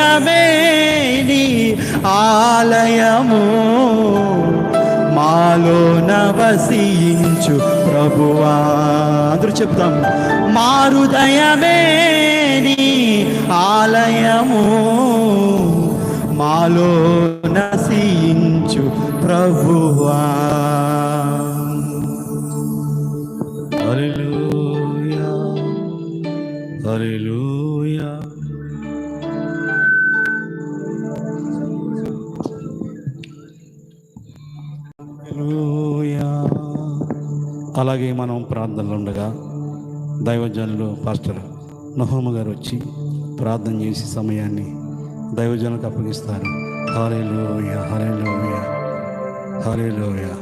హృదయమే నీ ఆలయము, మాలో నవసించు ప్రభువా. అందరూ చెప్తాం, మా హృదయమే నీ ఆలయము, మాలో నవసించు ప్రభువా. హల్లెలూయా హల్లెలూయా. అలాగే మనం ప్రార్థనలు ఉండగా దైవజనులు పాస్టర్ నహోమ గారు వచ్చి ప్రార్థన చేసి సమయాన్ని దైవజనులకు అప్పగిస్తారు. హల్లెలూయా హల్లెలూయా హల్లెలూయా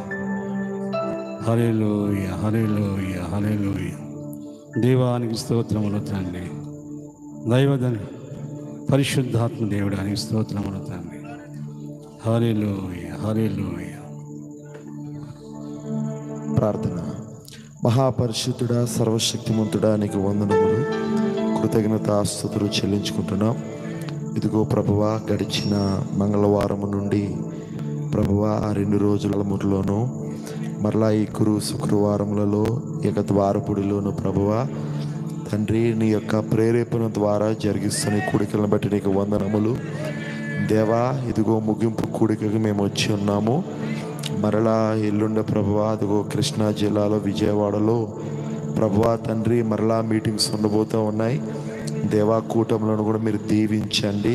హల్లెలూయా హల్లెలూయా హల్లెలూయా. దేవానికి స్తోత్రములు తండ్రి, దైవజన పరిశుద్ధాత్మ దేవుడానికి స్తోత్రములు తండ్రి. హల్లెలూయా హల్లెలూయా. ప్రార్థన. మహాపరిశుద్ధుడా, సర్వశక్తిమంతుడా, నీకు వందనములు, కృతజ్ఞతాస్తుతులు చెల్లించుకుంటున్నాం. ఇదిగో ప్రభువా, గడిచిన మంగళవారం నుండి ప్రభువా 2 రోజుల ముట్లోనూ మరలా ఈ శుక్రవారములలో ఇక ద్వారపుడిలోను ప్రభువా తండ్రి, నీ యొక్క ప్రేరేపణ ద్వారా జరిగిస్తున్న కూడికలను బట్టి నీకు వందనములు దేవా. ఇదిగో ముగింపు కూడికకు మేము వచ్చి ఉన్నాము. మరలా ఎల్లుండ ప్రభువా అదిగో కృష్ణా జిల్లాలో విజయవాడలో ప్రభువా తండ్రి మరలా మీటింగ్స్ ఉండబోతూ ఉన్నాయి. దేవా, కూటములను కూడా మీరు దీవించండి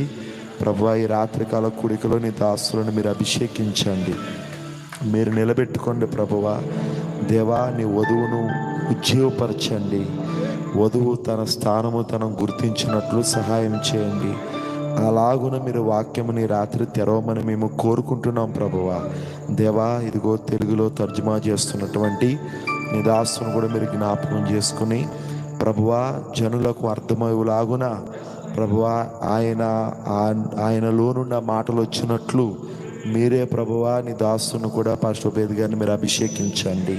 ప్రభువా. ఈ రాత్రికాల కూడికలో నీ దాసులను మీరు అభిషేకించండి, మీరు నిలబెట్టుకోండి ప్రభువా. దేవా, నీ వధువును ఉజ్జీవపరచండి, వధువు తన స్థానము తనను గుర్తించినట్లు సహాయం చేయండి. అలాగున మీరు వాక్యముని రాత్రి తెరవమని మేము కోరుకుంటున్నాం ప్రభువా. దేవా, ఇదిగో తెలుగులో తర్జుమా చేస్తున్నటువంటి నీ దాసును కూడా మీరు జ్ఞాపకం చేసుకుని ప్రభువా జనులకు అర్థమయ్యేలాగున ప్రభువా ఆయనలోనున్న మాటలు వచ్చినట్లు మీరే ప్రభువా నీ దాసును కూడా పాస్టర్ ఉబేద్ గారిని మీరు అభిషేకించండి,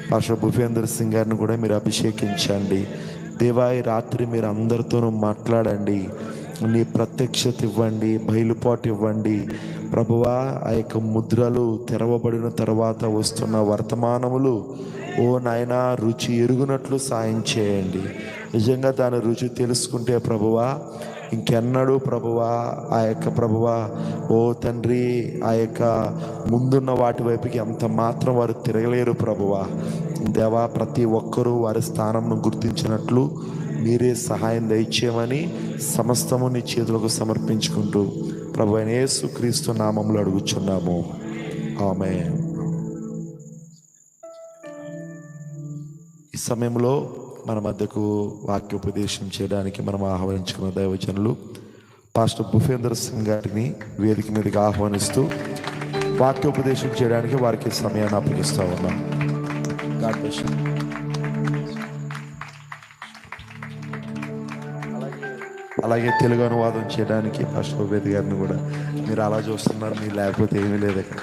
పాస్టర్ భూపేందర్ సింగ్ గారిని కూడా మీరు అభిషేకించండి. దేవా, ఈ రాత్రి మీరు అందరితోనూ మాట్లాడండి, నీ ప్రత్యక్షత ఇవ్వండి, బయలుపాటు ఇవ్వండి ప్రభువా. ఆ యొక్క ముద్రలు తెరవబడిన తర్వాత వస్తున్న వర్తమానములు ఓ నాయనా రుచి ఎరుగునట్లు సాయం చేయండి. నిజంగా దాని రుచి తెలుసుకుంటే ప్రభువా ఇంకెన్నడూ ప్రభువా ఆ యొక్క ప్రభువా ఓ తండ్రి ఆ యొక్క ముందున్న వాటి వైపుకి ఎంత మాత్రం వారు తిరగలేరు ప్రభువా. దేవా, ప్రతి ఒక్కరూ వారి స్థానంను గుర్తించినట్లు మీరే సహాయం దయచేయమని సమస్తము నీ చేతులకు సమర్పించుకుంటూ ప్రభు అయిన యేసుక్రీస్తు నామములో అడుగుచున్నాము, ఆమేన్. ఈ సమయంలో మన మధ్యకు వాక్యోపదేశం చేయడానికి మనం ఆహ్వానించుకున్న దైవజనులు పాస్టర్ భూపేందర్ సింగ్ గారిని వేదిక మీదకి ఆహ్వానిస్తూ వాక్యోపదేశం చేయడానికి వారికి సమయాన్ని అప్పగిస్తూ ఉన్నాం. God bless you. అలాగే తెలుగు అనువాదం చేయడానికి పాస్టర్ ఉబేద్ గారిని కూడా మీరు అలా చూస్తున్నారు, మీరు లేకపోతే ఏమీ లేదు ఇక్కడ.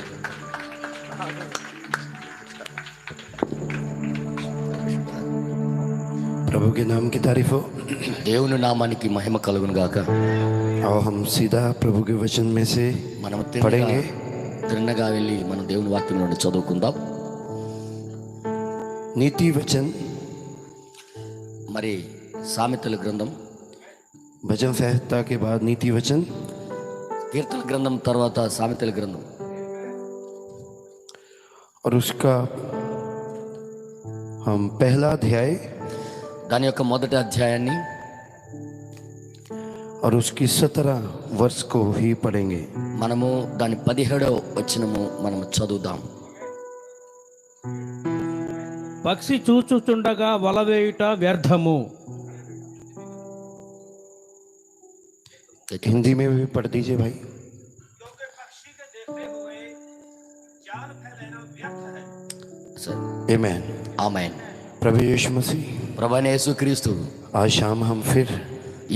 प्रभु के नाम की तारीफ हो, దేవుని నామానికి మహిమ కలుగును గాక. आओ हम सीधा प्रभु के वचन में से మనం पढ़ेंगे. తిన్నగా వెళ్ళి మనం దేవుని వాక్యం నుండి చదువుకుందాం. नीति वचन, మరి సామెతల గ్రంథం, भजन संहिता के बाद नीति वचन కీర్తన గ్రంథం తర్వాత సామెతల గ్రంథం, और उसका हम पहला अध्याय దాని యొక్క మొదటి అధ్యాయాన్ని और उसकी 17 वर्ष को ही पढ़ेंगे. మనము దాని 17వ వచనము మనము చదువుదాం. పక్షి చూచుచుండగా వలవేయుట వ్యర్థము. हिंदी में भी पढ़ दीजिए भाई. आमीन. ఆమేన్. प्रभु यीशु मसीह, ప్రభువైన యేసుక్రీస్తు, आज शाम हम फिर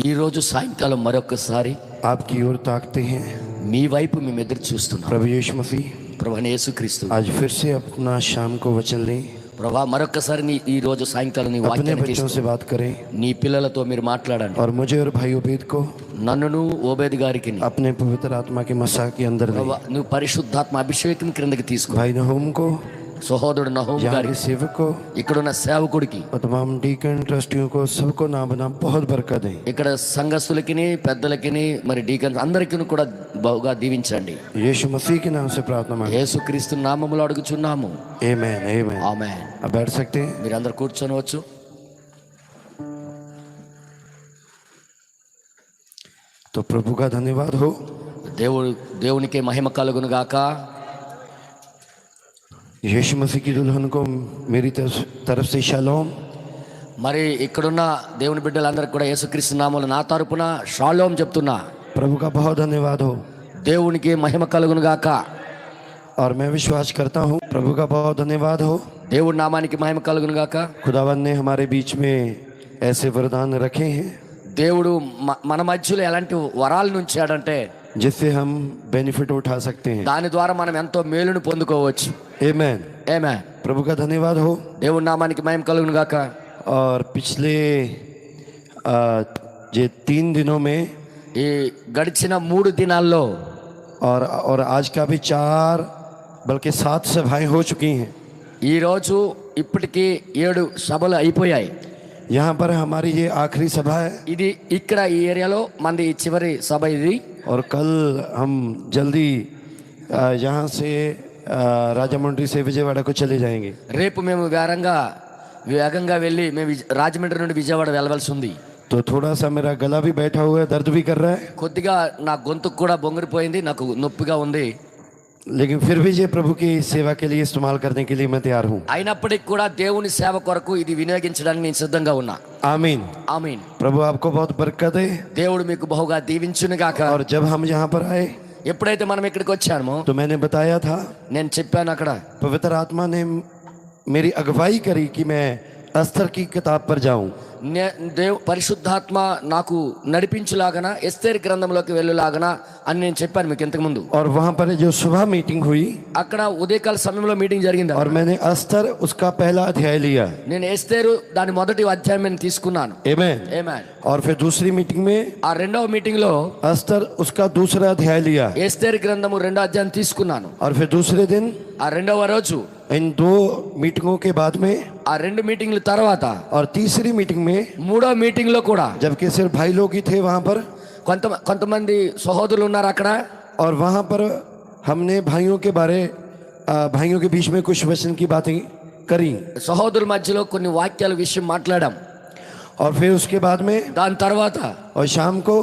ఈ రోజు సాయంకాలం మరొకసారి आपकी ओर ताकते हैं. మీ వైపు మేము ఎదురు చూస్తున్నాం. प्रभु यीशु मसीह, ప్రభువైన యేసుక్రీస్తు, आज फिर से अपना शाम को वचन लें, ప్రభా మరొకసారి ఈ రోజు సాయంకాలం నీ अपने వాక్యాన్ని बच्चों से बात करें నీ పిల్లలతో మీరు మాట్లాడండి. और मुझे और भाई उबैद को నన్నును ఓబేద్ గారికి अपने पवित्र आत्मा के मसा के अंदर ले। నువ్వు పరిశుద్ధాత్మ అభిషేకం క్రిందకి తీసుకో. भाई नहूम को, సహోదరుడు నహూం यहाँ గారికి, के सेवक को ఇక్కడున్న సేవకుడికి, और तमाम डीकन ट्रस्टियों को सबको ना बना बहुत बरकत दें। ఇక్కడ సంఘస్థులకి పెద్దలకి మరి డీకన్ అందరికీ కూడా బహుగా దీవించండి. यीशु मसीह के नाम से प्रार्थना मांगे। యేసుక్రీస్తు నామములో అడుగుచున్నాము. आमीन आमीन। ఆమేన్. अब बैठ सकते हैं। మీరందరూ కూర్చొనవచ్చు. तो प्रभु का धन्यवाद हो। దేవునికి మహిమ కలుగును గాక. यीशु मसीह की दुल्हन को मेरी तरफ से शालोम। మరి ఇక్కడున్న దేవుని బిడ్డలందరికీ కూడా యేసుక్రీస్తు నామములో నా తరపున షాలోమ్ చెప్తున్నా. प्रभु का बहुत धन्यवाद हो। దేవునికి మహిమ కలుగును గాక. और मैं विश्वास करता हूँ प्रभु का बहुत धन्यवाद हो। దేవుడి నామానికి మహిమ కలుగును గాక. खुदावन ने हमारे बीच में ऐसे वरदान रखे हैं దేవుడు మన మధ్యలో ఎలాంటి వరాలను ఉంచాడంటే जिससे हम बेनिफिट उठा सकते हैं। దాని ద్వారా మనం ఎంతో మేలును పొందుకోవచ్చు. आमीन। ఆమేన్. प्रभु का धन्यवाद हो। దేవుడి నామానికి మహిమ కలుగును గాక. और पिछले ये 3 दिनों में ఈ గడిచిన 3 దినాల్లో और आज का भी 4 बल्कि 7 सभाएं हो चुकी हैं। ఈ రోజు ఇప్పటికి 7 సభలు అయిపోయాయి. यहाँ पर हमारी ये आखिरी सभा है ఇది ఇక్కడ ఈ ఏరియాలో మంది చివరి సభ ఇది. और कल हम जल्दी यहाँ से राजामंड्री से विजयवाड़ा को चले जाएंगे। రేపు మేము వేగంగా వెళ్ళి మేము రాజమండ్రి నుండి విజయవాడ వెళ్ళవలసి ఉంది. तो थोड़ा सा मेरा गला भी बैठा हुआ है, दर्द भी कर रहा है, కొద్దిగా నా గొంతుకు కూడా బొంగిరిపోయింది, నాకు నొప్పిగా ఉంది. लेकिन फिर भी ये प्रभु की सेवा के लिए इस्तेमाल करने के लिए मैं तैयार हूँ। అయినప్పటికీ కూడా దేవుని సేవ కొరకు ఇది వినియోగించడానికి నేను సిద్ధంగా ఉన్నా. आमीन। ఆమేన్. प्रभु आपको बहुत बरकत है। దేవుడు మీకు బహుగా దీవించును గాక. और जब हम यहाँ पर आए ఎప్పుడైతే మనం ఇక్కడికి వచ్చామో तो मैंने बताया था, నేను చెప్పాను అక్కడ पवित्र आत्मा ने मेरी अगुवाई करी कि मैं अस्तर की किताब पर जाऊं। పరిశుద్ధాత్మ నాకు నడిపించులాగన ఎస్తేరు గ్రంథంలోకి వెళ్ళులాగన అని నేను చెప్పాను మీకు ఇంతకు ముందు. और वहां पर जो सुबह मीटिंग हुई అక్కడ ఉదయకాల సమయంలో మీటింగ్ జరిగింది. और मैंने अस्तर उसका पहला अध्याय लिया। నేను ఎస్తేరు దాని మొదటి అధ్యాయం తీసుకున్నాను. आमीन। ఆమేన్. और फिर दूसरी मीटिंग में ఆ రెండవ మీటింగ్ లో अस्तर उसका दूसरा अध्याय लिया। ఎస్తేరు గ్రంథము రెండో అధ్యాయం తీసుకున్నాను. और फिर दूसरे दिन ఆ రెండవ రోజు इन 2 मीटिंगों के बाद में ఆ 2 మీటింగ్ల తర్వాత और तीसरी मीटिंग में మూడో మీటింగ్ లో కూడా जबकि सिर्फ भाई लोग ही थे वहां पर, కొంతమంది సహోదరులు ఉన్నారు అక్కడ. और वहां पर हमने भाइयों के बीच में कुछ वचन की बातें करी। సహోదరుల మధ్యలో కొన్ని వాక్యాల విషయం మాట్లాడాం. और फिर उसके बाद में దాని తర్వాత और शाम को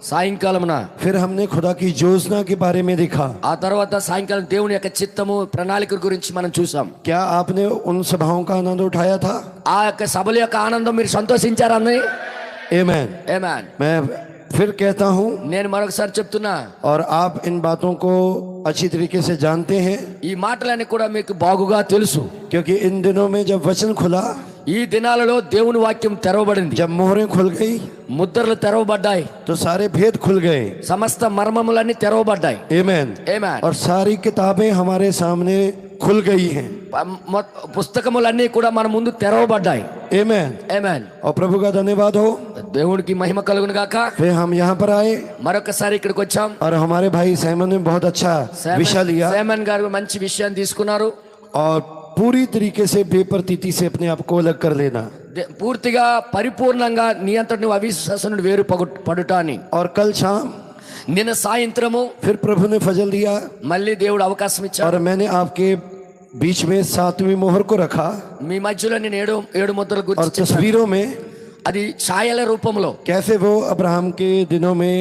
సాయంకాలమున फिर हमने खुदा की योजना के बारे में देखा। ఆ తర్వాత సాయంకాలం దేవుని యొక్క చిత్తము ప్రణాళిక గురించి మనం చూసాం. क्या आपने उन सभाओं का आनंद उठाया था? ఆ యొక్క సభల యొక్క ఆనందం మీరు సంతోషించారా అన్నయ్య? आमीन। ఆమేన్. मैं फिर कहता हूँ, నేను మరొకసారి చెప్తున్నా, और आप इन बातों को अच्छी तरीके से जानते हैं, ఈ మాటలన్నీ కూడా మీకు బాగుగా తెలుసు. क्योंकि इन दिनों में जब वचन खुला, ఈ దినాలలో దేవుని వాక్యం తెరవబడింది. जब मोहरें खुल गई ముద్రలు తెరవబడ్డాయి. तो सारे भेद खुल गए। సమస్త మర్మములన్నీ తెరవబడ్డాయి. आमीन। ఆమేన్. और सारी किताबें हमारे सामने खुल गई हैं। పుస్తకములన్నీ కూడా మన ముందు తెరవబడ్డాయి. आमीन। ఆమేన్. और प्रभु का धन्यवाद हो। దేవునికి మహిమ కలుగును గాక. फिर हम यहाँ पर आए మరొకసారి ఇక్కడికి వచ్చాం. और हमारे भाई सैमन ने बहुत अच्छा विषय लिया సేమన్ గారు మంచి విషయాన్ని తీసుకున్నారు. और पूरी तरीके से बेप्रतीति से अपने आप को अलग कर लेना। పూర్తిగా పరిపూర్ణంగా నీ అంతటి నువ్వు అవిశ్వాసం నుండి వేరు పడుట అని. और कल शाम నిన్న సాయంత్రము फिर प्रभु ने फजल दिया మళ్ళీ దేవుడు అవకాశం ఇచ్చాడు. और मैंने आपके बीच में 7वीं मोहर को रखा। మీ మధ్యలో నేను ఏడు ముద్రల और గురించి చెప్పాను. तस्वीरों में అది ఛాయల రూపంలో कैसे वो अब्राहम के दिनों में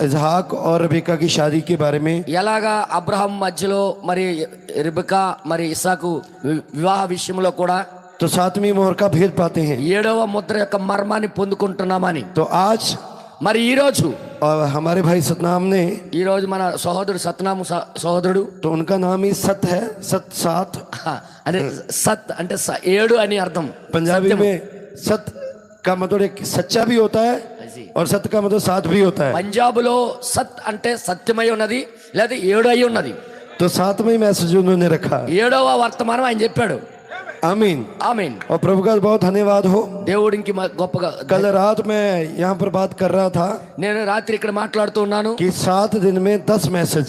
इजहाक और रबीका की शादी के बारे में, ఎలాగా అబ్రహాం మధ్యలో మరి రిబకా మరి ఇసాకు వివాహ విషయంలో కూడా तो 7वीं मोहर का भेद पाते हैं। 7వ ముద్ర యొక్క మర్మాన్ని పొందుకుంటున్నామని. तो आज మరి ఈ రోజు और हमारे भाई सतनाम ने, ఈ రోజు మన సహోదరుడు సత్నాము సహోదరుడు, तो उनका नाम ही सत है, सत 7 అంటే సత్ అంటే 7 అని అర్థం. पंजाबी సత్యము. में सत का मतलब एक सच्चा भी होता है और सत्य का मतलब 7 भी होता है। పంజాబులో సత్ అంటే సత్యమై ఉన్నది లేదా 7 అయి ఉన్నది. तो 7वां मैसेज उन्होंने रखा। 7వ వర్తమానం ఆయన చెప్పాడు. आमीन। ఆమేన్. और प्रभु का बहुत धन्यवाद हो। దేవుడికి గొప్పగా कल रात मैं यहाँ पर बात कर रहा था నేను రాత్రి ఇక్కడ మాట్లాడుతూ ఉన్నాను. कि 7 दिन में 10 मैसेज,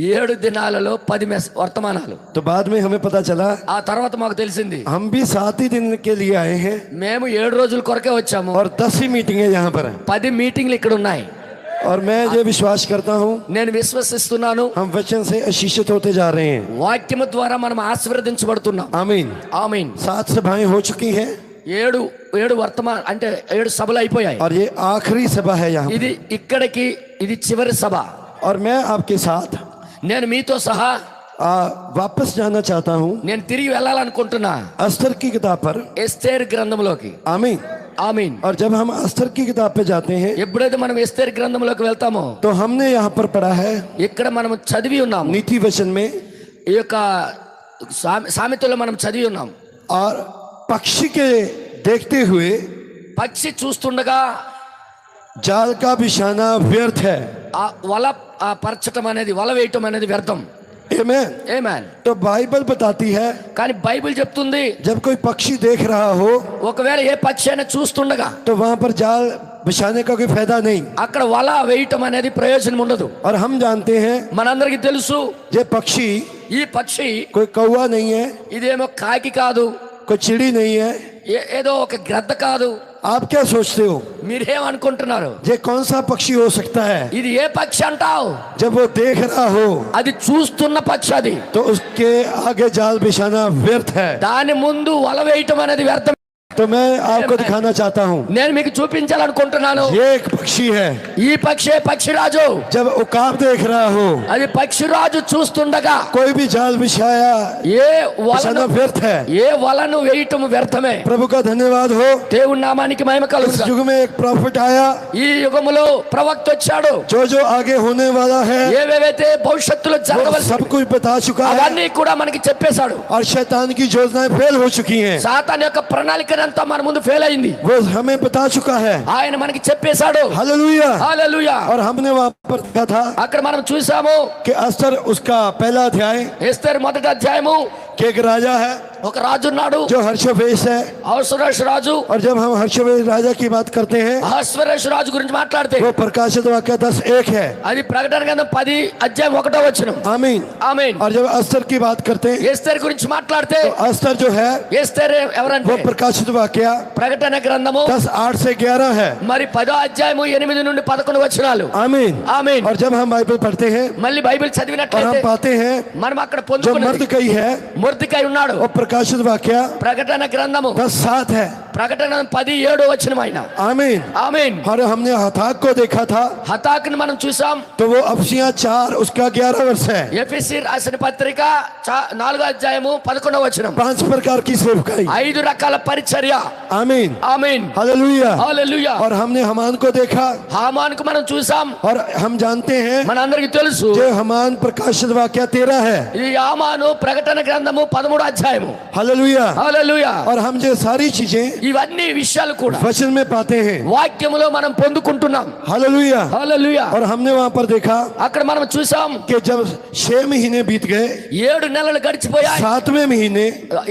7 దినాలలో 10 వర్తమానాలు. तो बाद में हमें पता चला ఆ తర్వాత మాకు తెలిసింది हम भी 7 ही दिन के लिए आए हैं మేము 7 రోజుల కొరకే వచ్చాము. और 10 ही मीटिंगें यहाँ पर हैं। 10 మీటింగ్లు ఇక్కడ ఉన్నాయి. और मैं ये विश्वास करता हूँ నేను విశ్వసిస్తున్నాను हम वचन से आशीषित होते जा रहे हैं। వాక్యము ద్వారా మనం ఆశీర్వదించబడుతున్నాం. आमीन। ఆమేన్. 7 सभाएं हो चुकी हैं 7 వర్తమాన అంటే 7 సభలు అయిపోయాయి. और ये आखिरी सभा है यहाँ। ఇది ఇక్కడికి ఇది చివరి సభ. और मैं आपके साथ నేను మీతో సహా वापस जाना चाहता हूँ నేను తిరిగి వెళ్ళాలనుకుంటున్నా अस्तर की किताब पर। ఎస్తేర్ గ్రంథంలోకి. आमीन। ఆమేన్. और जब हम अस्तर की किताब पे जाते हैं ఎప్పుడైతే మనం ఎస్తేర్ గ్రంథంలోకి వెళ్తామో तो हमने यहाँ पर पढ़ा है ఇక్కడ మనం చదివి ఉన్నాం. नीति वचन में, ఈ యొక్క సామెతలో మనం చదివి ఉన్నాం. और पक्षी के देखते हुए పక్షి చూస్తుండగా जाल का बिछाना व्यर्थ है। ఆ వల పరచటం అనేది, వల వేయటం అనేది వ్యర్థం. आमीन। ఆమేన్. तो बाइबल बताती है కానీ బైబిల్ చెప్తుంది जब कोई पक्षी देख रहा हो ఒకవేళ ఏ పక్షి అయినా చూస్తుండగా तो वहां पर जाल बिछाने का कोई फायदा नहीं। అక్కడ వల వేయటం అనేది ప్రయోజనం ఉండదు. और हम जानते हैं మనందరికీ తెలుసు ये पक्षी ఈ పక్షి कोई कौवा नहीं है, ఇదేమో కాకి కాదు, कोई चिड़ी नहीं है। ఏదో ఒక గ్రద్ద కాదు. आप क्या सोचते हो మీరేమనుకుంటున్నారు? ये कौन सा पक्षी हो सकता है? ఇది ఏ పక్షి అంటావు? जब वो देख रहा हो అది చూస్తున్న పక్షి. అది तो उसके आगे जाल बिछाना व्यर्थ है। దాని ముందు వల వేయటం అనేది వ్యర్థం. तो मैं आपको दिखाना चाहता हूँ నేను మీకు చూపించాలనుకుంటున్నాను. ये एक पक्षी है। ఈ పక్షే పక్షిరాజు. जब उकाब देख रहा हो అది పక్షిరాజు చూస్తుండగా कोई भी जाल बिछाया ఏ बिछाना వలను व्यर्थ है। ఏ వలను వేయటం వ్యర్థమే. प्रभु का धन्यवाद हो। దేవుని నామానికి మహిమ इस కలుగును. युग में एक प्रॉफिट आया ఈ యుగములో ప్రవక్త వచ్చాడు. जो आगे होने वाला है ఏవేవైతే భవిష్యత్తులో वो జరగవలసి सब कुछ बता चुका है। అవన్నీ కూడా మనకి చెప్పేశాడు. और शैतान की योजनाएं फेल हो चुकी हैं, సాతాన్ యొక్క ప్రణాళిక అంతా మన ముందు ఫెయిల్ అయింది. वो हमें बता चुका है। ఆయన మనకి చెప్పేశాడు. हालेलुया। హల్లెలూయా. और हमने वहां पर देखा था అక్కడ మనం చూసాము कि अस्तर उसका पहला अध्याय ఎస్తేరు మొదటి అధ్యాయము कि एक राजा है ఒక రాజు ఉన్నాడు, जो हर्षवेश है। అహస్వరోష్ రాజు. और जब हम हर्षवेश राजा की बात करते हैं అహస్వరోష్ రాజు గురించి మాట్లాడితే वो प्रकाशित वाक्य 10:1 है। అది ప్రకటన గ్రంథం 10 అధ్యాయం 1వ వచనం. आमीन। ఆమేన్. और जब अस्तर की बात करते हैं ఎస్తేరు గురించి మాట్లాడితే तो अस्तर जो है ఎస్తేరు वो ఎవరంటే प्रकाशित वाक्य ప్రకటన గ్రంథము 10:8 से 11 है। మరి 10వ అధ్యాయము 8 నుండి 11 వచనాలు. आमीन। ఆమేన్. और जब हम बाइबल पढ़ते हैं మళ్ళీ బైబిల్ और हम చదివినట్లయితే पाते हैं మనం అక్కడ जो పొందుకున్నది मर्दकई है మొర్దెకై ఉన్నాడు. वो प्रकाशित वाक्य ప్రకటన గ్రంథము 10:7 है। ప్రకటన 10:7 వచనం ఆయన. आमीन। ఆమేన్. और हमने हताक को देखा था హతాకుని మనం చూసాం. तो वो अफसियां 4 उसका 11 वर्ष है। ఎఫెసీ రాసిన పత్రిక 4వ అధ్యాయము 11వ వచనం. 5 प्रकार की सेवकाई। 5 రకాల పరిచర్య. आमीन। ఆమేన్. हालेलुया। హల్లెలూయా. और हमने हमान को देखा హామానుకు మనం చూసాం. और हम जानते हैं మనందరికీ తెలుసు जो हमान प्रकाशित वाक्य 13 है। ఈ హామాను ప్రకటన గ్రంథము 13వ అధ్యాయము. हालेलुया। హల్లెలూయా. और हम जो सारी चीजें ఇవన్నీ విషయాలు కూడా वचन में पाते हैं। వాక్యములో మనం పొందుకుంటున్నాం. हालेलुया। హల్లెలూయా. और हमने वहां पर देखा అక్కడ మనం చూసాం कि जब 6 महीने बीत गए 7 నెలలు గడిచిపోయాయి. 7वें महीने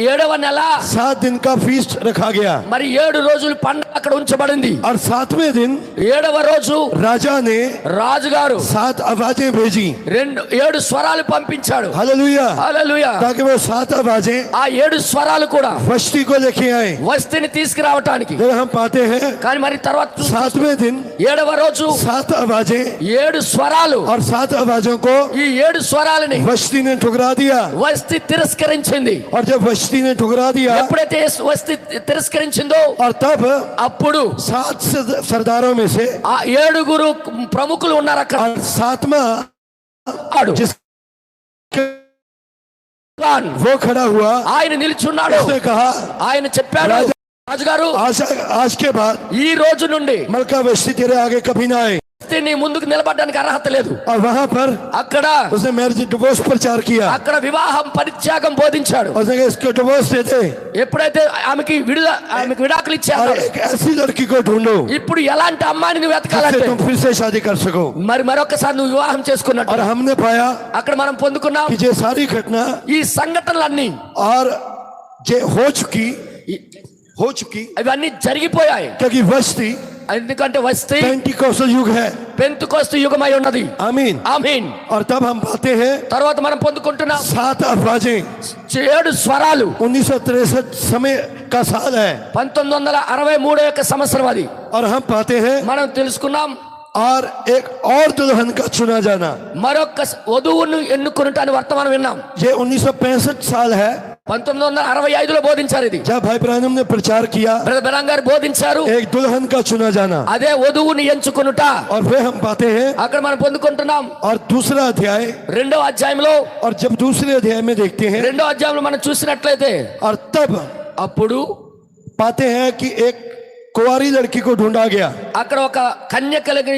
7వ నెల 7 दिन का फीस्ट रखा गया। మరి 7 రోజులు పండుగ అక్కడ ఉంచబడింది. और 7वें दिन 7వ రోజు राजा ने రాజుగారు 7 आवाजें भेजी। 7 స్వరాలు పంపించాడు. हालेलुया। హల్లెలూయా. ताकि वो 7 आवाजें ఆ 7 స్వరాలు కూడా वस्ती को लेके आए। వస్తిని తీసుకురావటానికి. जब हम पाते हैं కానీ మరి తర్వాత 7वें दिन 7వ రోజు 7 आवाजें 7 స్వరాలు. और 7 आवाजों को ఈ 7 స్వరాలని वस्ती ने ठुकरा दिया। వస్తి తిరస్కరించింది. और जब वस्ती ने ठुकरा दिया ఎప్పుడైతే వస్తి తిరస్కరించిందో और तब అప్పుడు 7 सरदारों में से ఆ 7 ప్రముఖులు ఉన్నారు అక్కడ. और 7वां जिस वो खड़ा हुआ, ఆయన నిల్చున్నాడు. उसने कहा ఆయన చెప్పాడు, రాజుగారు आज के बाद ఈ రోజు నుండి मलका वस्ती तेरे आगे कभी ना आए। నీ ముందుకు నిలబడడానికి అర్హత లేదు. और वहां पर అక్కడ उसने मैरिज डिवोर्स प्रचार किया। అక్కడ వివాహం పరిత్యాగం బోధించాడు. उसने कहा इसको डिवोर्स दे दे ఎప్పుడైతే ఆమెకి విడాకులు और ఇచ్చాడు, एक ऐसी लड़की को ढूंढो ఇప్పుడు ఎలాంటి అమ్మాయిని నువ్వు जिससे వెతకాలంటే तुम फिर से शादी कर सको। మరి మరొకసారి నువ్వు వివాహం చేసుకున్నట్టు. और हमने पाया అక్కడ మనం పొందుకున్నాం कि ये सारी घटना ఈ సంఘటనలన్నీ और जे हो चुकी ఇవన్నీ జరిగిపోయాయి. क्योंकि वस्ती ఎందుకంటే వస్తే पेंटिकोस्टल युग है। పెంతెకోస్తు యుగమై ఉన్నది. आमीन। ఆమీన్. और तब हम पाते हैं తర్వాత మనం పొందుకుంటున్నాం 7 आवाजें। 7 స్వరాలు. 1963 समय का साल है 1963 యొక్క సంవత్సరం అది. और हम पाते हैं మనం తెలుసుకున్నాం. और एक और दुल्हन का चुना जाना, మరొక వధువును ఎన్నుకొనుటని వర్తమానం విన్నాం. ये 1965 साल है 1965లో బోధించారు ఇది. जब भाई ब्रानम ने प्रचार किया బ్రదర్ బెరాన్ గారు బోధించారు एक दुल्हन का चुना जाना। అదే వధువుని ఎంచుకొనుట. और फिर हम पाते हैं అక్కడ మనం పొందుకుంటున్నాం और दूसरा अध्याय, 2వ అధ్యాయంలో. और जब दूसरे अध्याय में देखते हैं 2వ అధ్యాయంలో మనం చూసినట్లయితే और तब అప్పుడు पाते हैं कि एक कुंवारी लड़की को ढूंढा गया। అక్కడ ఒక కన్యకలని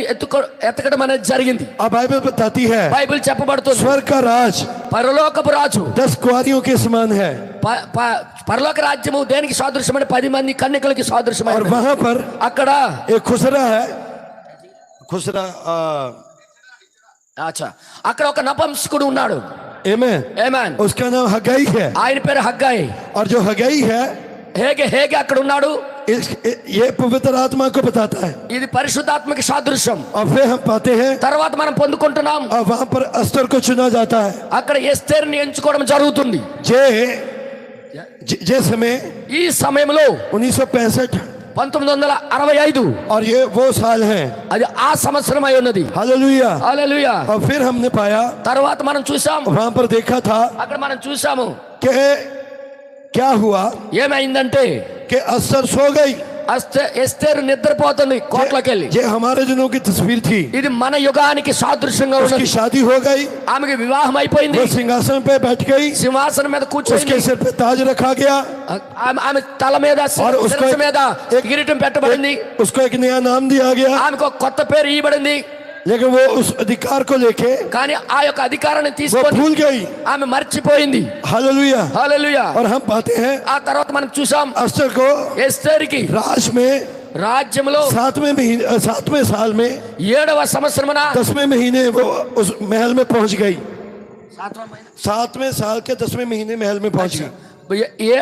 ఎతకడం అనేది జరిగింది. अब बाइबल बताती है బైబిల్ చెప్పబడుతుంది स्वर्ग का राज పరలోకపు రాజు 10 कुंवारियों के समान है। పరలోక రాజ్యము దేనికి సాదృశ్యమైన 10 మంది కన్యకలకి और సాదృశ్యమైన. वहां पर అక్కడ एक खुसरा है, खुसरा అచ్చా అక్కడ ఒక నపుంసకుడు ఉన్నాడు. आमेन। ఆమేన్. उसका नाम हगाई है। ఆయన పేరు హగ్గాయి. और जो हगाई है హేగే అక్కడ ఉన్నాడు. ये पवित्र आत्मा को बताता है। ఇది పరిశుద్ధాత్మకి సాదృశ్యం. और फिर हम पाते हैं తర్వాత మనం పొందుకుంటున్నాం और वहां पर अस्तर को चुना जाता है। అక్కడ ఎస్తేరుని ఎంచుకోవడం జరుగుతుంది. जे समय ఈ సమయంలో 1965 1965 और ये वो साल है। అది ఆ సంవత్సరం అయి ఉన్నది. हालेलुया। హల్లెలూయా. और फिर हमने पाया, తర్వాత మనం చూసాం, वहां पर देखा था అక్కడ మనం చూసాము कि क्या हुआ ఏమైందంటే कि अस्तर सो गई। ఎస్తేరు నిద్రపోతుంది కోటలోకి వెళ్ళి. ये हमारे दिनों की तस्वीर थी। ఇది మన యుగానికి సాదృశ్యంగా उसकी ఉన్నది. शादी हो गई, ఆమెకి వివాహం అయిపోయింది. वो सिंहासन पे बैठ गई, సింహాసనం మీద కూర్చొని उसके सिर पे ताज रखा गया, ఆమె తల మీద और उसको శిరస్సు మీద కిరీటం పెట్టబడింది. उसको एक नया नाम दिया गया। ఆమెకు ఒక కొత్త పేరు ఇవ్వబడింది. लेकिन वो उस अधिकार को लेके కానీ ఆ యొక్క అధికారాన్ని वो తీసుకొని भूल गई। ఆమె మర్చిపోయింది. हालेलूया। హల్లెలూయా. और हम पाते हैं ఆ తర్వాత మనం చూసాం अस्तर को ఎస్తేరుకి राज में రాజ్యంలో 7वें साल में 7వ సంవత్సరమున 10वें महीने वो उस महल में पहुंच गई। 7वें साल के 10वें महीने महल में पहुंच गई।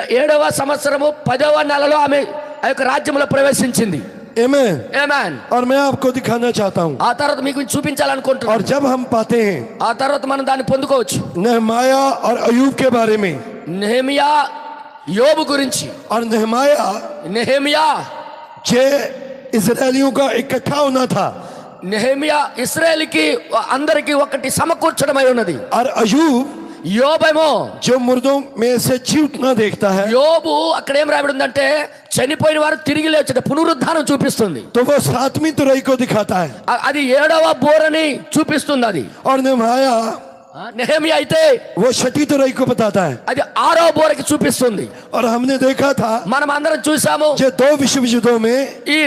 7వ సంవత్సరము 10వ నెలలో ఆమె ఆ యొక్క రాజ్యంలో ప్రవేశించింది. आमीन। ఆమేన్. और मैं आपको दिखाना चाहता हूँ, ఆ తర్వాత మీకు చూపించాలనుకుంటున్నాను. और जब हम पाते हैं ఆ తర్వాత మనం దాన్ని పొందుకోవచ్చు. नहमाया और अयूब के बारे में, నెహెమియా యోబు గురించి. और నెహెమియా जे इजरायलियों का इकट्ठा होना था, నెహెమియా ఇశ్రాయేలుకి అందరికి ఒకటి సమకూర్చడమై ఉన్నది. और अयूब యోబేమో जो मुर्दों में से जी उठना देखता है, యోబు అక్కడ ఏం రాయబడిందంటే చనిపోయిన వారు తిరిగి లేచుట పునరుద్ధానం చూపిస్తుంది. तो वो 7वीं तुरई को दिखाता है। అది 7వ బోరని చూపిస్తుంది. అది और नहमाया నెహెమియా అయితే वो 6वीं तुरई को बताता है। అది 6వ బోరకి చూపిస్తుంది. और हमने देखा था మనం అందరం చూసాము जो 2 विश्व युद्धों में ఈ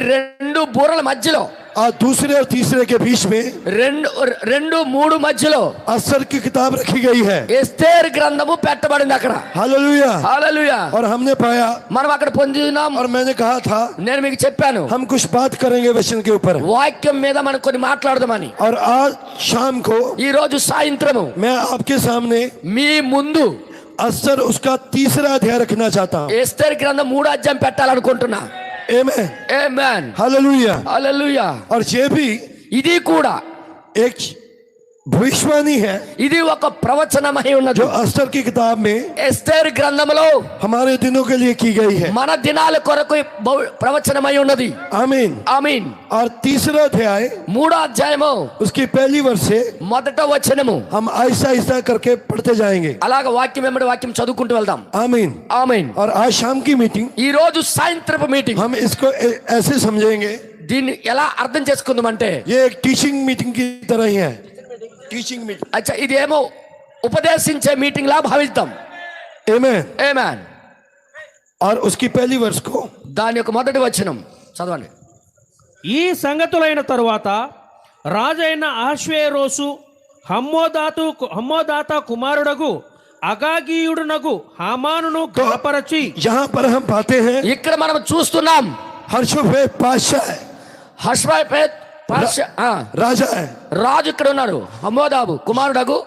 2 బోరల మధ్యలో और दूसरे और तीसरे के बीच में 2-3 మధ్యలో अस्तर की किताब रखी गई है। ఎస్తేరు గ్రంథము పెట్టబడింది అక్కడ. हालेलुया। హల్లెలూయా. और हमने पाया, మనం అక్కడ పొందినాం. और मैंने कहा था నేను మీకు చెప్పాను हम कुछ बात करेंगे वचन के ऊपर। వాక్యం మీద మనం కొన్ని మాట్లాడదామని. और आज शाम को ఈ రోజు సాయంత్రము मैं आपके सामने మీ ముందు अस्तर उसका 3रा अध्याय रखना चाहता हूँ। ఎస్తేరు గ్రంథం 3వ అధ్యాయం పెట్టాలనుకుంటున్నా. आमीन। ఆమేన్. हालेलुया। హల్లెలూయా. और ये भी ఇది కూడా एक भविष्यवाणी है ఇది ఒక ప్రవచనమై ఉన్నది. जो अस्तर की किताब में ఎస్తేరు గ్రంథంలో हमारे दिनों के लिए की गई है। మన దినాల కొరకు ప్రవచనమై ఉన్నది. आमीन। ఆమీన్. और 3रा अध्याय 3వ అధ్యాయము उसकी पहली वर्ष से మొదట వచనము हम आहिस्ता आहिस्ता करके पढ़ते जाएंगे। అలాగ వాక్యం వెంబడి వాక్యం చదువుకుంటూ వెళ్దాం. आमीन। ఆమేన్. और आज शाम की मीटिंग ఈ రోజు సాయంత్రపు మీటింగ్ हम इसको ऐसे समझेंगे, దీన్ని ఎలా అర్థం చేసుకుందామంటే ये एक टीचिंग मीटिंग की तरह ही है। Teaching meeting. అచ్చా ఇది ఏమో ఉపదేశించే మీటింగ్ లా భావిద్దాం. आमीन। ఆమేన్. और उसकी पहली वर्ष को దాని యొక్క మొదటి వచనం చదవండి. ఈ సంగతులైన తరువాత రాజైన ఆశ్వేరోసు హమ్మోదాత కుమారుడగు అగాగీయుడునగు హామానును గణపరచి. यहाँ पर हम पाते हैं ఇక్కడ మనం చూస్తున్నాం हर्षोपेत पातशाह राजा है। రాజు ఇక్కడ ఉన్నాడు. హమ్మోదాబు కుమారుడగు.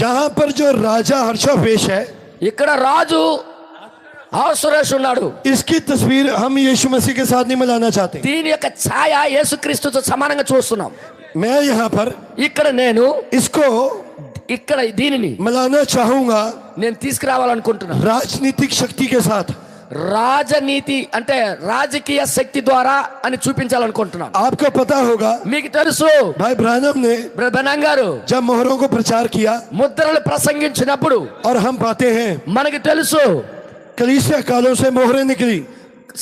यहाँ पर जो राजा हर्षोपेश है, ఇక్కడ రాజు సురేష్ ఉన్నాడు. इसकी तस्वीर हम यीशु मसीह के साथ नहीं मिलाना चाहते. దీని యొక్క ఛాయ యేసుక్రీస్తుతో సమానంగా చూస్తున్నాం. मैं यहाँ पर ఇక్కడ నేను इसको ఇక్కడ దీనిని मिलाना चाहूंगा నేను తీసుకురావాలనుకుంటున్నాను. राजनीतिक शक्ति के साथ. రాజనీతి అంటే రాజకీయ శక్తి ద్వారా అని చూపించాలనుకుంటున్నాను. आपको पता होगा మీకు తెలుసు भाई ब्रानम ने బెనం గారు जब मोहरों को प्रचार किया ముద్రలు ప్రసంగించినప్పుడు और हम पाते हैं మనకి తెలుసు कलीसिया कालों से मोहरें निकली,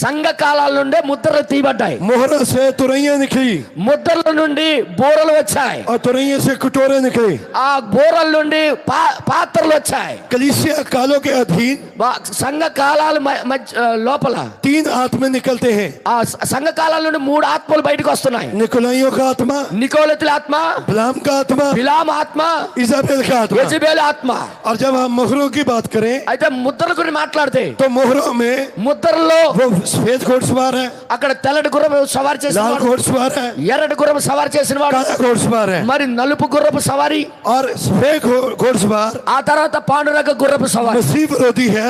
సంఘ కాలాల నుండే ముద్రలు తీయబడ్డాయి. मोहरा से तुरैया निकली ముద్రల నుండి బోరలు వచ్చాయి. और तुरैया से कटोरे निकले. ఆ బోరల నుండి పాత్రలు వచ్చాయి. कलीसिया कालों के अधीन సంఘ కాలాల లోపల 3 आत्मा निकलते हैं. ఆ సంఘ కాలాల నుండి 3 ఆత్మలు బయటకు వస్తున్నాయి. निकोलाइयों का आत्मा, నికోలతుల ఆత్మ, बिलाम का आत्मा, బిలాము ఆత్మ, इजाबेल का आत्मा. యెజబెల్ ఆత్మ. और जब हम मोहरों की बात करें అయితే ముద్రల గురించి మాట్లాడితే तो मोहरों में ముద్రల్లో वो सफेद घोड़सवार है, అక్కడ తెల్లటి గుర్రం సవారి చేసిన लाल వాడు, घोड़सवार है, ఎర్రటి గుర్రం సవారి చేసిన వాడు, काला घोड़सवार है మరి నలుపు గుర్రపు సవారి, और सफेद घोड़सवार ఆ తర్వాత పాండురంగ గుర్రపు సవారి. मसीह विरोधी है,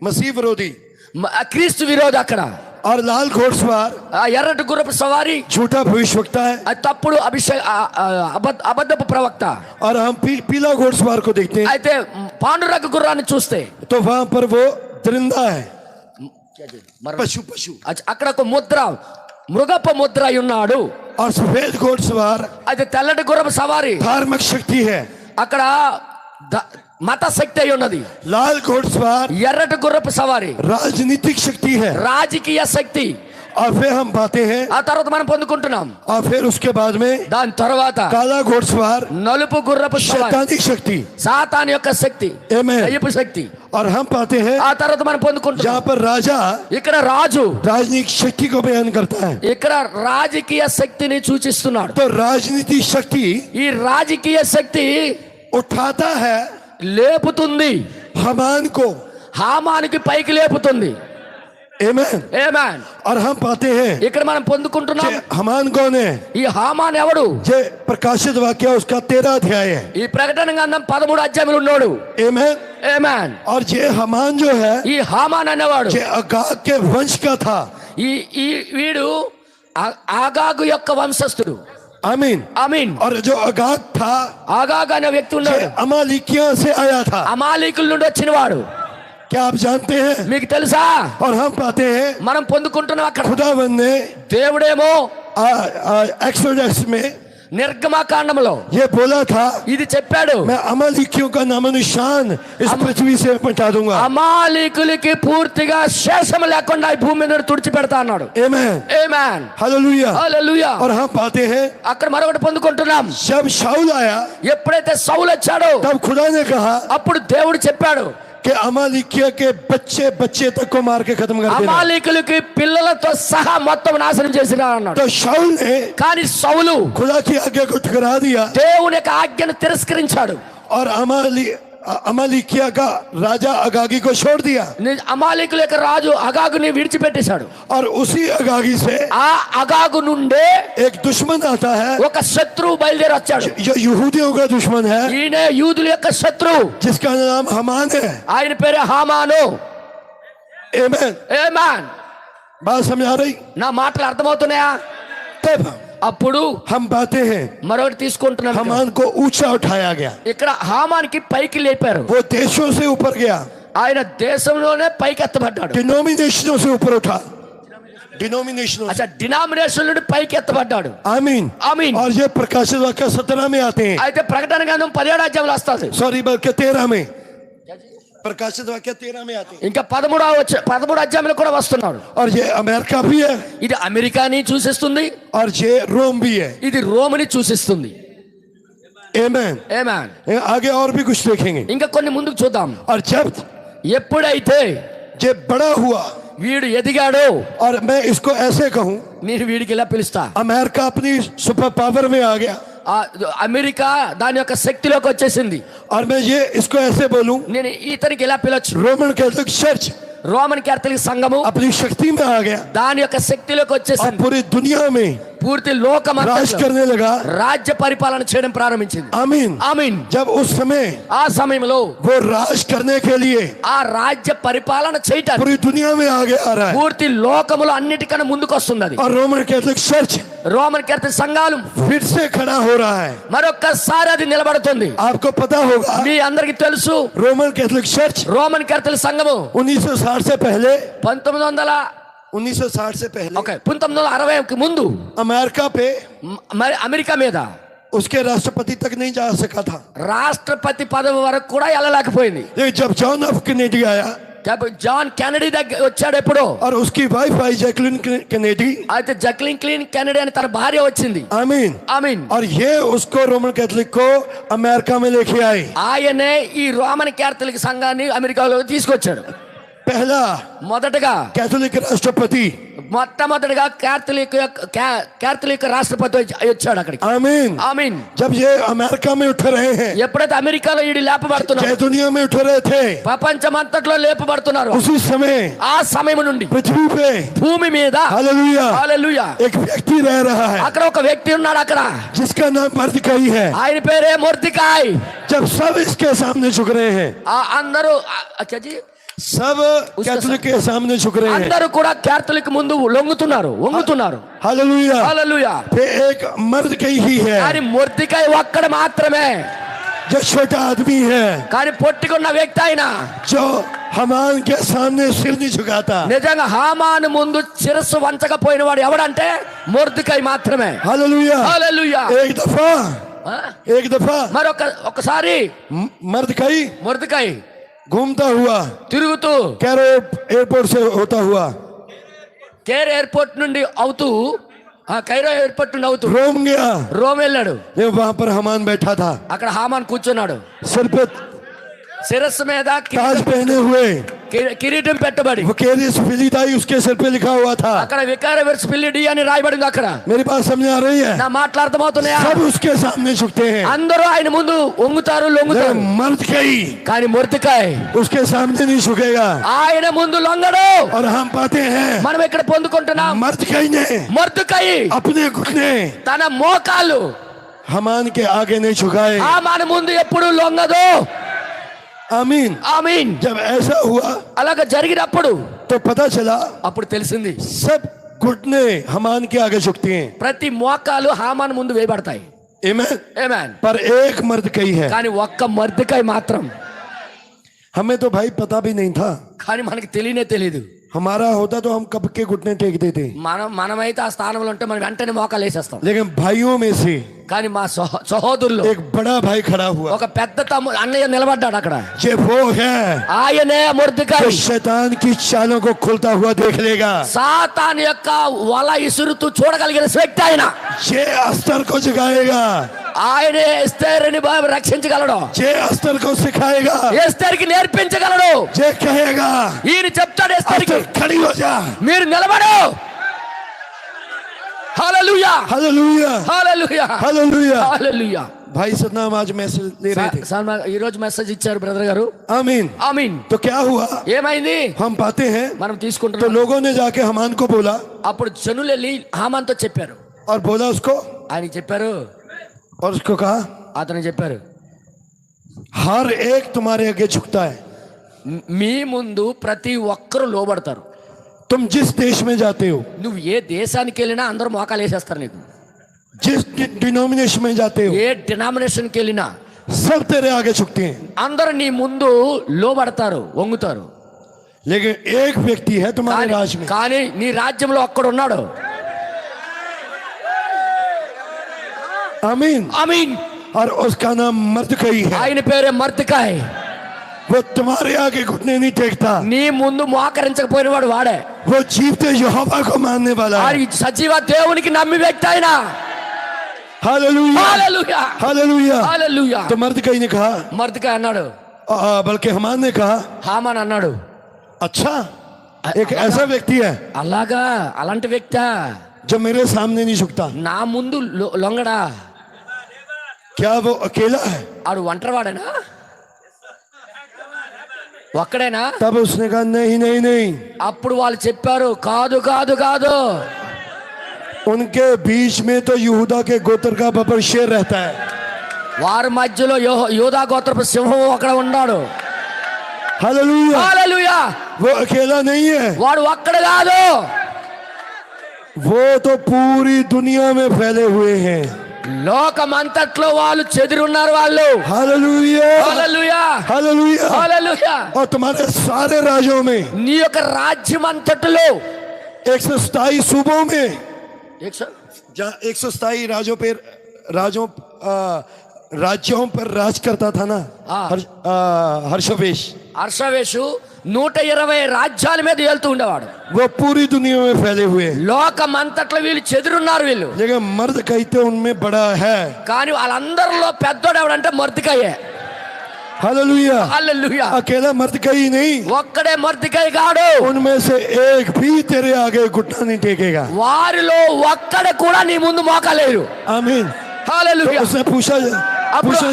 मसीह विरोधी. క్రీస్తు విరోధి అక్కడ. और लाल घोड़सवार ఆ ఎర్రటి గుర్రపు సవారి झूठा भविष्यवक्ता है. అది తప్పుడు అబద్ధపు ప్రవక్త. और हम पीला घोड़सवार को देखते हैं అయితే పాండురంగ గుర్రాన్ని చూస్తే तो वहां पर वो दरिंदा है, पशु पशु. అక్కడ ఒక ముద్ర మృగపు ముద్ర అయి ఉన్నాడు. और सफेद घोड़सवार అయితే తెల్లటి గుర్రపు సవారి धार्मिक शक्ति है. అక్కడ మత శక్తి అయి ఉన్నది. लाल घोड़सवार ఎర్రటి గుర్రపు సవారి राजनीतिक शक्ति है. రాజకీయ శక్తి. और फिर हम पाते हैं ఆ తర్వాత మనం పొందుకుంటున్నాం. और फिर उसके बाद में దాని తర్వాత काला घोड़सवार నలుపు గుర్రపు సవారి, शैतानिक शक्ति. సాతాను యొక్క శక్తి, Amen. దయ్యపు శక్తి. और हम पाते हैं ఆ తర్వాత మనం పొందుకుంటున్నాం जहाँ पर राजा ఇక్కడ రాజు राजनीतिक शक्ति को बयान करता है. ఇక్కడ రాజకీయ శక్తిని సూచిస్తున్నాడు. तो राजनीतिक शक्ति ఈ రాజకీయ శక్తి उठाता है లేపుతుంది, हमान को. హామానికి పైకి లేపుతుంది. Amen. ఆమేన్. और हम पाते हैं ఇక్కడ మనం పొందుకుంటున్నాం कि हमान कौन है. ఈ హామాన్ ఎవడు? ये प्रकाशित वाक्य उसका 13 अध्याय है. ఈ ప్రకటన గ్రంథం 13 అధ్యాయంలో ఉన్నాడు. Amen. ఆమేన్. और ये हमान जो है ఈ హామాన్ అనేవాడు ये अगाग के वंश का था. ఈ వీడు ఆగాగు యొక్క వంశస్థుడు. आमीन. ఆమీన్. और जो अगाग था ఆగాగు అనే వ్యక్తి ये ఉన్నాడు. अमालिकिया से आया था. అమాలీకుల నుండి వచ్చినవాడు. क्या आप जानते हैं. మీకు తెలుసా? और हम पाते हैं మనం పొందుకుంటున్నాం అక్కడ खुदावंद ने దేవుడేమో एक्सोडस में నిర్గమకాండంలో ये बोला था ఇది చెప్పాడు, मैं अमालिकियों का नामो निशान इस पृथ्वी से मिटा दूंगा. అమాలీకులకి పూర్తిగా శేషం లేకుండా ఈ భూమి మీద తుడిచిపెడతా అన్నాడు. Amen. ఆమేన్. हालेलुया. హల్లెలూయా. और हम पाते हैं అక్కడ మరొకటి పొందుకుంటున్నాం. जब शाऊल आया ఎప్పుడైతే సౌలు వచ్చాడో तब खुदा ने कहा అప్పుడు దేవుడు చెప్పాడు, कि अमालिकिया के बच्चे बच्चे तक को मार के खत्म कर देना. అమాలీకులకి పిల్లలతో సహా మొత్తం నాశనం చేసిన అన్నాడు. तो शाऊल ने కానీ సౌలు खुदा की आज्ञा को ठुकरा दिया దేవుని యొక్క ఆజ్ఞను తిరస్కరించాడు. और अमालिकिया का राजा अगागी को छोड़ दिया. అమాలీకుల యొక్క రాజు అగాగుని విడిచిపెట్టేశాడు. और उसी अगागी से ఆ అగాగు నుండే एक दुश्मन आता है ఒక శత్రువు బయలుదేరి వచ్చాడు. जो यहूदियों का दुश्मन है, ఈయన యూదుల యొక్క శత్రువు. जिसका नाम हमान है. ఆయన పేరు హామాను. Amen. ఆమేన్. बात समझ आ रही. నా మాటలు అర్థమవుతున్నాయా? तब అప్పుడు हम पाते हैं మరొకటి తీసుకుంటున్నాం. हमान को ऊंचा उठाया गया. ఇక్కడ హామానికి పైకి లేపారు. वो देशों से ऊपर गया, ఆయన దేశంలోనే పైకి ఎత్తబడ్డాడు. डिनोमिनेशनों से ऊपर उठा. डिनोमिनेशनों అచ్చా డినామినేషన్ నుండి పైకి ఎత్తబడ్డాడు. आमीन. आमीन. और ये प्रकाशित वाक्य 17 में आते हैं. అయితే ప్రకటన గ్రంథం 17 అధ్యాయంలో వస్తుంది. सॉरी बल्कि 13 में. प्रकाशित वाक्य 13 में आते हैं. ఇంకా 13 అధ్యాయంలో కూడా వస్తున్నాడు. और ये अमेरिका भी है ఇది అమెరికాని సూచిస్తుంది, और ये रोम भी है. ఇది రోమ్ని సూచిస్తుంది. Amen. ఆమేన్. आगे और भी कुछ देखेंगे. ఇంకా కొన్ని ముందుకు చూద్దాం. और जब ఎప్పుడైతే ये बड़ा हुआ, వీడు ఎదిగాడో, और मैं इसको ऐसे कहूं, నేను వీడికి ఇలా పిలుస్తా, अमेरिका अपनी सुपर पावर में आ गया. అమెరికా దాని యొక్క శక్తిలోకి వచ్చేసింది. और मैं ये इसको ऐसे बोलूं, నేను ఇతనికి ఎలా పిలవచ్చు, Roman Catholic church Roman Catholic సంఘము अपनी शक्ति में आ गया దాని యొక్క శక్తిలోకి और వచ్చేసింది. पूरी दुनिया में పూర్తి లోకం राज करने लगा। రాజ్య పరిపాలన చేయడం ప్రారంభించింది. आमीन। ఆమీన్. जब उस समय ఆ సమయంలో वो राज करने के लिए ఆ రాజ్య పరిపాలన చేయటానికి पूरी दुनिया में आगे आ रहा है, పూర్తి లోకములో అన్నిటికన్నా ముందుకు వస్తుంది అది. और Roman Catholic church Roman Catholic సంఘాలు फिर से खड़ा हो रहा है। మరొక్కసారి అది నిలబడుతుంది. आपको पता होगा మీ అందరికి తెలుసు, Roman Catholic church Roman Catholic సంఘము 1960 से पहले 1960 से पहले 1960కి ముందు अमेरिका पे మరి అమెరికా మీద उसके राष्ट्रपति तक नहीं जा सका था। రాష్ట్రపతి పదవి వరకు కూడా వెళ్ళలేకపోయింది. लेकिन जब जॉन एफ कैनेडी आया జాన్ కెనడీ దగ్గర వచ్చాడు ఎప్పుడో, और उसकी वाइफ आई जैकलिन कैनेडी, అయితే జక్లిన్ క్లీన్ కెనడీ అని తన భార్య వచ్చింది. आमीन ఆమీన్. और ये उसको रोमन कैथोलिक को अमेरिका में लेके आए। ఆయనే ఈ రోమన్ క్యాథలిక్ సంఘాన్ని అమెరికాలో తీసుకొచ్చాడు. पहला మొదటగా कैथोलिक राष्ट्रपति, మొట్టమొదటిగా క్యాథలిక్ రాష్ట్రపతి వచ్చాడు అక్కడికి. आमीन। ఆమీన్. जब ये अमेरिका में उठ रहे हैं, ఎప్పుడైతే అమెరికాలో ఈడి లేపబడుతున్నారు, जय दुनिया में उठ रहे थे, ప్రపంచమంతట్లో లేపబడుతున్నారు, उसी समय ఆ సమయం నుండి पृथ्वी पे భూమి మీద हालेलुया హల్లెలూయా एक व्यक्ति रह रहा है అక్కడ ఒక వ్యక్తి ఉన్నాడు. అక్కడ जिसका नाम मर्दकाई है। ఆయన పేరే మొర్దెకాయ్. जब सब इसके सामने झुक रहे हैं, అందరూ అచ్చాజీ सब कैथोलिक के सामने झुक रहे हैं, అందరూ కూడా క్యాథలిక్ ముందు వంగుతున్నారు. हालेलुया। హల్లెలూయా. फिर एक मर्दकाई ही है కానీ మొర్దెకాయ్ ఒక్కడు మాత్రమే, जो छोटा आदमी है, కానీ పొట్టికున్న వ్యక్తి ఆయన जो हमान के सामने सिर नहीं झुकाता। నిజంగా హామాను ముందు శిరస్సు వంచకపోయిన వాడు ఎవడంటే మొర్దెకాయ్ మాత్రమే. हालेलुया। హల్లెలూయా. एक दफा ఒకసారి मर्दकाई మొర్దెకాయ్ घूमता हुआ తిరుగుతూ कैरो एयरपोर्ट से होता हुआ కేర్ ఎయిర్పోర్ట్ నుండి అవుతూ కైరో ఎయిర్పోర్ట్ నుండి అవుతూ रोम गया। రోమ్ వెళ్ళాడు. वहां पर हमान बैठा था, అక్కడ హామాన్ కూర్చున్నాడు. सिर पे శిరస్సు మీద ताज पहने हुए, కిరీటం పెట్టబడి वो केरिस फिलिदाई उसके सिर पे लिखा हुआ था। అక్కడ వికారవర్స్ పిల్లిడి అని రాయబడింది. అక్కడ मेरी बात समझ आ रही है? నా మాటలు అర్థమవుతున్నాయా? सब उसके सामने झुकते हैं, అందరూ ఆయన ముందు వంగుతారు, లొంగుతారు. मर्दकाई కానీ మొర్దెకాయ్ उसके सामने नहीं झुकेगा। ఆయన ముందు లొంగడు. और हम पाते हैं మనం ఇక్కడ పొందుకుంటున్నాం, मर्दकाई ने మొర్దెకాయ్ अपने घुटने తన మోకాలు हमान के आगे नहीं झुकाए। హామాను ముందు ఎప్పుడు లొంగదు. आमीन। ఆమీన్. जब ऐसा हुआ అలాగ జరిగినప్పుడు तो पता चला అప్పుడు తెలిసింది सब घुटने हमान के आगे झुकते हैं। ప్రతి మోకాలు హామాను ముందు వేయబడతాయి. आमीन। ఆమేన్. पर एक मर्दकाई है, కానీ ఒక్క మొర్దెకాయ్ మాత్రం, हमें तो भाई पता भी नहीं था। కానీ మనకి తెలియనే తెలియదు. हमारा होता तो हम कब के घुटने टेकते थे, మనమైతే ఆ స్థానంలో ఉంటే మనం వెంటనే మోకాలు వేసేస్తాం. लेकिन भाइयों में से కానీ మా సహోదరులు एक बड़ा भाई खड़ा हुआ, ఒక పెద్ద అన్నయ్య నిలబడ్డాడు అక్కడ. ये वो है ఆయనే మొర్దెకాయ్. जो शैतान की चालों को खुलता हुआ देख लेगा। సాతాను యొక్క వల ఇసురుతూ చూడగలిగిన వ్యక్తి ఆయన. ये अस्तर को जगाएगा, ఆయనే ఎస్తేరుని రక్షించగలడు. ये अस्तर को सिखाएगा, ఎస్తేరుకి నేర్పించగలడు. ये कहेगा ఈయన చెప్తాడు ఎస్తేరుకి, अस्तर खड़ी हो जा। మీరు నిలబడు. Hallelujah. Hallelujah hallelujah. Hallelujah. Hallelujah. भाई सतनाम आज मैसेज ले रहे थे। ఈ రోజు మెసేజ్ ఇచ్చారు బ్రదర్ గారు. आमीन। ఆమీన్. तो क्या हुआ, ఏమైంది हम पाते हैं మనం तो తీసుకుంటున్నాం. लोगों ने जाके हमान को बोला అప్పుడు జనులు వెళ్ళి హామాన్తో చెప్పారు. और बोला उसको, ఆయన చెప్పారు, और उसको कहा అతను చెప్పారు, हर एक तुम्हारे आगे झुकता है। మీ ముందు ప్రతి ఒక్కరు లోబడతారు. तुम जिस देश में जाते हो, నువ్వు ఏ దేశానికి వెళ్ళినా అందరూ మోకాలు వేసేస్తారు నీకు. जिस डिनोमिनेशन में जाते हो, ఏ డినామినేషన్కి వెళ్ళినా सब तेरे आगे झुकते हैं। అందరూ నీ ముందు లోబడతారు, వంగుతారు. लेकिन एक व्यक्ति है तुम्हारे राज में, కానీ నీ రాజ్యంలో ఒక్కడున్నాడు. आमीन। ఆమీన్. और उसका नाम मर्दकाई है। ఆయన పేరే మొర్దెకాయ్. वो तुम्हारे आगे घुटने नहीं टेकता, నీ ముందు మోకరించకపోయిన వాడు వాడే. वो जीवते यहोवा को मानने वाला है। ఆయన సజీవ దేవునికి నమ్మి వ్యక్తి ఆయన. Hallelujah hallelujah. हालेलुया। హల్లెలూయా. तो मर्दकाई ने कहा, మొర్దెకాయ్ అన్నాడు, बल्कि हमान ने कहा, హామాన్ అన్నాడు, अच्छा एक ऐसा व्यक्ति है అలాగా అలాంటి వ్యక్తి जो मेरे सामने नहीं झुकता, నా ముందు లొంగడా. क्या वो अकेला है? ఆడు ఒంటరివాడేనా, ఒక్కడేనా? तब उसने कहा नहीं नहीं नहीं, అప్పుడు వాళ్ళు చెప్పారు, కాదు కాదు కాదు, उनके बीच में तो यहूदा के गोत्र का बबर शेर रहता है। వారి మధ్యలో యోధా గోత్రపు సింహం అక్కడ ఉన్నాడు. हालेलुया। హల్లెలూయా. वो अकेला नहीं है, వాడు ఒక్కడు కాదు, वो तो पूरी दुनिया में फैले हुए हैं। లోకమంతట్లో వాళ్ళు చెదిరి ఉన్నారు వాళ్ళు. Hallelujah, hallelujah. हालेलुया। హల్లెలూయా. और तुम्हारे सारे राज्यों में, నీ యొక్క రాజ్యం అంతటిలో 127 सूबों में, 100 जहाँ 127 राज्यों पर राज करता था ना हाँ। हर्षवेश, హర్షవేషు 120 రాజ్యాల మీద వెళ్తూ ఉండేవాడు. वो पूरी दुनिया में फैले हुए हैं। లోకమంతట్లో వీళ్ళు చెదిరున్నారు వీళ్ళు. लेकिन मर्द कहते उनमें बड़ा है। కానీ వాళ్ళందరిలో పెద్దోడు ఎవడంటే మొర్దెకాయే. हालेलुया। హల్లెలూయా. अकेला मर्द कहीं नहीं, ఒక్కడే మొర్దెకాయ కాడు, उनमें से एक भी तेरे आगे घुटना नहीं टेकेगा। వారిలో ఒక్కడే కూడా నీ ముందు మోకలేరు. आमीन। హల్లెలూయా. उसने पूछना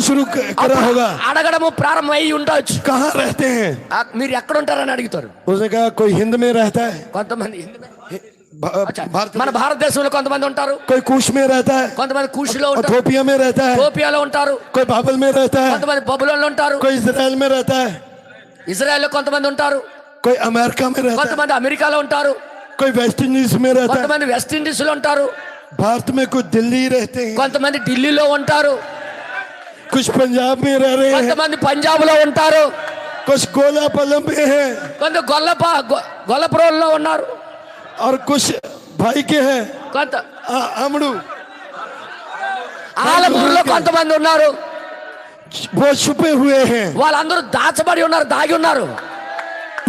शुरू करा होगा, అడగడము ప్రారంభం అయి ఉండొచ్చు. कहाँ रहते हैं? మీరు ఎక్కడ ఉంటారని అడుగుతారు. उसने कहा कोई हिंद में रहता है, కొంతమంది అచ్చా, भारत మన భారతదేశంలో కొంతమంది ఉంటారు, कोई कुश में रहता है, కొంతమంది కూషిలో ఉంటారు, इथोपिया में रहता है, టోపియాలో ఉంటారు, कोई बाबल में रहता है, కొంతమంది బబులోన్లో ఉంటారు, कोई इजराइल में रहता है, ఇజ్రాయెల్లో కొంతమంది ఉంటారు, कोई अमेरिका में रहता है, కొంతమంది అమెరికాలో ఉంటారు, कोई वेस्ट इंडीज में रहता है, కొంతమంది వెస్ట్ ఇండీస్ లో ఉంటారు, भारत में कुछ दिल्ली रहते हैं, కొంతమంది ఢిల్లీలో ఉంటారు, कुछ पंजाब में रह रहे हैं, కొంతమంది పంజాబ్ లో ఉంటారు, कुछ गोलापल्लम में है, కొంత గొల్లపురంలో ఉన్నారు, और कुछ भाई के हैं కొంత अमड़ू, ఆలమూరులో కొంతమంది ఉన్నారు. वो छुपे हुए हैं, వాళ్ళందరూ దాచబడి ఉన్నారు, దాగి ఉన్నారు.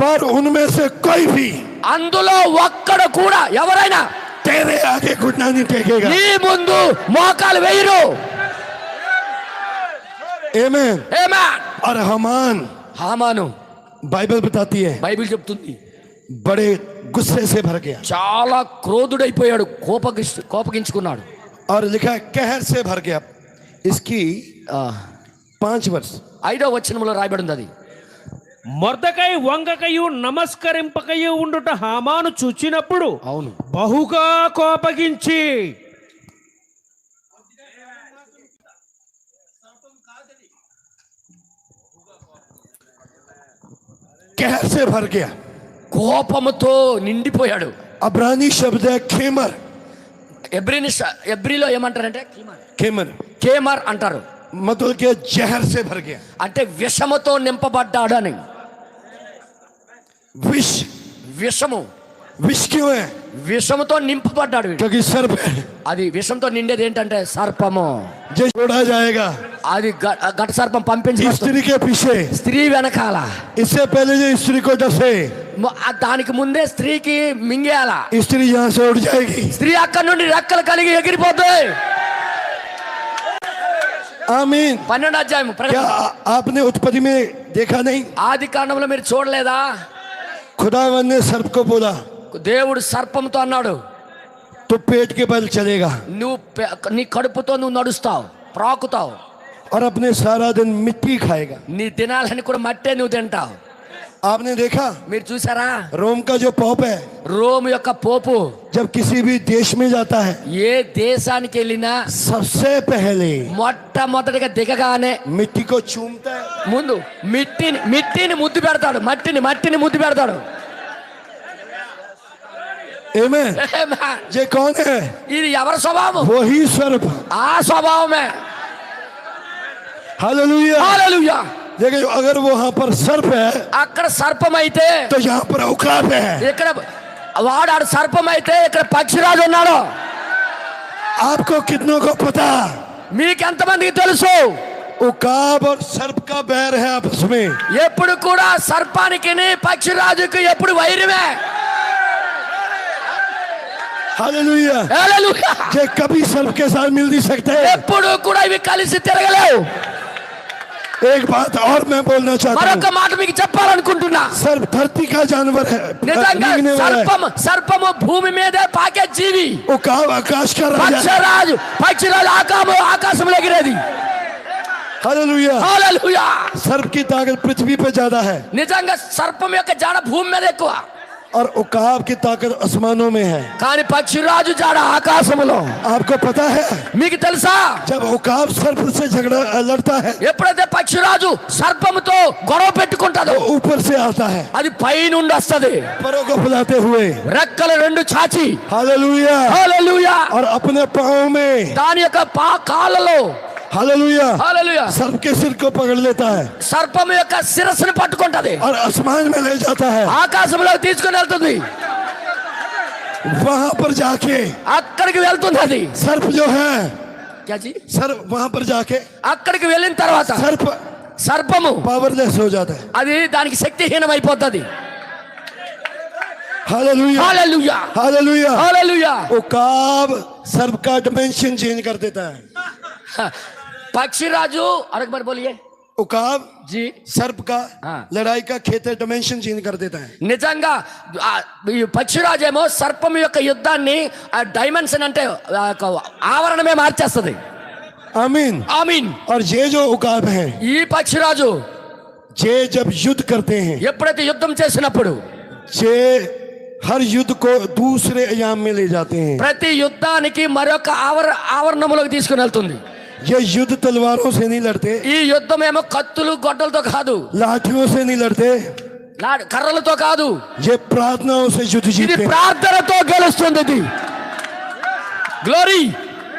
पर उनमें से कोई भी అందులో ఒక్కడు కూడా ఎవరైనా तेरे आगे घुटना नहीं टेकेगा। నీ ముందు మోకాలు వేయరు. आमीन। ఆమేన్. और हमान, హామాను बाइबल बताती है, బైబిల్ చెప్తుంది बड़े गुस्से से भर गया, చాలా క్రోధుడైపోయాడు, కోపగించుకున్నాడు. और लिखा है कहर से भर गया। इसकी 5 वर्ष 5వ వచనంలో రాయబడింది అది. మొర్దెకై వంగకయు నమస్కరింపకయు ఉండుట హామాను చూచినప్పుడు అవును, బహుగా కోపగించి कहर से भर गया। కోపముతో నిండిపోయాడు. अब्रानी शब्द है खेमर, ఎబ్రిలో ఏమంటారంటే खेमर కేమర్ అంటారు. मतलब के जहर से भर गया, అంటే విషముతో నింపబడ్డాడు అని. विष। విషము, विष क्यों है? విషముతో నింపబడ్డాడు వీడు. क्योंकि सर्प है, అది విషంతో నిండేది ఏంటంటే సర్పము. जो छोड़ा जाएगा అది ఘట సర్పం పంపించి स्त्री के पीछे। స్త్రీ వెనకాల, इससे पहले जो स्त्री को डसे, దానికి ముందే స్త్రీకి మింగేయాల. स्त्री यहाँ से उड़ जाएगी। స్త్రీ అక్కడి నుండి రెక్కలు కలిగి ఎగిరిపోతాయి. आमीन। 12వ అధ్యాయం क्या आपने उत्पत्ति में देखा नहीं? ఆది కాండంలో మీరు చూడలేదా? खुदावन ने सर्प को बोला దేవుడు సర్పంతో అన్నాడు, तो पेट के बल चलेगा నీ కడుపుతో నువ్వు నడుస్తావు, ప్రాకుతావు, और अपने सारा दिन मिट्टी खाएगा। నీ దినాలని కూడా మట్టే నువ్వు తింటావు. आपने देखा మీరు చూసారా? रोम का जो पॉप है, రోమ్ యొక్క పోపు जब किसी भी देश में जाता है, ఏ దేశానికి వెళ్ళినా सबसे पहले మొట్టమొదటిగా దిగగానే मिट्टी को चूमता है। ముందు మిట్టిని ముద్దు పెడతాడు, మట్టిని ముద్దు పెడతాడు. आमीन। ये कौन है? ఇది ఎవరి స్వభావం? वही सर्प। ఆ స్వభావమే. हालेलुया। హల్లెలూయా. लेकिन अगर वहां पर सर्प है అక్కడ సర్పం అయితే तो यहाँ पर औकाब है। ఇక్కడ వాడాడు సర్పం అయితే ఇక్కడ పక్షిరాజు ఉన్నాడు. आपको कितनों को पता? మీకెంతమందికి తెలుసు? उकाब और सर्प का बैर है आपस में। ఎప్పుడు కూడా సర్పానికి పక్షిరాజుకి ఎప్పుడు వైరమే. हालेलुया। హల్లెలూయా. ये कभी सर्प के साथ मिल नहीं सकते। ఎప్పుడు కూడా ఇవి కలిసి తిరగలేవు. एक बात और मैं बोलना चाहता మరొక हूँ, మాట మీకు చెప్పాలనుకుంటున్నా. सर्प धरती का जानवर है, నిజంగా नींगने वाला है। సర్పము భూమి మీదే పాకే జీవి. उकाब आकाश का राजा है। పక్షిరాజు ఆకాశంలో ఎగిరేది. हालेलुया। హల్లెలూయా. सर्प की ताकत पृथ्वी पे ज्यादा है, నిజంగా సర్పం యొక్క జాడ భూమి మీద ఎక్కువ. और उकाब की ताकत आसमानों में है। కానీ పక్షిరాజు జాడ ఆకాశములో. आपको पता है మీకు తెలుసా? जब उकाब सर्प से झगड़ा लड़ता है ఎప్పుడైతే పక్షిరాజు సర్పముతో గొడవ పెట్టుకుంటాదో तो ऊपर से आता है అది పై నుండి వస్తది. परों को फैलाते हुए, రెక్కలు రెండు చాచి हालेलुया, హల్లెలూయా और अपने पाँव में, దాని యొక్క కాళ్ళలో हालेलुया, హల్లెలూయా सर्प के सिर को पकड़ लेता है సర్పము యొక్క శిరస్సును పట్టుకుంటది. और आसमान में ले जाता है। ఆకాశంలో తీసుకుని వెళ్తుంది. वहां पर जाके అక్కడికి వెళ్తుంది అది. सर्प जो है, క్యాచి सर्प वहां पर जाके అక్కడికి వెళ్ళిన తర్వాత सर्प సర్పము पावरलेस हो जाता है। అది దానికి శక్తిహీనం అయిపోతుంది. Hallelujah, hallelujah hallelujah. హల్లెలూయా. उकाब सर्प का डिमेंशन चेंज कर देता है। పక్షిరాజు అరొక బార్ బోలియే उकाब జీ सर्प का हाँ। लड़ाई का क्षेत्र डिमेंशन चेंज कर देता है। నిజంగా ఈ పక్షిరాజు ఏమో సర్పం యొక్క యుద్ధాన్ని ఆ డైమెన్షన్ అంటే ఆ యొక్క ఆవరణమే మార్చేస్తుంది. आमीन। ఆమీన్. और ये जो उकाब है, ఈ పక్షిరాజు ये जब युद्ध करते हैं, ఎప్పుడైతే యుద్ధం చేసినప్పుడు ये हर युद्ध को दूसरे अयाम में ले जाते हैं। ప్రతి యుద్ధానికి మరొక ఆవరణములోకి తీసుకుని వెళ్తుంది. ये युद्ध तलवारों से नहीं लड़ते, ఈ యుద్ధం ఏమో కత్తులు గొడ్డలతో కాదు, लाठियों से नहीं लड़ते, కర్రలతో కాదు, ये प्रार्थनाओं से युद्ध ఇది जीतते हैं। ప్రార్థనతో గెలుస్తుంది. ఇది గ్లోరీ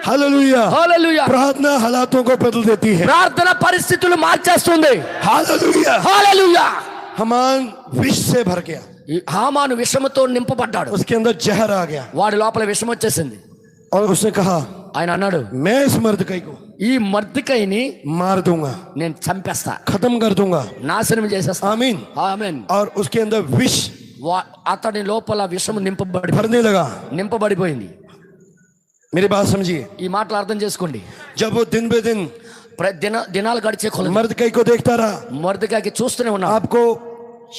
हालेलुया, హల్లెలూయా. प्रार्थना हालातों को बदल देती है। ప్రార్థన పరిస్థితులు మార్చేస్తుంది. हालेलुया। హల్లెలూయా. हमान विष से भर गया, ఈ హామాను విషముతో నింపబడ్డాడు. उसके अंदर जहर आ गया వాడి లోపల విషం వచ్చేసింది. और उसने कहा ఆయన అన్నాడు, मैं इस मर्दकई को ఈ మర్దికైని मार दूंगा, నేను చంపేస్తా, खत्म कर दूंगा। నాశనం చేసేస్తా. आमीन। ఆమేన్. और उसके अंदर विष అతని లోపల విషము भरने लगा। నింపబడిపోయింది. मेरी बात समझिए, ఈ మాటలు అర్థం చేసుకోండి. जब वो दिन बे दिन దినాలు గడిచే కొలది मर्दकई को देखता रहा, మొర్దెకాయికి చూస్తూనే ఉన్నాడు. आपको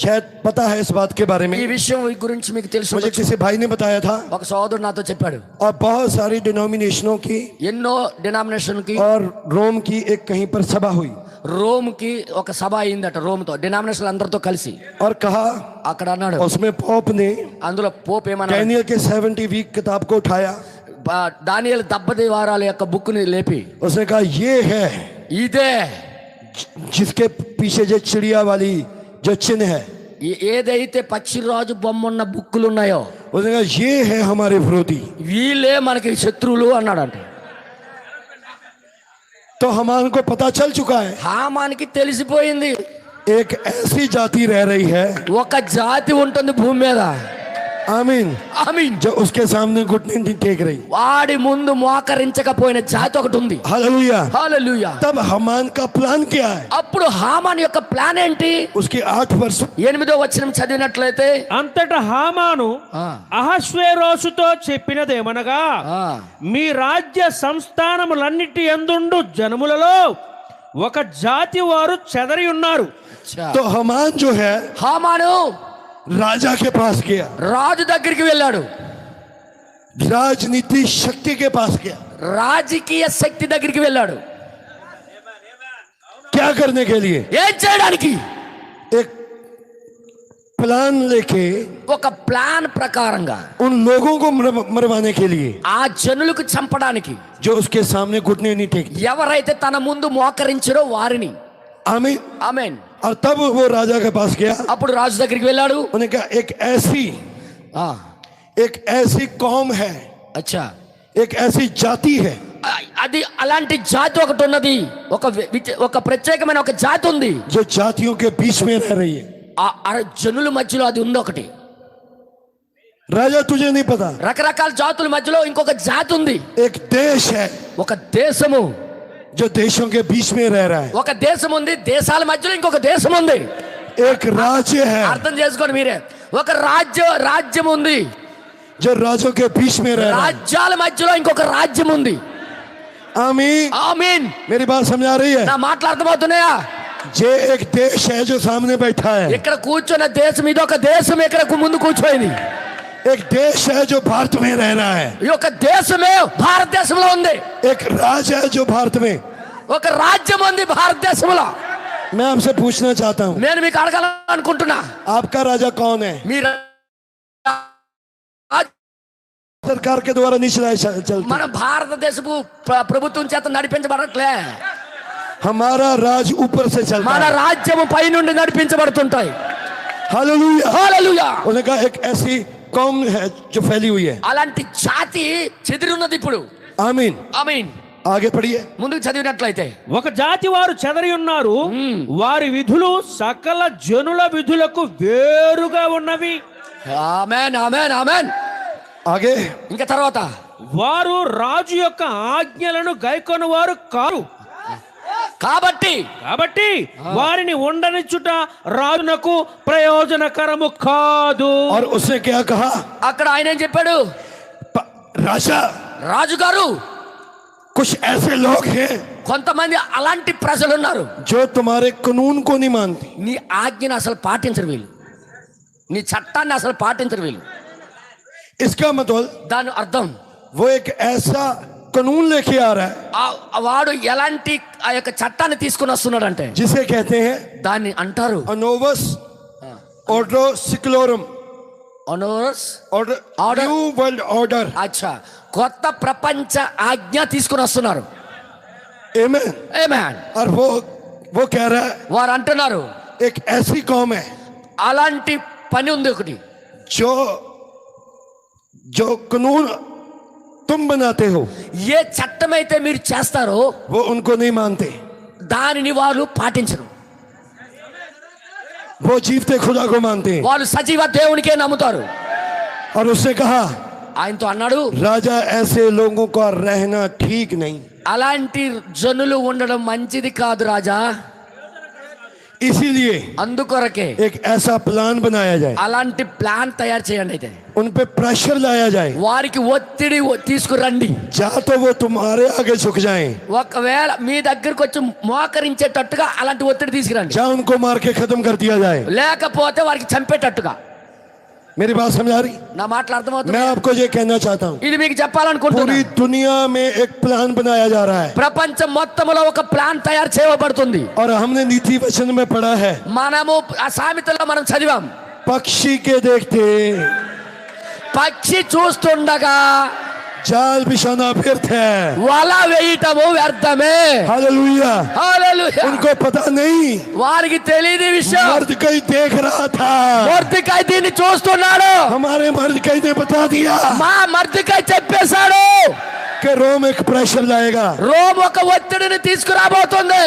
शायद पता है इस बात के बारे में, ఈ విషయం గురించి మీకు తెలుసు. मुझे किसी भाई ने बताया था। ఒక సోదరుడు నాతో చెప్పాడు. और बहुत सारी डिनोमिनेशनों की ఎన్నో డినామినేషన్ కి और रोम की एक कहीं पर सभा हुई రోమ్ కి ఒక సభ అయిందట. రోమ్ తో డినామినేషన్ అందరితో కలిసి और कहा, అక్కడ అన్నాడు. उसमें पोप ने అందులో పోప్ ఏమన్నాడు, डैनियल के 70 वीक किताब को उठाया, దానియేలు 70 వారాల యొక్క బుక్ ని లేపి उसने कहा ये है ఇదే जिसके पीछे जो चिड़िया वाली जो चिन्ह है, ఏదైతే పక్షిరాజు బొమ్మ ఉన్న బుక్కులు ఉన్నాయో उसने कहा ये है हमारे विरोधी। వీళ్ళే మనకి శత్రువులు అన్నాడంట. तो हमान को पता चल चुका है, హామానికి తెలిసిపోయింది एक ऐसी जाति रह रही है, ఒక జాతి ఉంటుంది భూమి మీద. आमीन, ఆమీన్. जो उसके सामने घुटने नहीं टेक रही। వాడి ముందు మోకరించకపోయిన జాతి ఒకటి ఉంది. हालेलुया। హల్లెలూయా. तब हमान का प्लान क्या है? అప్పుడు హామాన్ యొక్క ప్లాన్ ఏంటి? उसकी 8 वर्ष 8వ వచనం చదివినట్లయితే అంతటా హామాను ఆ. అహశ్వేరోషుతో చెప్పినదేమనగా, మీ రాజ్య సంస్థానములన్నిటి యందుండు జనములలో ఒక జాతి వారు చెదరి ఉన్నారు. तो हमान जो है హామాను राजा के पास गया, రాజు దగ్గరికి వెళ్ళాడు. राजनीति शक्ति के पास गया। రాజకీయ శక్తి దగ్గరికి వెళ్ళాడు. क्या करने के लिए? ఏం చేయడానికి? एक प्लान लेके ఒక ప్లాన్ ప్రకారంగా उन लोगों को मरवाने के लिए ఆ జనులకు చంపడానికి, जो उसके सामने घुटने नहीं टेकते। ఎవరైతే తన ముందు మోకరించారో వారిని. आमीन। ఆమేన్. और तब वो राजा के पास गया, అప్పుడు రాజు దగ్గరికి వెళ్ళాడు. उन्होंने कहा एक ऐसी कौम है, అచ్చా, एक ऐसी जाति है అది అలాంటి జాతి ఒకటి ఉన్నది. ఒక ప్రత్యేకమైన ఒక జాతి ఉంది. जो जातियों के बीच में रह रही है। ఆ జనుల మధ్యలో అది ఉంది ఒకటి. राजा तुझे नहीं पता, రకరకాల జాతుల మధ్యలో ఇంకొక జాతి ఉంది. एक देश है ఒక దేశము, जो देशों के बीच में रह रहा है। ఒక దేశం ఉంది. దేశాల మధ్యలో ఇంకొక దేశం ఉంది. एक राज्य है అర్థం చేసుకోండి మీరే. ఒక రాజ్యం ఉంది. जो राज्यों के बीच में रह रहा है। రాజ్యాల మధ్యలో ఇంకొక రాజ్యం ఉంది. आमीन। ఆమీన్. मेरी बात समझा रही है? నా మాటలు అర్థమవుతున్నాయా? ये एक देश है जो सामने बैठा है, ఇక్కడ కూర్చున్న దేశం ఇది ఒక దేశం ఇక్కడ ముందు కూర్చోయింది. एक देश है जो भारत में रह रहा है, ఈ యొక్క దేశమే భారతదేశంలో ఉంది. एक राज्य है जो भारत में। ఒక రాజ్యం ఉంది భారతదేశంలో. मैं आपसे पूछना चाहता हूँ, నేను మీకు అడగాలనుకుంటున్నా, आपका राजा कौन है? మీరు सरकार के द्वारा नहीं चलाए चलते। మన భారతదేశపు ప్రభుత్వం చేత నడిపించబడట్లే, हमारा राज ऊपर से चलता మన है। రాజ్యము పై నుండి నడిపించబడుతుంటాయి. हालेलुया। హల్లెలూయా. उन्होंने कहा एक ऐसी कौम है जो फैली हुई है। అలాంటి జాతి చెదిరి ఉన్నది ఇప్పుడు. आमीन। ఆమేన్. आगे पढ़िए। ముందుకు చదివినట్లయితే, ఒక జాతి వారు చెదరి ఉన్నారు, వారి విధులు సకల జనుల విధులకు వేరుగా ఉన్నవి. ఆమేన్ ఆమేన్ ఆమేన్. आगे ఇంకా తర్వాత, వారు రాజు యొక్క ఆజ్ఞలను గైకొను వారు కారు, కాబట్టి కాబట్టి వారిని ఉండనిచ్చుట రాజునకు ప్రయోజనకరము కాదు. और उसने क्या कहा? అక్కడ ఆయన ఏం చెప్పాడు? राजा, రాజుగారు, कुछ ऐसे लोग हैं కొంతమంది అలాంటి ప్రజలు ఉన్నారు, जो तुम्हारे कानून को नहीं मानते। నీ ఆజ్ఞను అసలు పాటించరు వీళ్ళు, నీ చట్టాన్ని అసలు పాటించరు వీళ్ళు. इसका मतलब దాని అర్థం, वो एक ऐसा कानून लेके आ रहा है వాడు ఎలాంటి ఆ యొక్క చట్టాన్ని తీసుకుని వస్తున్నాడంటే, जिसे कहते हैं దాన్ని అంటారు अनोवस ऑर्डर सिक्लोरम, అనోరస్ order Order. New world order. అచ్చా, కొత్త ప్రపంచ ఆజ్ఞ తీసుకుని వస్తున్నారు. आमीन। ఆమేన్. और वो कह रहा है వారు అంటున్నారు, एक ऐसी कौम है అలాంటి పని ఉంది ఒకటి, जो कानून तुम बनाते हो ఏ చట్టమైతే మీరు చేస్తారో वो उनको नहीं मानते। దానిని వారు పాటించరు. वो जीवते खुदा को मानते हैं। వాళ్ళు సజీవ దేవునికే నమ్ముతారు. और उसने कहा ఆయనతో అన్నాడు, राजा ऐसे लोगों का रहना ठीक नहीं, అలాంటి జనులు ఉండడం మంచిది కాదు రాజా. इसीलिए అందుకొరకే एक ऐसा प्लान बनाया जाए, అలాంటి ప్లాన్ తయారు చేయండి. అయితే उन पे प्रेशर लाया जाए, వారికి ఒత్తిడి తీసుకురండి. जा तो वो तुम्हारे आगे झुक जाएं, ఒకవేళ మీ దగ్గరకు వచ్చి మోకరించేటట్టుగా అలాంటి ఒత్తిడి తీసుకురండి, जा उनको मार के खत्म कर दिया जाए। లేకపోతే వారికి చంపేటట్టుగా. मेरी बात समझ आ रही? నా మాటలు అర్థమవుతుంది? मैं आपको ये कहना चाहता हूँ, ఇది మీకు చెప్పాలనుకుంటున్నా. पूरी दुनिया में एक प्लान बनाया जा रहा है ప్రపంచం మొత్తంలో ఒక ప్లాన్ తయారు చేయబడుతుంది. और हमने नीति वचन में पढ़ा है, మనము ఆ సామెతలో మనం చదివాం, पक्षी के देखते పక్షి చూస్తుండగా जाल बिछाना व्यर्थ है। వల వేయటము వ్యర్థమే. हालेलुया। హల్లెలూయా. उनको पता नहीं, వారికి తెలియని విషయం, मर्द कहीं देख रहा था, మొర్దెకాయ్ దీన్ని చూస్తున్నాడు. हमारे मर्द कहीं ने बता दिया మా మర్దెకాయ్ చెప్పేశాడు, कि रोम एक प्रेशर लाएगा। రోమ్ ఒక ఒత్తిడిని తీసుకురాబోతుంది.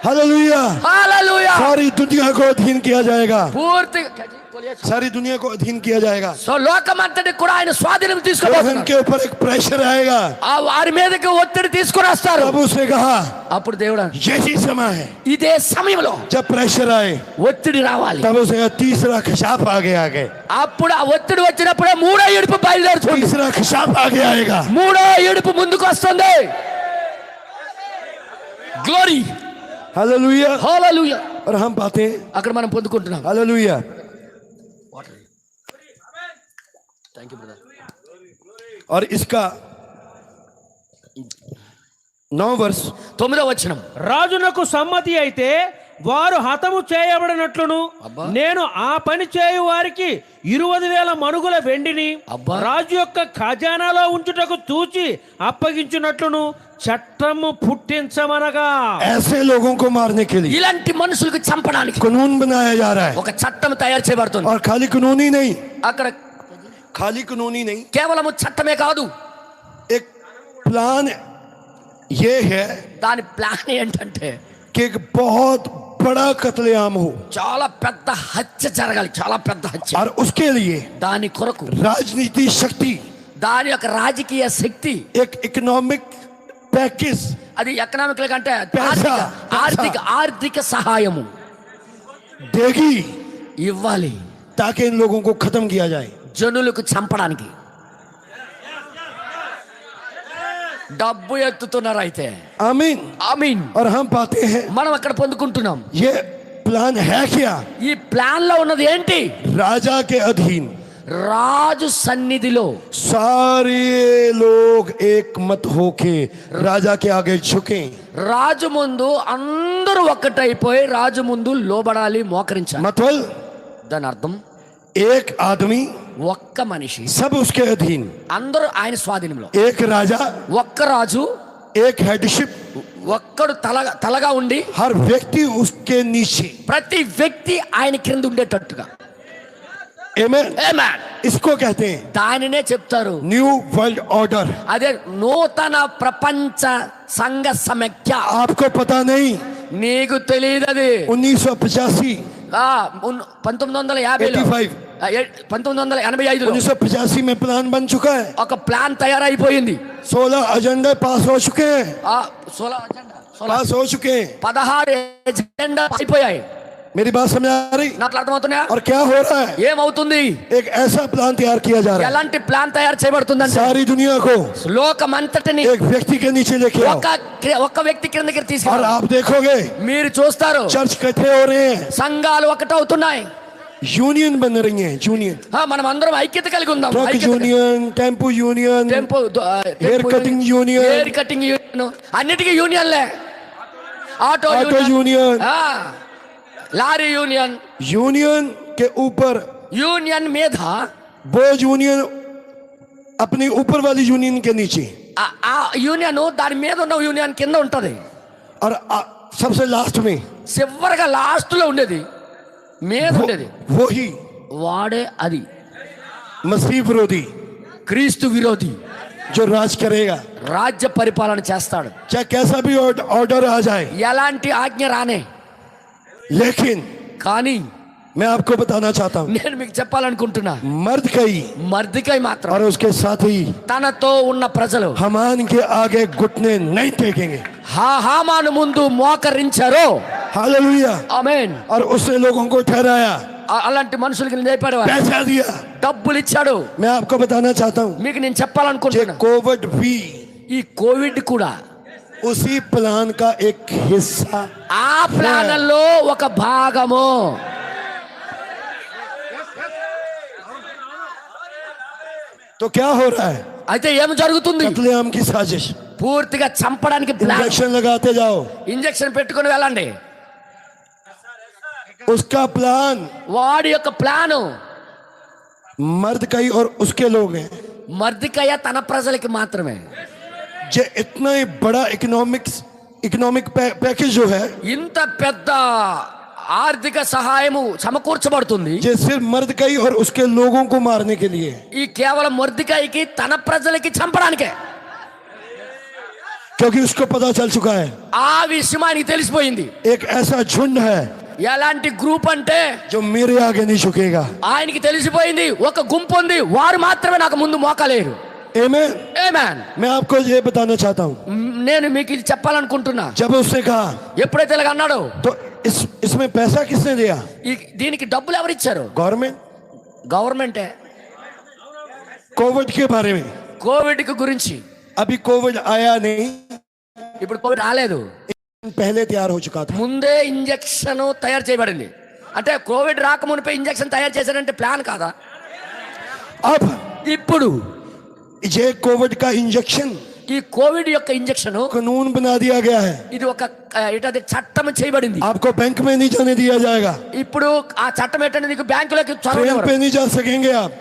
हालेलुया। హల్లెలూయా. सारी दुनिया को अधीन किया जाएगा, పూర్తిగా सारी दुनिया को अधीन किया जाएगा। సో లోకమంతటి కూడా ఆయన స్వాధీనం जब తీసుకోబోతున్నారు. उनके ऊपर एक प्रेशर आएगा, ఆ వారి మీదకి ఒత్తిడి తీసుకుని వస్తారు. तब उसने कहा అప్పుడు దేవుడు, यही समय है ఇదే సమయంలో जब प्रेशर आए, ఒత్తిడి రావాలి. तब उसने कहा तीसरा खिशाप आगे आगे, అప్పుడు ఆ ఒత్తిడి వచ్చినప్పుడే మూడో ఏడుపు బయలుదేరుతుంది. तीसरा खिशाप आगे आएगा। మూడో ఏడుపు ముందుకు వస్తుంది. గ్లోరీ. हालेलुया। హల్లెలూయా. और हम पाते हैं, అక్కడ మనం పొందుకుంటున్నాం. हालेलुया। Thank you brother. और इसका 9 वर्ष 9వ వచనం, రాజునకు సమ్మతి అయితే వారు హతము చేయబడినట్లును అబ్బా. నేను ఆ పని చేయు వారికి 20,000 మణుగుల వెండిని అబ్బా. రాజు యొక్క ఖజానాలో ఉంచుటకు తూచి అప్పగించున్నట్లును చట్టము పుట్టించమనగా. ऐसे लोगों को मारने के लिए ఇలాంటి మనుషులకు చంపడానికి कानून बनाया जा रहा है। ఒక చట్టం తయారు చేయబడుతుంది. और खाली कानून ही नहीं, అక్కడ खाली कानून ही नहीं, కేవలం చట్టమే కాదు, एक प्लान ये है దాని ప్లాన్ ఏంటంటే कि एक बहुत बड़ा कत्लेआम हो, చాలా పెద్ద హత్య జరగాలి, చాలా పెద్ద హత్య. और उसके लिए దాని కొరకు राजनीति शक्ति, దాని యొక్క రాజకీయ శక్తి, एक इकोनॉमिक पैकेज అది ఎకనామిక్ అంటే पैसा, ఆర్థిక సహాయము देगी ఇవ్వాలి, ताकि इन लोगों को खत्म किया जाए। జనులకు చంపడానికి. డబ్బు ఎత్తుతున్నారు అయితే. आमीन। ఆమీన్. और हम पाते हैं మనం అక్కడ పొందుకుంటున్నాం. ये प्लान है क्या? ఈ ప్లాన్ లో ఉన్నది ఏంటి? राजा के अधीन రాజు సన్నిధిలో सारे लोग एक मत होके राजा के आगे झुके। రాజు ముందు అందరూ ఒక్కటైపోయి రాజు ముందు లోబడాలి, మోకరించాలి. मतलब దాని అర్థం, एक आदमी ఒక్క మనిషి, सब उसके अधीन, అందరూ ఆయన స్వాధీనంలో. एक राजा, ఒక్క రాజు, एक हेडशिप, ఒక్కడు తలగా ఉండి हर व्यक्ति उसके नीचे। ప్రతి వ్యక్తి ఆయన క్రింద ఉండేటట్టుగా. आमेन। ఆమేన్. इसको कहते हैं దానినే చెప్తారు न्यू वर्ल्ड ऑर्डर। అదే నూతన ప్రపంచ సంఘ సమైక్య. आपको पता नहीं, నీకు తెలియదు అది. 1985 1985 1985 में प्लान बन चुका है, ఒక ప్లాన్ తయారైపోయింది. 16 एजेंडे पास हो चुके हैं, 16 पास हो चुके हैं। 16 ఎజెండా అయిపోయాయి. मेरी बात समझ आ रही? నాకు అర్థమవుతున్నాయా? और क्या हो रहा है? ఏమవుతుంది? एक ऐसा प्लान तैयार किया जा रहा है, ఎలాంటి ప్లాన్ తయారు చేయబడుతుందంటే सारी दुनिया को లోకమంతటిని एक व्यक्ति के नीचे लेके आओ, ఒక్క వ్యక్తి క్రిందకి और తీసుకురా. आप देखोगे మీరు చూస్తారు चर्च इकट्ठे हो रहे हैं, సంఘాలు ఒకటవుతున్నాయి. यूनियन बन रही है, यूनियन, మనం అందరం ఐక్యత కలిగి ఉందాం. Truck union, tempo union, hair cutting union, hair cutting union, అన్నిటికీ యూనియన్లే. Auto auto union, lorry union. Union के ऊपर యూనియన్ మీద वो यूनियन अपनी ऊपर वाली यूनियन के नीचे, ఆ యూనియన్ దాని మీద ఉన్న యూనియన్ కింద ఉంటది. और सबसे लास्ट में చివరిగా లాస్ట్ లో ఉండేది మీద ఉండేది वही వాడే అది मसीह विरोधी క్రీస్తు విరోధి, जो राज करेगा। రాజ్య పరిపాలన చేస్తాడు. चाहे कैसा भी ऑर्डर आ जाए, ఎలాంటి ఆజ్ఞ రానే, लेकिन కానీ मैं आपको बताना चाहता हूँ, నేను మీకు చెప్పాలనుకుంటున్నా, मर्द कई మర్దికై మాత్రం और उसके साथी తనతో ఉన్న ప్రజలు हमान के आगे घुटने नहीं टेकेंगे। హామాను ముందు మోకరించారు. हालेलुया। ఆమేన్. और उसने लोगों को ठहराया, అలాంటి మనుషులకి లేపాడు, पैसा दिया। డబ్బులు ఇచ్చాడు. मैं आपको बताना चाहता हूँ, మీకు నేను చెప్పాలనుకుంటున్నా, कोविड भी ఈ కోవిడ్ కూడా उसी प्लान का एक हिस्सा। ఆ ప్లాన్లో ఒక భాగము. तो क्या हो रहा है? అయితే ఏం జరుగుతుంది? कत्लेआम की साजिश, పూర్తిగా చంపడానికి ప్లాన్. इंजेक्शन लगाते जाओ, ఇంజెక్షన్ పెట్టుకొని వెళ్ళండి. उसका प्लान వాడి యొక్క ప్లాను मर्द कई और उसके लोग हैं। మర్దికయ్య తన ప్రజలకి మాత్రమే. जो इतना ही बड़ा इकोनॉमिक पैकेज जो है, ఇంత పెద్ద ఆర్థిక సహాయము సమకూర్చబడుతుంది. ये सिर्फ मर्द कई और उसके लोगों को मारने के लिए, ఈ కేవలం మర్దికయ్యకి తన ప్రజలకి చంపడానికే. क्योंकि उसको पता चल चुका है ఆ విషయం ఆయనకి తెలిసిపోయింది. एक ऐसा झुंड है ఎలాంటి గ్రూప్ అంటే जो मेरे आगे नहीं झुकेगा। ఆయనకి తెలిసిపోయింది, ఒక గుంపు ఉంది, వారు మాత్రమే నాకు ముందు మోకలేరు. आमेन। ఆమేన్. मैं आपको ये बताना चाहता हूँ, నేను మీకు ఇది చెప్పాలనుకుంటున్నా. जब उसने कहा ఎప్పుడైతే ఇలాగ అన్నాడు, तो इसमें पैसा किसने दिया? దీనికి డబ్బులు ఎవరు ఇచ్చారు? गवर्नमेंट। గవర్నమెంటే. कोविड के बारे में కోవిడ్ గురించి अभी कोविड आया नहीं, ఇప్పుడు కోవిడ్ రాలేదు, पहले तैयार हो चुका था। ముందే ఇంజెక్షన్ తయారు చేయబడింది. అంటే కోవిడ్ రాకమునిపై ఇంజెక్షన్ తయారు చేశారంటే ప్లాన్ కాదా? अब ఇప్పుడు ये कोविड का इंजेक्शन ఈ కోవిడ్ యొక్క ఇంజెక్షన్ कानून बना दिया गया है। ఇది ఒక ఇటది చట్టం చేయబడింది. आपको बैंक में नहीं जाने दिया जाएगा, ఇప్పుడు ఆ చట్టం ఏంటంటే నీకు బ్యాంకులోకి ट्रेन पे नहीं जा सकेंगे आप,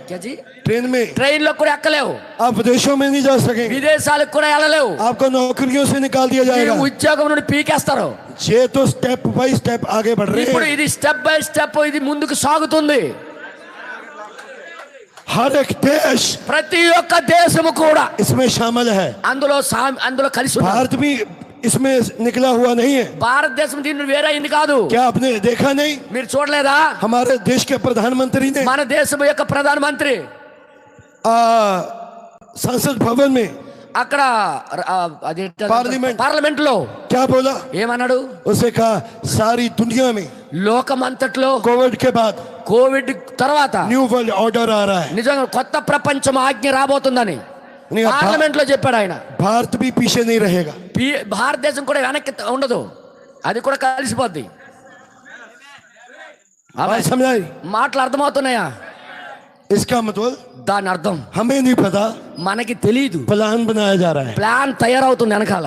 ट्रेन में ట్రైన్ లో కూడా ఎక్కలేవు, आप विदेशों में नहीं जा सकेंगे, విదేశాలకు కూడా వెళ్ళలేవు, आपको नौकरियों से निकाल दिया ఈ जाएगा। ఉద్యోగం నుండి పీకేస్తారు. ये तो स्टेप बाय स्टेप आगे बढ़ रहे ఇప్పుడు हैं। ఇది స్టెప్ బై స్టెప్ ఇది ముందుకు సాగుతుంది. हर एक देश ప్రతి ఒక్క దేశము కూడా इसमें शामिल है, అందులో కలిసి ఉన్నారు. भारत भी इसमें निकला हुआ नहीं है। భారతదేశం దీని వేరే అయింది కాదు. क्या आपने देखा नहीं? మీరు చూడలేదా? हमारे देश के प्रधानमंत्री ने మన దేశం యొక్క ప్రధానమంత్రి संसद भवन में అక్కడ పార్లమెంట్. పార్లమెంట్ లో क्या बोला? ఏమన్నాడు? उसे कहा सारी दुनिया में లోకమంతట్లో कोविड के बाद కోవిడ్ తర్వాత न्यू वर्ल्ड ऑर्डर आ रहा है। నిజంగా కొత్త ప్రపంచం ఆజ్ఞ రాబోతుందని नहीं, పార్లమెంట్ లో చెప్పాడు ఆయన. भारत भी पीछे नहीं रहेगा। భారతదేశం కూడా వెనక్కి ఉండదు, అది కూడా కలిసిపోద్ది. बात समझाई? మాటలు అర్థమవుతున్నాయా? इसका मतलब దాని అర్థం हमें नहीं पता, మనకి తెలియదు, प्लान बनाया जा रहा है। ప్లాన్ తయారవుతుంది వెనకాల.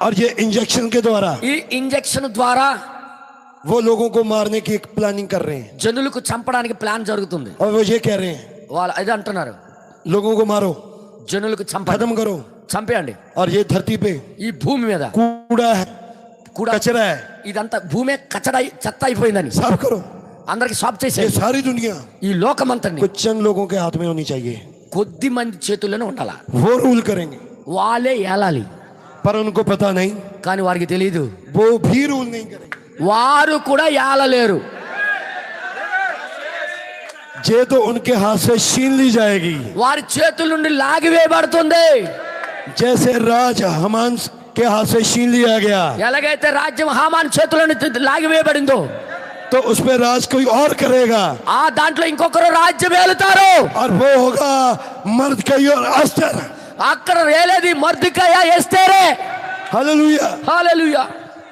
और ये इंजेक्शन के द्वारा ఈ ఇంజెక్షన్ ద్వారా वो लोगों को मारने की एक प्लानिंग कर रहे हैं జనులకు చంపడానికి ప్లాన్ జరుగుతుంది. और वो ये कह रहे हैं వాళ్ళు ఇది అంటున్నారు, लोगों को मारो, జనులకు చంపండి, खत्म करो, చంపేయండి. और ये धरती पे ఈ భూమి మీద कूड़ा है, కూడా कचरा है, ఇదంతా భూమే కచ్చడై చెత్త అయిపోయిందని साफ करो. అందరికి సాఫ్ ये చేసేది. सारी दुनिया ఈ లోకమంతని कुछ चंद लोगों के हाथ में होनी चाहिए, కొద్ది మంది చేతుల్లోనే ఉండాలా. वो रूल करेंगे. వాళ్ళే ఏలాలి. पर उनको पता नहीं, కానీ వారికి తెలియదు, वो भी रूल नहीं करेंगे. వారు కూడా ఏలలేరు. ये तो उनके हाथ से छीन ली जाएगी. వారి చేతుల నుండి లాగివేయబడుతుంది. जैसे राज हमान के हाथ से छीन लिया गया, ఎలాగైతే రాజ్యం హామాన్ చేతుల నుండి లాగివేయబడిందో, तो उस पर राज कोई और करेगा, ఆ దాంట్లో ఇంకొకరు రాజ్యం ఏలుతారు. और वो होगा मर्दकई और अस्तर. అక్కడ ఏలేది మర్దుకయ్య ఎస్తేరే. हालेलुया. హల్లెలూయా.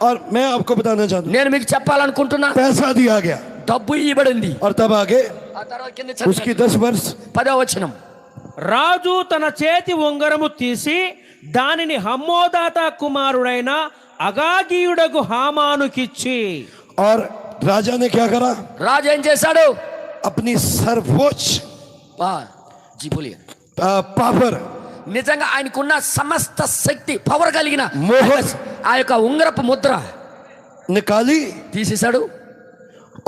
और मैं आपको बताना चाहता हूँ, నేను మీకు చెప్పాలనుకుంటున్నా, पैसा दिया गया, డబ్బు ఇవ్వబడింది. और तब आगे ఆ తర్వాత కింద उसकी 10 वर्ष 10వ వచనం, రాజు తన చేతి ఉంగరము తీసి దానిని హమ్మోదాత కుమారుడైన అగాగీయుడకు హామానుకిచ్చి, और राजा ने क्या करा, రాజు ఏం చేశాడు? अपनी सर्वोच्च జీ బోలియే. पावर నిజంగా ఆయనకున్న సమస్త శక్తి పవర్ కలిగిన మోహర్. ఆ యొక్క ఉంగరపు ముద్ర निकाली తీసేశాడు.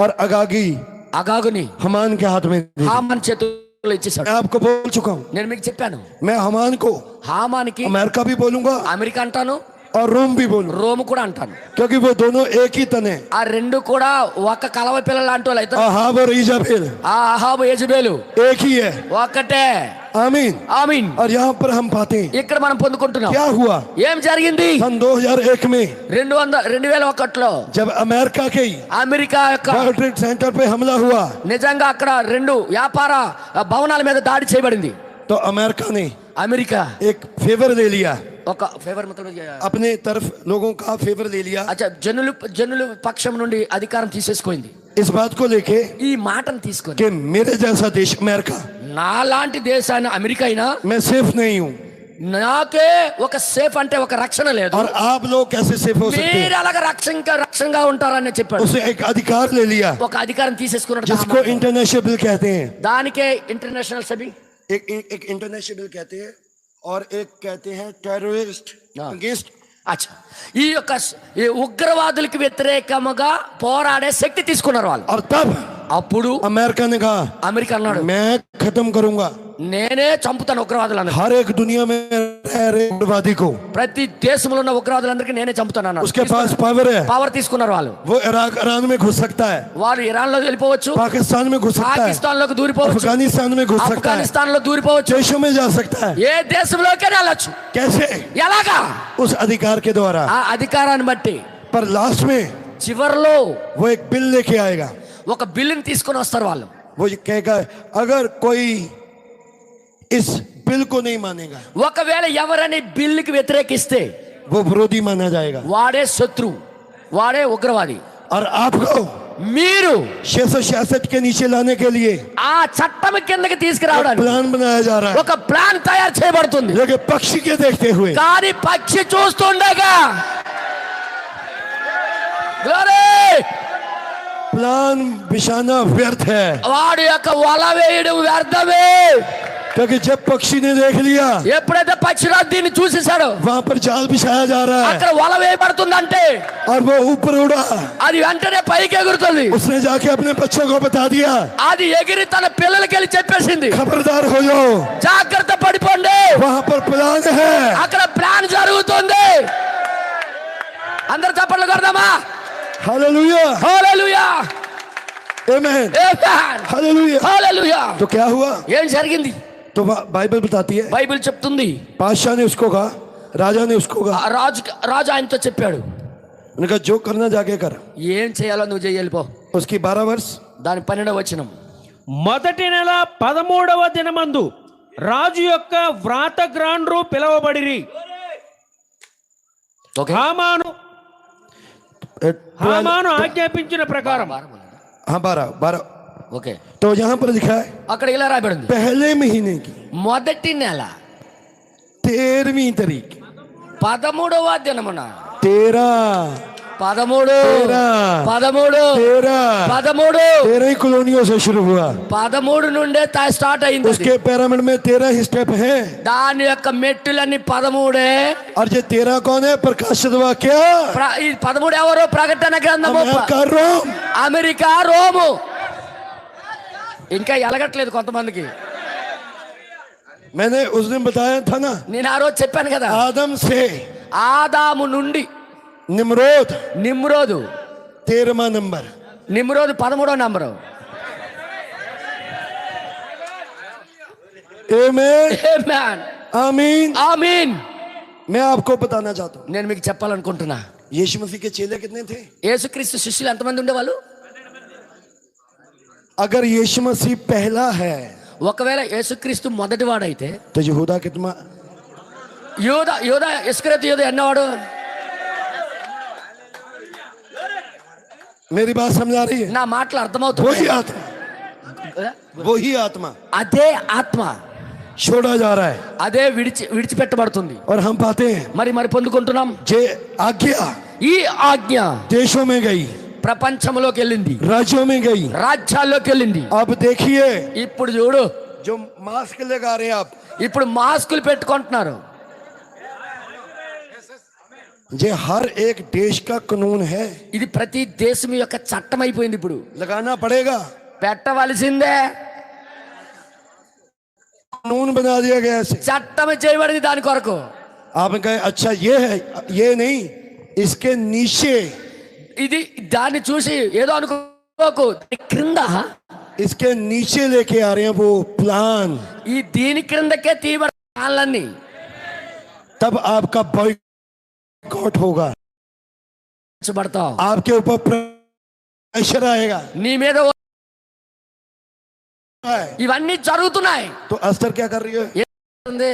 और अगागी అగాగుని हमान के हाथ में दी. హామాన్ చేతుల్లో ఇచ్చేశాడు. मैं आपको बोल चुका हूँ, నేను మీకు చెప్పాను, मैं हमान को హామానికి अमेरिका भी बोलूंगा అమెరికా అంటాను, और रोम भी बोलूंगा, రోమ్ కూడా అంటాను. क्योंकि वो दोनों एक ही तन है. ఆ రెండు కూడా ఒక కలవ పిల్లలు లాంటి వాళ్ళు అయితే. अहाब और इजाबेल ఆ అహాబు యెజబేలు एक ही है. ఒకటే. आमीन. ఆమీన్. और यहाँ पर हम पाते हैं ఇక్కడ మనం పొందుకుంటున్నాం. क्या हुआ ఏం జరిగింది? सन 2001 में 2001లో जब अमेरिका के అమెరికా యొక్క वर्ल्ड ट्रेड सेंटर पे हमला हुआ, నిజంగా అక్కడ రెండు వ్యాపార భవనాల మీద దాడి చేయబడింది. तो अमेरिका ने అమెరికా एक फेवर ले लिया, ఒక ఫేవర్ अपने तरफ लोगों का फेवर ले लिया. అచ్చా జనుల పక్షం నుండి అధికారం తీసేసుకుంది. इस बात को लेके ఈ మాటను తీసుకొని कि मेरे जैसा देश अमेरिका, నా లాంటి దేశాన్ని అమెరికా అయినా मैं सेफ नहीं हूँ, నాకే ఒక సేఫ్ అంటే ఒక రక్షణ లేదు, और आप लोग कैसे सेफ हो सकते మీరు हैं. అలాగ రక్షణగా ఉంటారని చెప్పాడు. उसे एक अधिकार ले लिया ఒక అధికారం తీసేసుకున్నాడు. जिसको इंटरनेशनल बिल कहते हैं. దానికే ఇంటర్నేషనల్ సభి एक इंटरनेशनल बिल कहते हैं, और एक कहते हैं टेररिस्ट अगेंस्ट. అచ్చా, ఈ యొక్క ఈ ఉగ్రవాదులకు వ్యతిరేకముగా పోరాడే శక్తి తీసుకున్నారు వాళ్ళు. और तब అప్పుడు अमेरिका ने कहा, అమెరికా అన్నాడు, मैं खत्म करूंगा నేనే చంపుతాను ఉగ్రవాదులను. हर एक दुनिया में रह रहे उग्रवादी को. ప్రతి దేశంలో ఉన్న ఉగ్రవాదులందరికీ నేనే చంపుతాను అన్నాడు. उसके पास पावर है, పవర్ తీసుకున్నారు వాళ్ళు. वो इराक ईरान में घुस सकता है, వారు ఇరాన్ లో వెళ్ళిపోవచ్చు, पाकिस्तान में घुस सकता है, పాకిస్తాన్ లోకి దూరిపోవచ్చు, अफगानिस्तान में घुस सकता है, ఆఫ్ఘనిస్తాన్ లో దూరిపోవచ్చు, देशों में जा सकता है. ఏ దేశంలోకి వెళ్ళొచ్చు. कैसे? ఎలాగా? उस अधिकार के द्वारा. ఆ అధికారాన్ని బట్టి. पर लास्ट में చివర్లో वो एक बिल लेके आएगा. ఒక బిల్లుని తీసుకొని వస్తారు వాళ్ళు. वो ये कहेगा, अगर कोई इस बिल को नहीं मानेगा, ఒకవేళ ఎవరని బిల్లుకి వ్యతిరేకిస్తే वो विरोधी माना जाएगा. వాడే శత్రువు, వాడే ఉగ్రవాది. और आपको మీరు 666 के नीचे लाने के लिए ఆ చట్టం కిందకి తీసుకురావడానికి प्लान बनाया जा रहा है. ఒక ప్లాన్ తయారు చేయబడుతుంది. लेकिन पक्षी के देखते हुए కానీ పక్షి చూస్తుండగా Glory! प्लान बिछाना व्यर्थ है. వాడి యొక్క వల వేయడం వ్యర్థమే. क्योंकि जब पक्षी ने देख लिया, ఎప్పుడైతే పక్షిరాజు దీన్ని చూసేశాడో वहां पर जाल बिछाया जा रहा है, అక్కడ వల వేయబడుతుందంటే और वो ऊपर उड़ा, అది వెంటనే పైకి ఎగురుతుంది. उसने जाके अपने बच्चों को बता दिया, అది ఎగిరి తన పిల్లలకి వెళ్ళి చెప్పేసింది, खबरदार हो जाओ, జాగ్రత్త పడిపోండి, वहां पर प्लान है. అక్కడ ప్లాన్ జరుగుతుంది. అందరు చప్పట్లు కొడదామా? हालेलुया. హల్లెలూయా, आमेन. ఆమేన్, हालेलुया. హల్లెలూయా. तो क्या हुआ? ఏం జరిగింది? तो बाइबल बताती है, బైబిల్ చెప్తుంది, बादशाह ने उसको कहा, राजा ने उसको ఆ कहा, రాజు ఆయనతో చెప్పాడు, उन्होंने कहा जो करना जाके कर. ఏం చేయాలో నువ్వు చెయ్యాలిపో. उसकी 12 वर्ष దాని 12వ వచనం, మొదటి నెల 13వ దినమందు రాజు యొక్క వ్రాతగ్రాండ్రు పిలవబడిరి. ఓకే, హామాను ఆజ్ఞాపించిన ప్రకారం. हाँ 12. ఓకే. तो यहाँ पर लिखा है అక్కడ ఇలా రాయబడింది, पहले महीने की మొదటి నెల 13वीं तारीख 13వ దినమున 13 13 13 13 13 13 13 कॉलोनियों से शुरू हुआ। 13 నుండే స్టార్ట్ అయింది అది. उसके पिरामिड में 13 ही स्टेप हैं। దాని యొక్క మెట్టులన్నీ 13 और ये 13 कौन है? प्रकाशित वाक्य ఈ 13 ఎవరు? ప్రకటన గ్రంథము अमेरिका रोम। America Rome. ఇంకా ఎలగట్లేదు కొంతమందికి. मैंने उस दिन बताया था ना, నేను ఆ రోజు చెప్పాను కదా, आदम से ఆదాము నుండి निम्रोद నిమ్రోదు 13वां नंबर। నిమ్రోదు 13వ నంబరు. आमीन ఆమేన్ आमीन। ఆమేన్. मैं आपको बताना चाहता हूँ, నేను మీకు చెప్పాలనుకుంటున్నా, यीशु मसीह के चेले कितने थे? యేసుక్రీస్తు శిష్యులు ఎంతమంది ఉండేవాళ్ళు? अगर यीशु मसीह पहला है ఒకవేళ యేసుక్రీస్తు మొదటివాడైతే तो यहूदा कितना? యోధ ఇస్కరియోతు యోధ ఎన్నవాడు? मेरी बात समझ आ रही है? నా మాటలు అర్థమవుతుంది. वही आत्मा, वही आत्मा అదే ఆత్మ, छोड़ा जा रहा है అదే విడిచిపెట్టబడుతుంది. और हम पाते हैं మరి పొందుకుంటున్నాం. जे आज्ञा ఈ ఆజ్ఞ देशों में गई, ప్రపంచంలోకి వెళ్ళింది, राज्यों में गई। రాజ్యాల్లోకి వెళ్ళింది. अब देखिए ఇప్పుడు చూడు, जो मास्क लगा रहे हैं आप, ఇప్పుడు మాస్కులు పెట్టుకుంటున్నారు. ये हर एक देश का कानून है, ఇది ప్రతి దేశం యొక్క చట్టం అయిపోయింది. ఇప్పుడు लगाना पड़ेगा। పెట్టవలసిందే. कानून बना दिया गया ऐसे। చట్టం చేయబడింది దాని కొరకు. आपने कहा अच्छा ये है, ये नहीं, इसके नीचे, ఇది దాన్ని చూసి ఏదో అనుకోకు, క్రింద इसके नीचे लेके आ रहे हैं वो प्लान। ఈ దీని క్రిందకే తీయబడాలన్నీ. तब आपका बॉयकॉट होगा, పడతావు, आपके ऊपर प्रेशर आएगा। నీ మీద ఇవన్నీ జరుగుతున్నాయి. तो अस्तर क्या कर रही है? ఏముంది?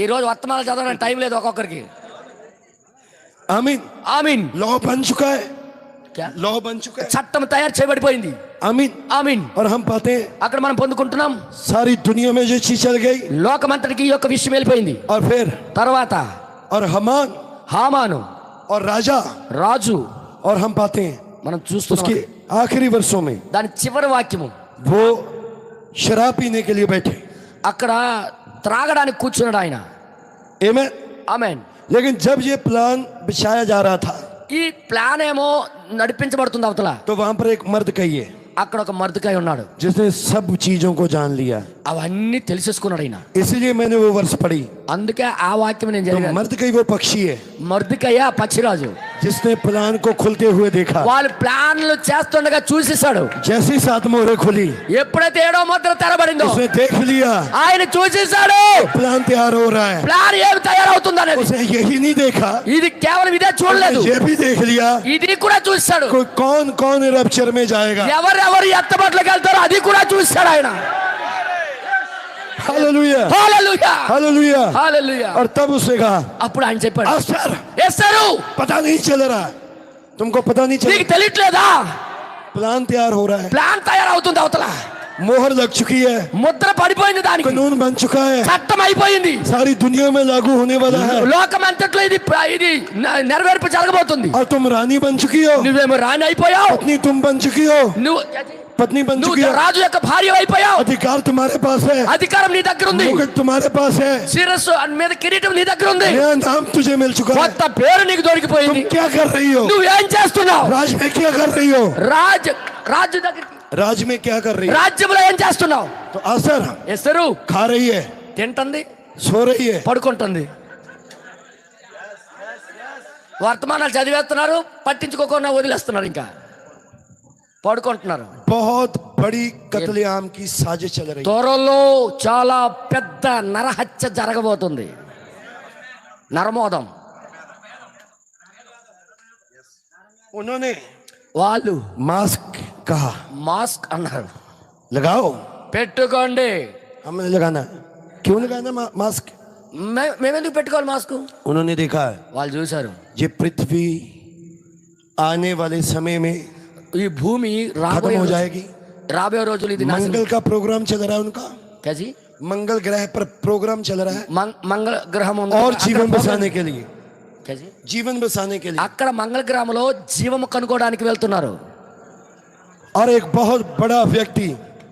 ఈ రోజు వర్తమానాలు చదవడానికి టైం లేదు ఒక్కొక్కరికి. आमीन। ఆమీన్. लॉ बन चुका है, క్యా? लॉ बन चुका है। చట్టం తయారు చేయబడిపోయింది. आमीन। ఆమీన్. और हम पाते हैं అక్కడ మనం పొందుకుంటున్నాం, सारी दुनिया में जो चीज चल गई, లోకమంతటికి ఈ యొక్క విషయం వెళ్ళిపోయింది. और फिर తర్వాత और हमान హామాను और राजा, రాజు और हम पाते हैं మనం చూస్తున్నాం. उसके आखिरी वर्षों में దాని చివరి వాక్యము, वो शराब पीने के लिए बैठे। అక్కడ త్రాగడానికి కూర్చున్నాడు ఆయన. आमीन। ఆమేన్. लेकिन जब ये प्लान बिछाया जा रहा था ఈ ప్లాన్ ఏమో నడిపించబడుతుంది అవతల. तो वहां पर एक मर्द कहिए అక్కడ ఒక మర్దుకాయ ఉన్నాడు, जिसने सब चीजों को जान लिया। అవన్నీ తెలిసేసుకున్నాడు ఆయన. इसलिए मैंने वो वर्ष पढ़ी। అందుకే ఆ వాక్యం నేను तो చదివాను. मर्द कही वो पक्षी है మర్దుకయ్య పక్షిరాజు, जिसने प्लान को खुलते हुए देखा। వాళ్ళు ప్లాన్లు చేస్తుండగా చూసేశాడు. जैसी 7 मोहरें खुली, ఎప్పుడైతే 7వ ముద్ర తెరబడిందో उसने देख लिया ఆయన చూసేశాడు. प्लान तैयार हो रहा है। ప్లాన్ ఏమి తయారవుతుంది అనేది. उसने यही नहीं देखा, ఇది కేవలం ఇదే చూడలేదు, ये भी देख लिया ఇది కూడా చూస్తాడు. कोई कौन कौन रप्चर में जाएगा। ఎవరెవరు ఎత్తబట్లోకి వెళ్తారో అది కూడా చూస్తాడు ఆయన. Hallelujah, hallelujah, hallelujah. హల్లెలూయా. और तब उसने कहा అప్పుడు ఆయన చెప్పాడు, अस्तर, ఎస్తరు पता नहीं चल रहा, तुमको पता नहीं चल నీకు తెలియట్లేదా? प्लान तैयार हो रहा है, ప్లాన్ తయారవుతుంది అవతల, मोहर लग चुकी है, ముద్ర పడిపోయింది, దానికి कानून बन चुका है, చట్టం అయిపోయింది, सारी दुनिया में लागू होने वाला है। లోకమంతట్లో ఇది నెరవేర్పు జరగబోతుంది. और तुम रानी बन चुकी हो, నువ్వేమో రాణి అయిపోయావు, पत्नी तुम बन चुकी हो, నువ్వు पत्नी बन నువ్వు चुकी हो, రాజు యొక్క భార్య అయిపోయావు, अधिकार तुम्हारे पास है, అధికారం నీ దగ్గర ఉంది, मुकुट तुम्हारे पास है, శిరస్సు మీద కిరీటం నీ దగ్గర ఉంది, नया नाम तुझे मिल चुका है। కొత్త పేరు నీకు तुम దొరికిపోయింది. क्या कर रही हो? నువ్వేం చేస్తున్నావు? राज में क्या कर रही हो? రాజు దగ్గరికి, राज में क्या कर रही हो? రాజ్యంలో ఏం చేస్తున్నావు? तो असर ఎస్తరు खा रही है, తింటుంది, सो रही है, పడుకుంటుంది. వర్తమానాలు చదివేస్తున్నారు, పట్టించుకోకుండా వదిలేస్తున్నారు, ఇంకా పడుకుంటున్నారు. बहुत बड़ी कत्लेआम की साजिश चल रही है। త్వరలో చాలా పెద్ద నరహత్య జరగబోతుంది, నరమోదం. उन्होंने వాళ్ళు मास्क कहा, మాస్క్ అన్నారు, लगाओ। పెట్టుకోండి. हमने लगाना, क्यों लगाना मास्क? మేమెందుకు పెట్టుకోవాలి మాస్క్? उन्होंने देखा వాళ్ళు చూశారు, ये पृथ्वी आने वाले समय में ఈ భూమి खत्म हो जाएगी। రాబోయే రోజులు ఇది मंगल का प्रोग्राम चल रहा है उनका, క్యాజీ मंगल ग्रह पर प्रोग्राम चल रहा है మంగళ గ్రహం ఉంది. और అక్కడ जीवन program- बसाने के लिए, కేజీ? जीवन बसाने के लिए। అక్కడ మంగళ గ్రహంలో జీవము కనుగోడానికి వెళ్తున్నారు. और एक बहुत बड़ा व्यक्ति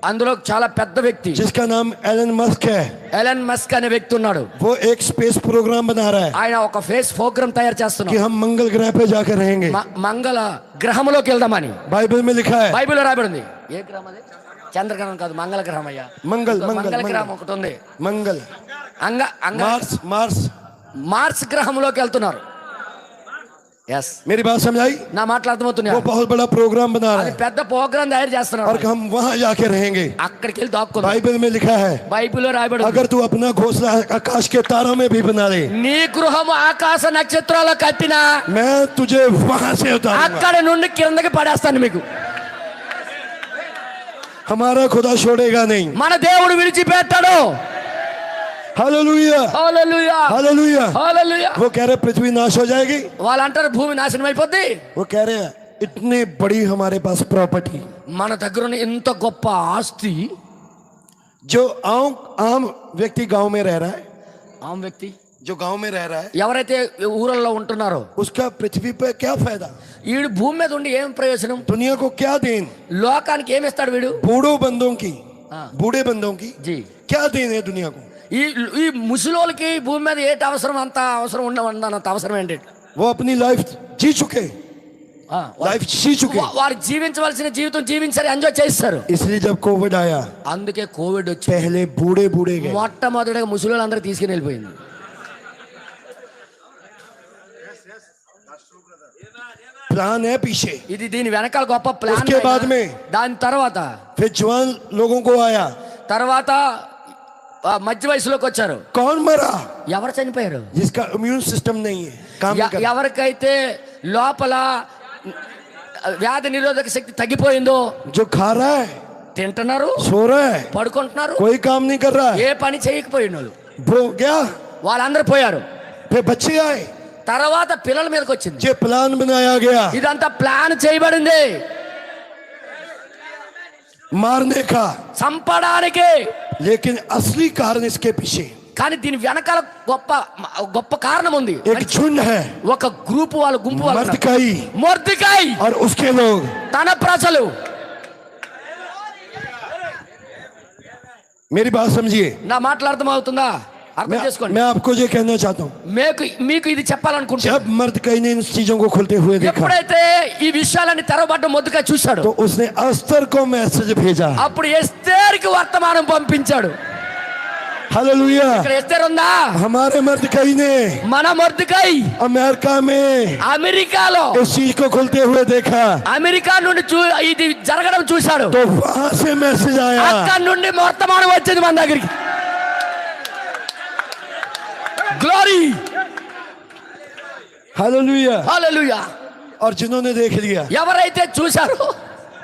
అందులో చాలా పెద్ద వ్యక్తి जिसका नाम एलन मस्क है, ఎలన్ మస్క్ అనే వ్యక్తి ఉన్నాడు. वो एक स्पेस प्रोग्राम बना रहा है ఆయన ఒక ఫేస్ ప్రోగ్రామ్ తయారు कि చేస్తున్నాడు. हम मंगल ग्रह पे जाकर रहेंगे। మంగళ గ్రహంలోకి వెళ్దామని बाइबल में लिखा है బైబిల్లో రాయబడి ఉంది. ఏ గ్రహం అది? చంద్రగ్రహం కాదు, మంగళ గ్రహం అయ్యా. మంగళ మంగళ గ్రహం ఒకటి ఉంది. मंगल, అంగ मार्स, मार्स। మార్స్ గ్రహంలోకి వెళ్తున్నారు. ఎస్, मेरी बात समझाई? నా మాటలు అర్థమవుతున్నాయా? वो बहुत बड़ा प्रोग्राम बना रहा అది है పెద్ద ప్రోగ్రామ్ తయారు చేస్తున్నారు. और हम वहां जाके रहेंगे। అక్కడికి వెళ్ళి దాక్కుందాం. बाइबल में लिखा है బైబిల్లో రాయబడి ఉంది. अगर तू अपना घोंसला आकाश के तारों में भी बना ले, నీ గృహము ఆకాశ నక్షత్రాలు కట్టినా मैं तुझे वहां से उतारूंगा। అక్కడ నుండి కిందకి పడేస్తాను మీకు. हमारा खुदा छोड़ेगा नहीं। మన దేవుడు విడిచిపెట్టాడు. Hallelujah, hallelujah, hallelujah. హల్లెలూయా. वो कह रहे पृथ्वी नाश हो जाएगी, వాళ్ళు అంటారు భూమి నాశనం అయిపోద్ది. वो कह रहे हैं इतने बड़ी हमारे पास प्रॉपर्टी, మన దగ్గర ఉన్న ఇంత గొప్ప ఆస్తి. जो आम व्यक्ति गांव में रह रहा है, ఆమె వ్యక్తి जो गांव में रह रहा है, ఎవరైతే ఊరల్లో ఉంటున్నారో उसका पृथ्वी पर क्या फायदा? వీడు భూమి మీద ఉండి ఏం ప్రయోజనం? दुनिया को क्या देन? లోకానికి ఏమి ఇస్తాడు వీడు? बूढ़ों बंदों की, हाँ। बूढ़े बंदों की జీ क्या देन है दुनिया को? ఈ ఈ ముసలోళ్ళకి భూమి మీద ఏంటి అవసరం? అంత అవసరం ఉండవన్నంత అవసరం ఏంటి? वो अपनी लाइफ जी चुके, लाइफ जी चुके। వారు జీవించవలసిన జీవితం జీవించారు, ఎంజాయ్ చేస్తారు. इसलिए जब कोविड आया, అందుకే కోవిడ్ వచ్చి पहले बूढ़े बूढ़े गए, మొట్టమొదటిగా ముసలోళ్ళు అందరూ తీసుకుని వెళ్ళిపోయింది. प्लान है पीछे। ఇది దీని వెనకాల గొప్ప ప్లాన్. उसके बाद में దాని తర్వాత फिर जवान लोगों को आया, తర్వాత మధ్య వయసులోకి వచ్చారు. कौन मरा? ఎవరు చనిపోయారు? जिसका इम्यून सिस्टम नहीं है, काम नहीं करता। ఎవరికైతే లోపల వ్యాధి నిరోధక శక్తి తగ్గిపోయిందో, जो खा रहा है, తింటున్నారు, सो रहा है, పడుకుంటున్నారు, कोई काम नहीं कर रहा है, ఏ పని చేయకపోయిన వాళ్ళు वो गया। వాళ్ళందరూ పోయారు. फिर बच्चे आए, తర్వాత పిల్లల మీదకి వచ్చింది. जो प्लान बनाया गया ఇదంతా ప్లాన్ చేయబడింది मारने का, చంపడానికి. लेकिन असली कारण इसके पीछे కానీ దీని వెనకాల గొప్ప గొప్ప కారణం ఉంది. एक झुंड है, ఒక గ్రూప్ వాళ్ళు, గుంపు వాళ్ళు, मर्दकाई మొర్దెకై और उसके लोग। తన ప్రజలు. मेरी बात समझिए, నా మాటలు అర్థమవుతుందా? అర్థం చేసుకోండి. मैं आपको ये कहना चाहता हूँ, మీకు ఇది చెప్పాలనుకుంటున్నా. जब मर्दकाई ने इन चीजों को खुलते हुए देखा, ఎప్పుడైతే ఈ విషయాలని తెరవబడ్డ మొద్దుగా చూశాడు, तो उसने अस्तर को मैसेज भेजा। అప్పుడు ఎస్తేరుకి వర్తమానం పంపించాడు. हालेलुया। ఇక్కడ ఎస్తేరు ఉందా? हमारे मर्दकाई ने మన మొర్దెకై अमेरिका में అమెరికాలో इस चीज को खुलते हुए देखा, అమెరికా నుండి ఇది జరగడం చూశాడు. तो वहां से मैसेज आया। అక్కడ నుండి వర్తమానం వచ్చింది మన దగ్గరికి. Glory, hallelujah. హల్లెలూయా. और जिन्होंने देख लिया, ఎవరైతే చూశారో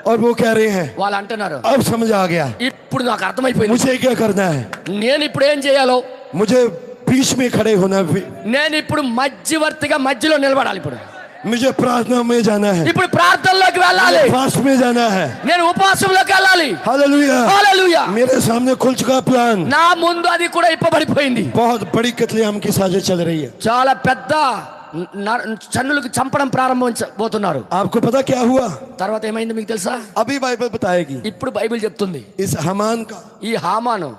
और वो कह रहे हैं వాళ్ళు అంటున్నారు, अब समझ आ गया, ఇప్పుడు నాకు అర్థమైపోయింది, मुझे क्या करना है, నేను ఇప్పుడు ఏం చేయాలో. मुझे बीच में खड़े होना, నేను ఇప్పుడు మధ్యవర్తిగా మధ్యలో నిలబడాలి. ఇప్పుడు मुझे प्रार्थना में जाना है, ఇప్పుడు ప్రార్థనలోకి వెళ్ళాలి, फास्ट में जाना है। నేను ఉపవాసంలోకి వెళ్ళాలి. हालेलुया। హల్లెలూయా. मेरे सामने खुल चुका प्लान। నా ముందు అది కూడా ఇప్పబడిపోయింది. बहुत बड़ी कत्लेआम की साजिश चल रही है। చాలా పెద్ద చన్నులకు చంపడం ప్రారంభించబోతున్నారు. आपको पता क्या हुआ? తర్వాత ఏమైంది మీకు తెలుసా? अभी बाइबल बताएगी। ఇప్పుడు బైబిల్ చెప్తుంది इस हमान का ఈ హామాను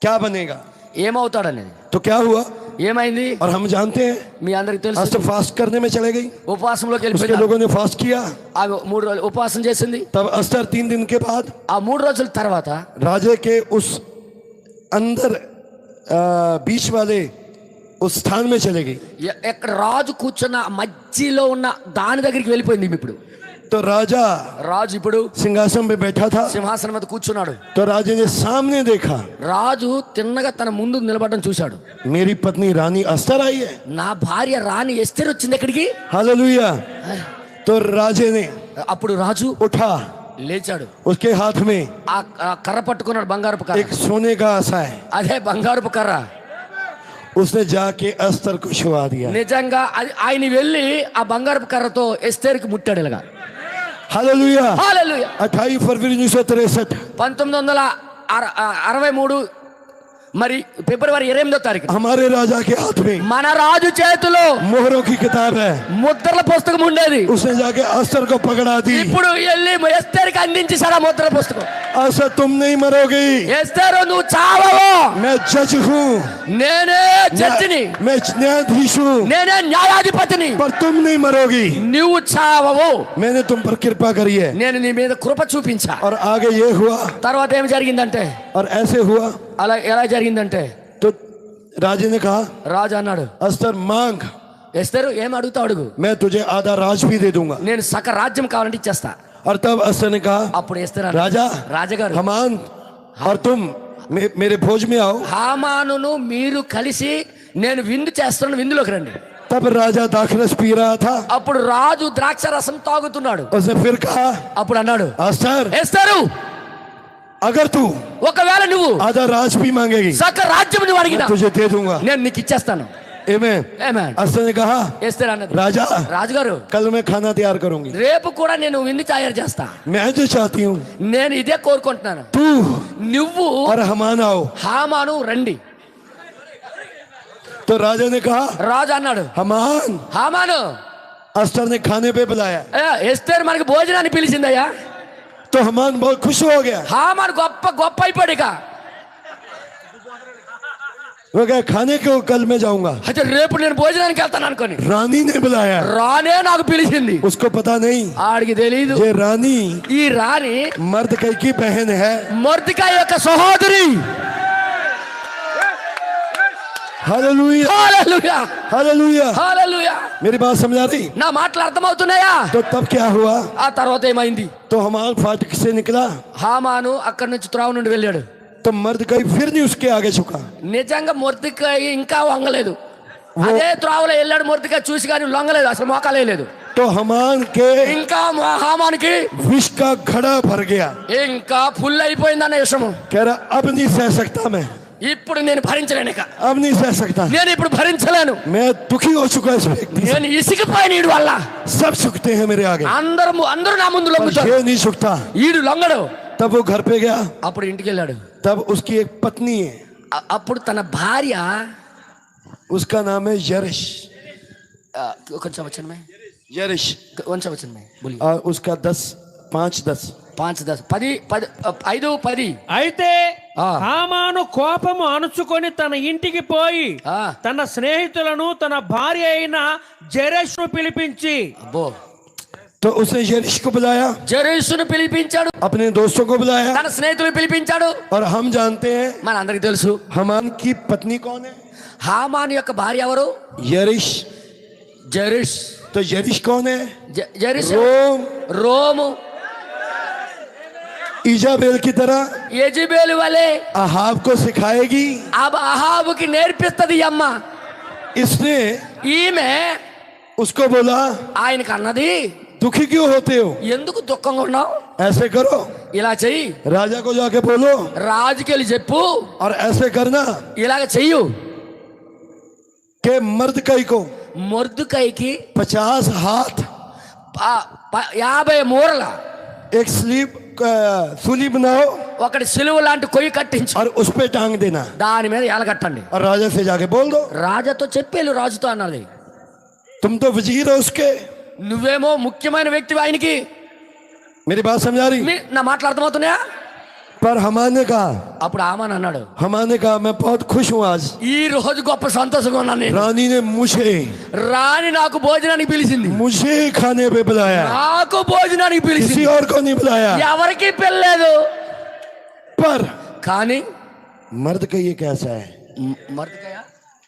क्या बनेगा। ఏమవుతాడనేది. तो क्या हुआ? ఏమైంది और हम जानते हैं, మీ అందరికి आज తెలుసు. तो फास्ट करने में चले गई, ఉపవాసంలోకి उसके వెళ్ళిపోయినారు. लोगों ने फास्ट किया। ఆమె 3 రోజులు ఉపవాసం చేసింది. तब अस्तर 3 दिन के बाद ఆ 3 రోజుల తర్వాత राजे के उस अंदर बीच वाले उस स्थान में चले गई। ఎక్కడ రాజు కూర్చున్న మధ్యలో ఉన్న దాని దగ్గరికి వెళ్ళిపోయింది. ఇప్పుడు तो राजा రాజు ఇప్పుడు सिंहासन पे बैठा था, సింహాసనం మీద కూర్చున్నాడు. तो राजे ने सामने देखा, రాజు తిన్నగా తన ముందు నిలబడడం చూశాడు. मेरी पत्नी रानी अस्तर आई है। నా భార్య రాణి ఎస్తేరు వచ్చింది ఇక్కడికి. हालेलुया। तो राजे ने అప్పుడు రాజు उठा, లేచాడు. उसके हाथ में ఆ కర్ర పట్టుకున్నాడు, బంగారపు కర్ర. एक सोने का आसा है। అదే బంగారపు కర్ర. उसने जाके अस्तर को छुआ दिया। నిజంగా ఆయన వెళ్ళి ఆ బంగారపు కర్రతో ఎస్తేరుకి ముట్టాడు ఇలాగా. हालेलुया। హల్లెలూయా. 28 फरवरी 1963 1963 మరి ఫిబ్రవరి 28వ తారీఖు हमारे राजा के हाथ में మన రాజు చేతిలో मोहरों की किताब है। ముద్రల పుస్తకం ఉండేది. उसने जाके अस्तर को पकड़ा दी। ఇప్పుడు వెళ్ళి ఎస్తేరుకి అందించేశాడు ఆ ముద్ర పుస్తకం. अस्तर तुम नहीं मरोगी, ఎస్తేరు నువ్వు చావవు, मैं जज हूँ, నేనే జడ్జిని, मैं न्यायाधीश हूँ, నేనే న్యాయాధిపతిని, पर तुम नहीं मरोगी। నువ్వు చావవు, मैंने तुम पर कृपा करी है। నేను నీ మీద కృప చూపించా. और आगे ये हुआ తర్వాత ఏం జరిగిందంటే और ऐसे हुआ। అలా ఎలా జరిగిందంటే तो राजा ने कहा రాజు అన్నాడు, अस्तर मांग, ఎస్తేరు ఏం అడుగుతావు అడుగు, मैं तुझे आधा राज भी दे दूंगा। నేను సక రాజ్యం కావాలంటే ఇచ్చేస్తా. और तब अस्तर ने कहा అప్పుడు ఎస్తేరు అన్నాడు, राजा రాజగారు हमान और तुम मेरे भोज में आओ। హామానును మీరు కలిసి నేను విందు చేస్తున్నాను, విందులోకి రండి. तब राजा दाखरस पी रहा था। అప్పుడు రాజు ద్రాక్ష రసం తాగుతున్నాడు. उसने फिर कहा అప్పుడు అన్నాడు, अस्तर ఎస్తేరు अगर तू ఒకవేళ నువ్వు आधा राज भी मांगेगी సక రాజ్యం నువ్వు అడిగినా मैं तुझे दे दूंगा। నేను నీకు ఇచ్చేస్తాను. आमीन। ఆమేన్. अस्तर ने कहा ఎస్తేరు అన్నది, राजा రాజుగారు कल मैं खाना तैयार करूंगी। రేపు కూడా నేను విందు తయారు చేస్తా. मैं जो चाहती हूँ నేను ఇదే కోరుకుంటున్నాను, तू నువ్వు और हमान आओ। హామాను రండి. तो राजा ने कहा రాజు అన్నాడు, हमान। హామాను अस्तर ने खाने पे बुलाया ఎస్తేరు మనకి భోజనాన్ని పిలిచిందయ్యా. तो हमान बहुत खुश हो गया। హామాను గొప్ప గొప్ప అయిపోయాడు. ఇక वो कहा खाने को कल मैं जाऊंगा। అయితే రేపు నేను భోజనానికి వెళ్తాను అనుకోని रानी ने बुलाया, రానే నాకు పిలిచింది. उसको पता नहीं ఆడికి తెలీదు ये रानी ఈ రాణి मर्द कई की बहन है। మొర్దెకాయి యొక్క సహోదరి. Hallelujah, hallelujah, hallelujah. హల్లెలూయా. मेरी बात समझा रही? నా మాటలు అర్థమవుతున్నాయా? तो तब क्या हुआ? ఆ తర్వాత ఏమైంది? तो हमान फाटक से निकला హామాను అక్కడి నుంచి త్రోవ నుండి వెళ్ళాడు. तो मर्द कई फिर नहीं उसके आगे झुका। నిజంగా మొర్దెకాయి ఇంకా వంగలేదు. అదే త్రోవలో వెళ్ళాడు. మొర్దెకాయి చూసి కానీ లొంగలేదు, అసలు మోకాలే లేదు. तो हमान के ఇంకా హామానికి विष का घड़ा भर गया। ఇంకా ఫుల్ అయిపోయిందన్న విషము. कह रहा अब नहीं सह सकता, मैं ఇప్పుడు నేను భరించలేను, ఇక अब नहीं सह सकता, నేను ఇప్పుడు భరించలేను. मैं दुखी हो चुका इस व्यक्ति से। నేను ఇసిగిపోయిన ఈడు వల్ల सब झुकते हैं मेरे आगे, అందరూ నా ముందు पर లొంగుతారు, ये नहीं झुकता। ఈడు లొంగడు. तब वो घर पे गया। అప్పుడు ఇంటికి వెళ్ళాడు. तब उसकी एक पत्नी है, అప్పుడు తన భార్య उसका नाम है यरिश। కొంచెం వచ్చాను यरिश కొంచెం వచ్చాను బోలి और उसका 5-10 5-10 అయితే ఆ. హామాను కోపము అణుచుకొని తన ఇంటికి పోయి ఆ. తన స్నేహితులను తన భార్య అయిన జెరెషును పిలిపించి అబ్బో, तो उसने यरिश को बुलाया, జెరెషును పిలిపించాడు, अपने दोस्तों को बुलाया। తన స్నేహితులు పిలిపించాడు. और हम जानते हैं మన అందరికి తెలుసు हमान की पत्नी कौन है? హామాను యొక్క భార్య ఎవరు? यरिश। జెరిష్. तो यरिश कौन है? జెరిష్ रोम రోము इजाबेल की तरह యెజెబెలు వలె अहाब को सिखाएगी। अब అహాబుకి నేర్పిస్తది ఈ అమ్మ. इसने ఈమె उसको बोला ఆయనకు అన్నది, दुखी क्यों होते हो, ఎందుకు దుఃఖంగా ఉన్నావు, ऐसे करो, ఇలా చెయ్యి, राजा को जाके बोलो రాజుకి వెళ్ళి చెప్పు, और ऐसे करना ఇలాగ చెయ్యు. कि मर्दकई को మొర్దెకాయికి 50 हाथ 50 మూరల एक सूली बनाओ ఒకటి సిలువ లాంటి కొయ్యి కట్టించు, और उस पे टांग देना దాని మీద ఎలగట్టండి. और राजा से जाके बोल दो రాజాతో చెప్పేళ్ళు, రాజుతో అన్నది, तुम तो वजीर हो उसके। నువ్వేమో ముఖ్యమైన వ్యక్తి ఆయనకి. मेरी बात समझा रही? నా మాటలు అర్థమవుతున్నాయా? पर हमान ने कहा, అప్పుడు ఆమాన్ అన్నాడు, हमान ने कहा मैं बहुत खुश हूँ आज, ఈ రోజు గొప్ప సంతోషంగా ఉన్నాను నేను. रानी ने मुझे రాణి నాకు భోజనానికి పిలిచింది, मुझे खाने पे बुलाया, నాకు భోజనానికి किसी పిలిచింది, और को नहीं बुलाया। ఎవరికి పిల్లలేదు. पर కానీ मर्द का ये कैसा है, మొర్దెకాయ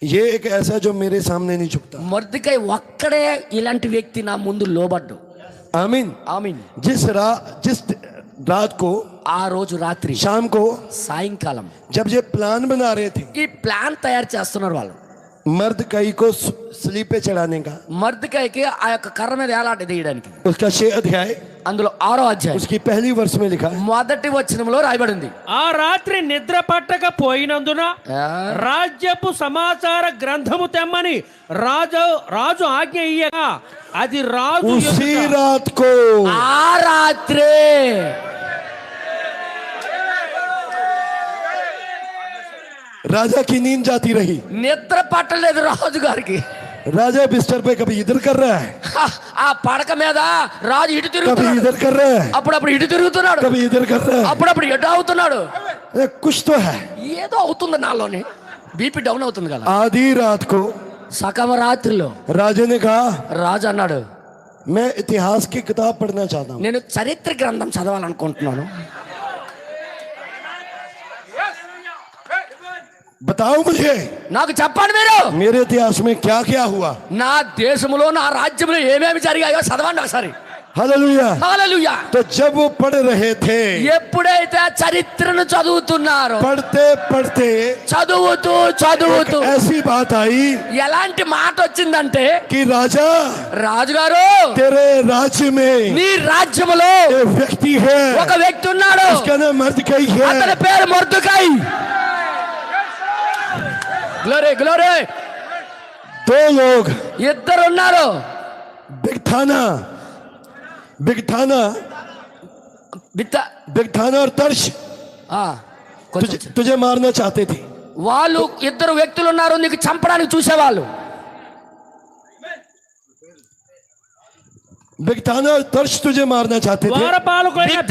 ये एक ऐसा जो मेरे सामने नहीं झुकता। మొర్దెకాయ ఒక్కడే ఇలాంటి వ్యక్తి నా ముందు లోబడ్డు. आमीन। ఆమీన్. जिस रात को ఆ రోజు రాత్రి शाम को సాయంకాలం जब ये प्लान बना रहे थे ఈ ప్లాన్ తయారు చేస్తున్నారు వాళ్ళు, मर्द कई को स्लीप पे चढ़ाने का, మొర్దెకాయకి ఆ యొక్క కర్ర మీద ఏలాట తీయడానికి, उसका 6 अध्याय అందులో 6వ అధ్యాయం उसकी पहली वर्ष में लिखा है। మొదటి వచనంలో రాయబడి ఉంది. ఆ రాత్రి నిద్ర పట్టకపోయినందున రాజ్యపు సమాచార గ్రంథము తెమ్మని రాజు ఆజ్ఞ ఇయ్యగా అది రాజు उसी ఎదుట रात को ఆ రాత్రే राजा की नींद जाती रही। నిద్ర పట్టలేదు రాజు గారికి. राजा बिस्तर पे कभी इधर कर रहा है, ఆ పడక మీద రాజు ఇటు कभी తిరుగుతున్నాడు, इधर कर रहा है, అప్పుడప్పుడు ఇటు తిరుగుతున్నాడు, कभी इधर कर रहा అప్పుడప్పుడు ఎటు అవుతున్నాడు. है। कुछ तो है। ఏదో అవుతుంది నాలోని, బీపీ డౌన్ అవుతుంది కదా. आधी रात को సకమ రాత్రిలో राजा ने कहा, రాజు అన్నాడు, मैं इतिहास की किताब पढ़ना चाहता हूँ। నేను చరిత్ర గ్రంథం చదవాలనుకుంటున్నాను. बताओ मुझे, నాకు చెప్పండి మీరు, मेरे इतिहास में क्या क्या हुआ। నా దేశంలో నా రాజ్యంలో ఏమేమి జరిగాయో చదవండి ఒకసారి. हालेलुया। హల్లెలూయా. तो जब वो पढ़ रहे थे, ఎప్పుడైతే ఆ చరిత్రను చదువుతున్నారో, पढ़ते पढ़ते చదువుతూ చదువుతూ ऐसी बात आई ఎలాంటి మాట వచ్చిందంటే, कि राजा, రాజుగారు तेरे राज्य में నీ రాజ్యములో एक व्यक्ति है, ఒక వ్యక్తి ఉన్నాడు, उसका नाम मर्दकई అతని है। పేరు మొర్దెకై. Glory glory. दो लोग, ఇద్దరు ఉన్నారు, बिगथाना बिगथाना और तर्श तुझे मारना चाहते थे। వాళ్ళు ఇద్దరు వ్యక్తులు ఉన్నారు, నీకు చంపడానికి చూసేవాళ్ళు. बिगथाना और तर्श तुझे मारना चाहते थे, ద్వారపాలకుడైన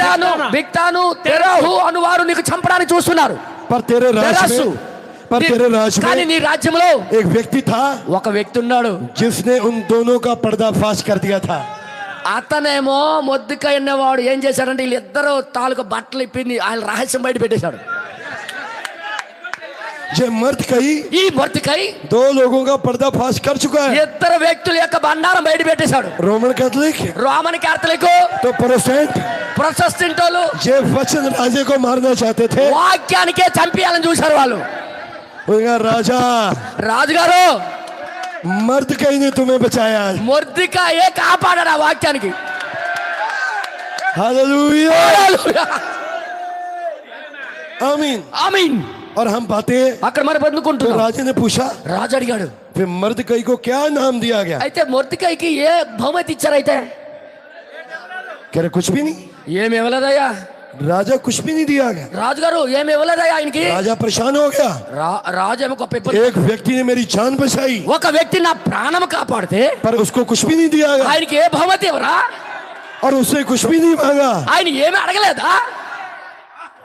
బిగ్తాను తెరహు అను వారు నీకు చంపడానికి చూస్తున్నారు. पर तेरे తెరసు. राज्य కానీ में నీ రాజ్యంలో एक व्यक्ति था ఒక వ్యక్తి ఉన్నాడు, जिसने उन दोनों का पर्दाफाश कर दिया था। అతనేమో మొర్దెకై అనేవాడు ఏం చేశాడంటే వీళ్ళిద్దరు తాలూకు బట్టలు ఇప్పి ఆయన రహస్యం బయట పెట్టేశాడు. ये मर्दकई ఈ మొర్దెకై दो लोगों का पर्दाफाश कर चुका है। ఇద్దరు వ్యక్తుల యొక్క బండారం బయట పెట్టేశాడు. रोमन कैथोलिक రోమన్ క్యాథలిక్, तो प्रोटेस्टेंट ప్రొటెస్టెంట్ వాళ్ళు ये वचन राजे को मारना चाहते थे। వాక్యానికే చంపేయాలని చూశారు వాళ్ళు. उनका राजा, రాజుగారు मर्दकई ने तुम्हें बचाया। మొర్దెకై కాపాడాడు ఆ వాక్యానికి. हालेलुया, आमीन। ఆమీన్. और हम बातें, అక్కడ మరి तो పొందుకుంటున్నాం. राजा ने पूछा, రాజు అడిగాడు, फिर मर्दकई को क्या नाम दिया गया? అయితే మొర్దెకైకి ఏ బహుమతి ఇచ్చారైతే? कह रहे कुछ भी नहीं, ఏమి ఇవ్వలేదయ్యా. राजा कुछ भी नहीं दिया गया। రాజుగారు ఏమి ఇవ్వలేదయ్యా ఆయనకి. राजा परेशान हो गया। రాజు ఏమో గొప్ప ఇబ్బంది. एक व्यक्ति ने मेरी जान बचाई, ఒక వ్యక్తి నా ప్రాణం కాపాడితే पर उसको कुछ भी नहीं दिया गया, ఆయనకి ఏ బహుమతి ఇవ్వరా? और उसने कुछ भी नहीं मांगा। ఆయన ఏమి అడగలేదా?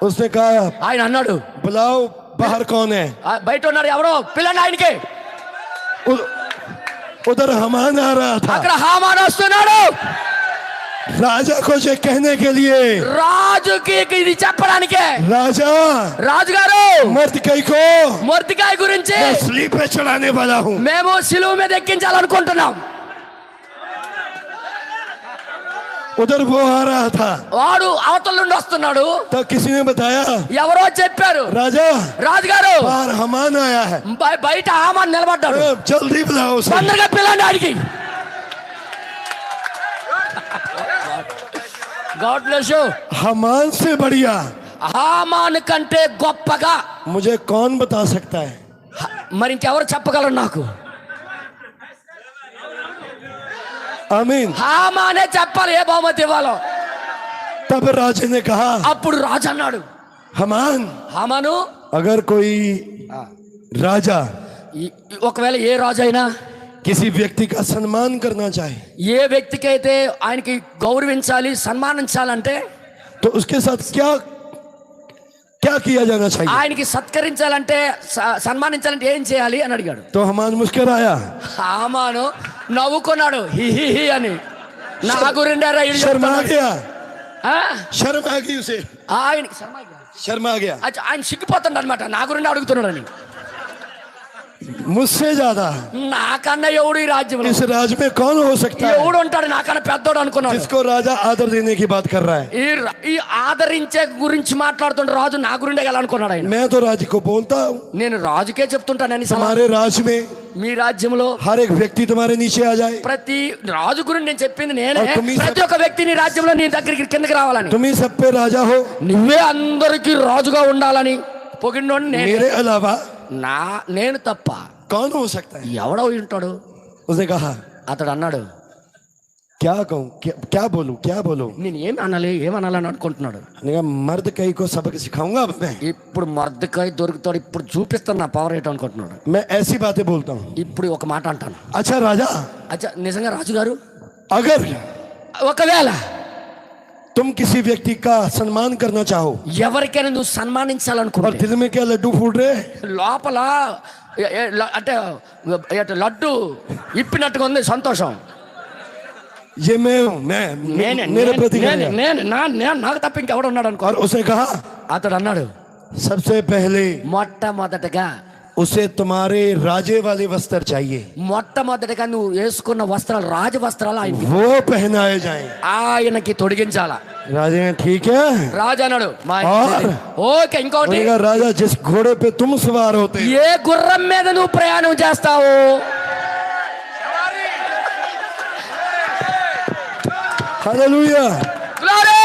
उसने कहा, ఆయన అన్నాడు, बुलाओ बाहर कौन है। బయట ఉన్నాడు ఎవరో, పిల్లండి ఆయనకి. उधर हमान आ रहा था, అక్కడ హామాను వస్తున్నాడు. राजा को ये कहने के लिए, రాజుకి ఇది చెప్పడానికే. राजा, రాజుగారు मर्दकई को మొర్దెకై గురించి मैं स्लीप पे चढ़ाने वाला हूँ। మేము సిలువ మీద ఎక్కించాలనుకుంటున్నాం. उधर वो आ रहा था, వాడు అవతల నుండి వస్తున్నాడు. तो किसी ने बताया, ఎవరో చెప్పారు, राजा రాజుగారు बाहर हमान आया है, బయట హామాను నిలబడ్డాడు, जल्दी बुलाओ उसे। తొందరగా పిల్లండి ఆడికి. God bless you. हमान से बढ़िया హామాను కంటే గొప్పగా मुझे कौन बता सकता है? మరి ఇంకెవరు చెప్పగలరు నాకు? आमीन। హామానే చెప్పాలి ఏ బహుమతి ఇవ్వాలో. तब राजा ने कहा, అప్పుడు రాజు అన్నాడు, हमान, హామాను अगर कोई राजा ఒకవేళ ఏ రాజు అయినా किसी व्यक्ति का सम्मान करना चाहे, ఏ వ్యక్తికి అయితే ఆయనకి గౌరవించాలి సన్మానించాలంటే तो उसके साथ क्या क्या किया जाना चाहिए? ఆయనకి సత్కరించాలంటే సన్మానించాలంటే ఏం చేయాలి అని అడిగాడు. तो हमान मुस्कुराया, హామాను నవ్వుకున్నాడు, హి హి హి అని. నా గురిండా शर्मा गया, शर्म आ गई उसे, ఆయనకి शर्मा गया। ఆయన సిగ్గిపోతాడు అనమాట, నా గురిండా అడుగుతున్నాడని. मुझसे ज्यादा నాకన్నా ఎవడు ఈ రాజ్యంలో, इस राज्य में कौन हो सकता है ఎవడు ఉంటాడు నాకన్నా పెద్దోడు అనుకున్నాడు. जिसको राजा आदर देने की बात कर रहा है? ఈ ఆదరించే గురించి మాట్లాడుతుంటే రాజు నా గురిండే ఎలా అనుకున్నాడు ఆయన. मैं तो राज्य को बोलता हूँ, నేను రాజుకే చెప్తుంటానని. हमारे राज्य में మీ రాజ్యంలో हर एक व्यक्ति तुम्हारे नीचे आ जाए, ప్రతి రాజు గురించి నేను చెప్పింది నేనే. और तुम ही ప్రతి ఒక్క వ్యక్తి నీ రాజ్యంలో నీ దగ్గరికి కిందకి రావాలని, तुम ही सब पे राजा हो, నువ్వే అందరికి రాజుగా ఉండాలని పొగిడినోడిని నేనే. मेरे अलावा నేను తప్ప कौन हो सकता है? ఎవడో ఉంటాడు? उसने कहा, అతడు అన్నాడు, क्या कहूँ, क्या बोलूँ, क्या बोलूँ? నేను ఏమనాలని అనుకుంటున్నాడు. मैंने कहा मर्द कई को सबक सिखाऊंगा अब मैं। ఇప్పుడు మర్దకాయ దొరుకుతాడు, ఇప్పుడు చూపిస్తాను నా పవర్ ఏంటో అనుకుంటున్నాడు. मैं ऐसी बातें बोलता हूँ। ఇప్పుడు ఒక మాట అంటాను. अच्छा राजा, అచ్చా నిజంగా రాజుగారు, अगर ఒకవేళ तुम किसी व्यक्ति का सम्मान करना चाहो ఎవరికైనా నువ్వు और సన్మానించాలనుకుంటే दिल में क्या लड्डू फूट रहे, లోపల అంటే లడ్డు ఇప్పినట్టుగా ఉంది సంతోషం. ये मैं मेरे प्रति करेगा। నాకు తప్ప ఇంకెవడు ఉన్నాడు అనుకో. और उसे कहा, అతడు అన్నాడు, सबसे पहले మొట్టమొదటగా उसे तुम्हारे राजे वाले वस्त्र चाहिए, మొట్టమొదటగా నువ్వు వేసుకున్న వస్త్రాలు రాజ వస్త్రాలు वो पहनाए जाएं। ఆయనకి తొడిగించాలా. राजे ने ठीक है। రాజు అన్నాడు, और ఓకే. ఇంకోటి, उन्होंने कहा, राजा जिस घोड़े पे तुम सवार होते ఏ గుర్రం మీద నువ్వు ప్రయాణం చేస్తావు, हालेलुया, Glory!